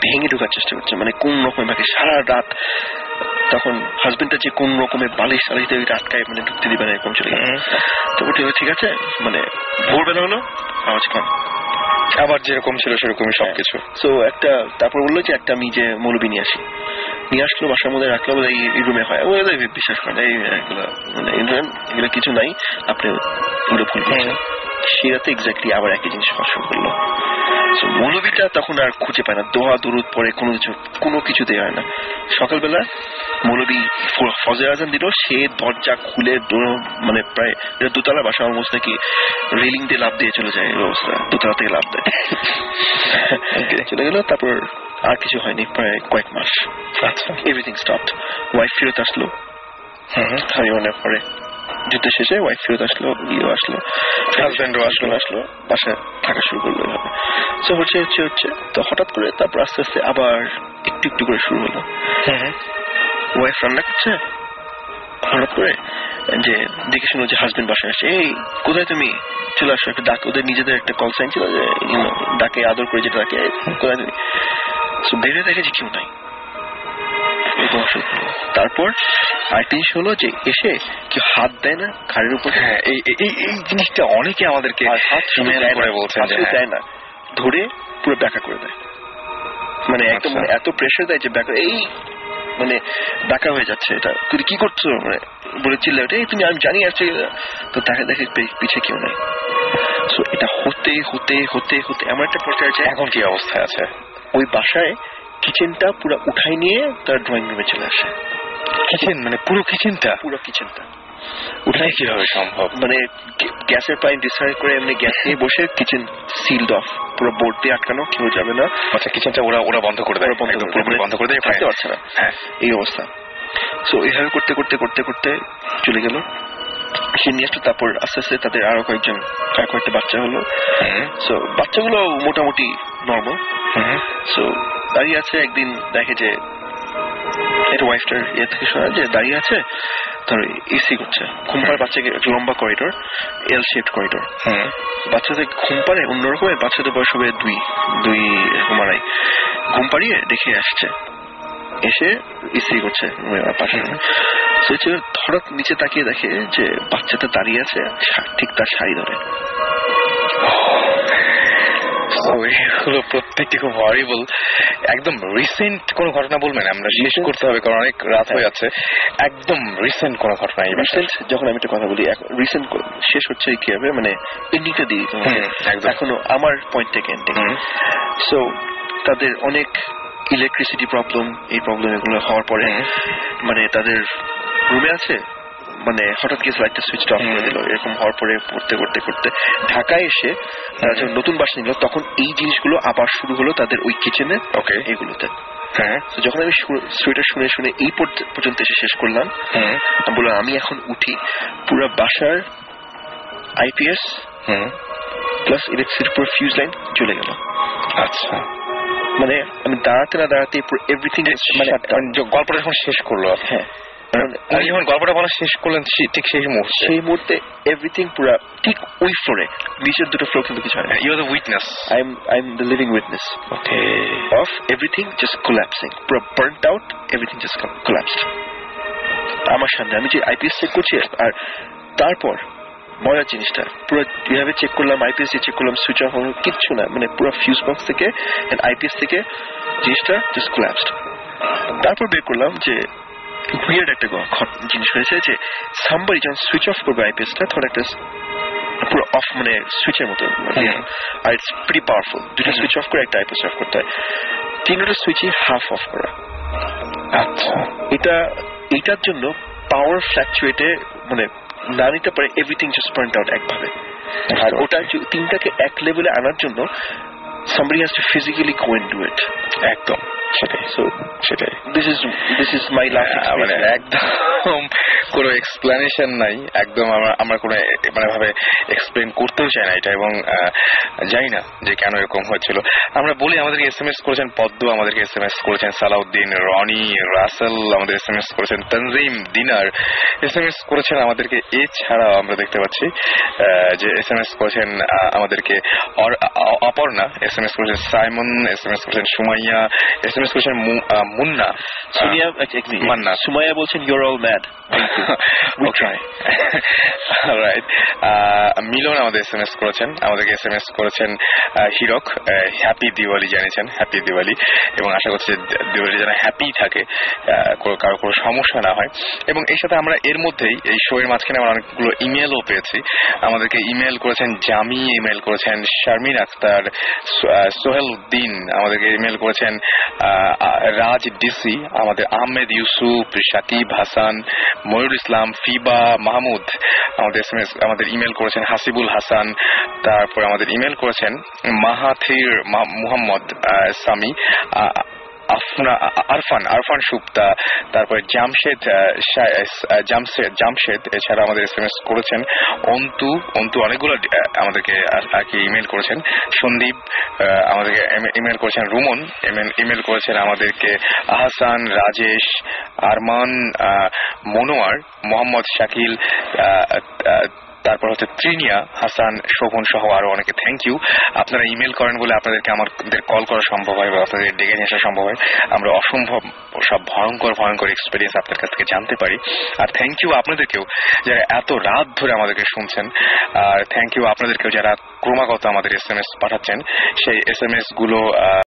ভেঙে ঢোকার চেষ্টা করছে, মানে কোন রকম ভাবে সারা রাত। তখন হাজবেন্ডটা যে কোন রকমের বালিশ আটকায়, মানে ঢুকতে দিবে না এরকম চলে গেল। তো ঠিক আছে, মানে ভোরবেলা হলো, আওয়াজ কম, আবার যেরকম ছিল সেরকমই সবকিছু। সো তারপর বললো যে একটা আমি যে মৌলবি নিয়ে আসলো, বাসার মধ্যে রাখলো, বলে এই রুমে হয়। ওদের বিশ্বাস করে না এগুলো, মানে এগুলো কিছু নাই, আপনি এগুলো ভুল করছেন। সে রাতে এক্স্যাক্টলি আবার একই জিনিস হওয়া শুরু করলো। মৌলবিটা তখন আর খুঁজে পায় না, দোয়া দরুদ পরে কোনো কিছু দেওয়া হয় না। সকালবেলা মৌলবি ফজর আজান দিল, সে দরজা খুলে মানে প্রায় দোতলা বাসা, অলমোস্ট নাকি রেলিং দিয়ে লাফ দিয়ে চলে যায়, অবস্থা দোতলা থেকে লাফ দেয় চলে গেল। তারপর আর কিছু হয়নি প্রায় কয়েক মাস। Everything stopped. ওয়াইফ ফেরত আসলো, আমি মনে পরে যুদ্ধ শেষে ওয়াইফ ফেরত আসলো, আসলো, হাজব্যান্ডও আসলো, বাসায় থাকা শুরু করলো। সো হচ্ছে তো হঠাৎ করে তারপর আস্তে আস্তে আবার একটু একটু করে শুরু হলো। ওয়াইফ রান্না করছে, হঠাৎ করে যে দেখে শুনো যে হাজবেন্ড বাসায় আসে, এই কোথায় তুমি, চলে আসো, একটা ডাক। ওদের নিজেদের একটা কল সাইন ছিল যে ডাকে আদর করে যেটা ডাকে, কোথায় তুমি। সো বেরিয়ে দেখে যে কেউ নাই। তারপর আরেকটা জিনিস হলো যে এসে কেউ হাত দেয় না ঘাড়ের উপর। এই জিনিসটা অনেকে আমাদেরকে দেয় না, ধরে পুরো ব্যাকা করে দেয়, মানে একদম এত প্রেশার দেয় যে ব্যাকা, এই মানে ব্যাকা হয়ে যাচ্ছে। এটা তুই কি করছো মানে বলে চিল্লা ওঠে, তুমি আমি জানি আছে। তো দেখে পিছে কেউ নাই। সো এটা হতে হতে হতে হতে এমন একটা পর্যায়ে যায়, এখন কি অবস্থায় আছে ওই বাসায় কিচেনটা পুরো উঠাই নিয়ে তার ড্রয়িং রুমে চলে আসে। কিচেন মানে পুরো কিচেনটা উঠাই কিভাবে সম্ভব, মানে গ্যাসের পাইপ ডিসকানেক্ট করে এমনি গ্যাস নিয়ে বসে কিচেন সিলড অফ, পুরো বোর্ড দিয়ে আটকানো, কেউ যাবে না। আচ্ছা, কিচেনটা ওরা বন্ধ করে দেয়, বন্ধ করে দেয়, থাকতে পারছে না, এই অবস্থা। সো এইভাবে করতে করতে করতে করতে চলে গেল। সে নিয়ে আসতো। তারপর আস্তে আস্তে তাদের আরো কয়েকটা বাচ্চা হলো। সো বাচ্চাগুলো মোটামুটি নর্মাল। সো দাঁড়িয়ে আছে, একদিন দেখে যে এটা ওয়াইফটার ইয়ে থেকে শোনা যে দাঁড়িয়ে আছে, ধরো এসি করছে, ঘুম পাড়ে বাচ্চাকে, লম্বা করিডোর, এল শেপড করিডোর, বাচ্চাদের ঘুম পাড়ে অন্যরকমের, বাচ্চাদের বয়স হবে দুই ঘুমারাই, ঘুম পাড়িয়ে দেখে আসছে, এসে ইস্ত্রি করছে পাশে। হঠাৎ নিচে তাকিয়ে দেখে যে বাচ্চাটা দাঁড়িয়ে আছে ঠিক তার শাড়ি ধরে। প্রত্যেকটি খুব হরিবল। একদম রিসেন্ট কোন ঘটনা বলবেন? আমরা শেষ করতে হবে কারণ অনেক রাত হয়ে যাচ্ছে। একদম রিসেন্ট কোন ঘটনা? যখন আমি একটা কথা বলি, রিসেন্ট শেষ হচ্ছে কি হবে, মানে এন্ডিংটা দিই এখনো আমার পয়েন্ট থেকে এন্ডিং। সো তাদের অনেক ইলেকট্রিসিটি প্রবলেম, এই প্রবলেম এগুলো হওয়ার পরে মানে তাদের রুমে আছে, মানে হঠাৎ গিয়ে লাইটটা সুইচ অফ করে দিল। এরকম হওয়ার পরে করতে করতে করতে ঢাকায় এসে তারা যখন নতুন বাসা নিল, তখন এই জিনিসগুলো আবার শুরু হলো তাদের ওই কিচেনে, এগুলোতে। যখন আমি স্টোরিটা শুনে শুনে এই পর্যন্ত এসে শেষ করলাম, বললাম আমি এখন উঠি, পুরো বাসার আইপিএস প্লাস ইলেকট্রিসিটি পুরো ফিউজ লাইন চলে গেল। আচ্ছা, মানে আমি দাঁড়াতে না দাঁড়াতে এভরিথিং, মানে গল্পটা যখন শেষ করলো, যখন গল্পটা বলা শেষ করলেন ঠিক সেই মুহূর্তে এভরিথিং পুরো ঠিক ওই ফ্লোরে, নিচের দুটো ফ্লোর কিন্তু কিছু হয় না। You are the witness, I am the living witness of everything just collapsing, পুরো burned out, everything just collapsed আমার সামনে। আমি যে আইপিএস চেক করছি, আর তারপর মজার জিনিসটা পুরো এভাবে চেক করলাম, আইপিএস চেক করলাম, সুইচ অফ হলো, কিচ্ছু না, মানে পুরো ফিউজ বক্স থেকে আইপিএস থেকে জিনিসটা জাস্ট কোল্যাপসড। তারপর বের করলাম যে উইয়ার্ড একটা জিনিস হয়েছে যে সামবারি যখন সুইচ অফ করবে আইপিএসটা, তখন একটা পুরো অফ, মানে সুইচের মতো, আর ইটস প্রিটি পাওয়ারফুল। দুটো সুইচ অফ করে একটা আইপিএস অফ করতে হয়। জেনারেটর সুইচে হাফ অফ করা। আচ্ছা, এটার জন্য পাওয়ার ফ্ল্যাকচুয়েটে মানে না নিতে পারে, এভরিথিং জাস্ট বার্নড আউট একভাবে। আর ওটা তিনটাকে এক লেভেলে আনার জন্য somebody has to physically go and do it. একদম সেটাই। So সেটাই, this is my last মানে একদম কোনো এক্সপ্লেনেশন নাই, একদম আমরা কোনো মানে ভাবে এক্সপ্লেন করতেও চাই না এটা, এবং জানি না যে কেন এরকম হয়েছিল। আমরা বলি, আমাদেরকে SMS করেছেন পদ্ম, আমাদেরকে SMS করেছেন সালাউদ্দিন, রনি, রাসেল আমাদের SMS করেছেন, তনজিম, দিনার SMS করেছেন আমাদেরকে। এছাড়াও আমরা দেখতে পাচ্ছি যে SMS করেছেন আমাদেরকে অপর্ণা, SMS করেছেন সাইমন, SMS করেছেন সুমাইয়া, SMS করেছেন মুন্না, মান্না, সুমাইয়া বলছেন you're all mad. We try. Right. Milan আমাদের SMS করেছেন, আমাদেরকে SMS করেছেন হিরক, হ্যাপি দিওয়ালি জানিয়েছেন, হ্যাপি দিওয়ালি, এবং আশা করছি দিওয়ালি যেন হ্যাপি থাকে, কারো কোনো সমস্যা না হয়। এবং এর সাথে আমরা এর মধ্যেই এই শো এর মাঝখানে আমরা অনেকগুলো ইমেলও পেয়েছি। আমাদেরকে ইমেল করেছেন জামি, ইমেল করেছেন শারমিন আক্তার, সোহেল উদ্দিন, আমাদেরকে ইমেল করেছেন রাজ ডিসি, আমাদের আহমেদ ইউসুফ, শাকিব হাসান, ময়ূর ইসলাম, ফিবা মাহমুদ আমাদের ইমেল করেছেন, হাসিবুল হাসান, তারপর আমাদের ইমেল করেছেন মাহাথির মুহাম্মদ সামি, আরফান সুপ্তা, তারপরে জামশেদ, এছাড়া আমাদের SMS করেছেন অন্তু অনেকগুলো আমাদেরকে আর কি ইমেল করেছেন, সন্দীপ আমাদেরকে ইমেল করেছেন, রুমন ইমেল করেছেন আমাদেরকে, আহসান, রাজেশ, আরমান, মনোয়ার, মোহাম্মদ শাকিল, তারপর হচ্ছে ত্রিনিয়া, হাসান, শোভন সহ আরো অনেকে থ্যাংক ইউ। আপনারা ইমেল করেন বলে আপনাদেরকে আমাদের কল করা সম্ভব হয় বা আপনাদের ডেকে নিয়ে আসা সম্ভব হয়। আমরা অসম্ভব সব ভয়ঙ্কর এক্সপিরিয়েন্স আপনার কাছ থেকে জানতে পারি। আর থ্যাংক ইউ আপনাদেরকেও যারা এত রাত ধরে আমাদেরকে শুনছেন, আর থ্যাংক ইউ আপনাদেরকেও যারা ক্রমাগত আমাদের SMS পাঠাচ্ছেন। সেই SMS গুলো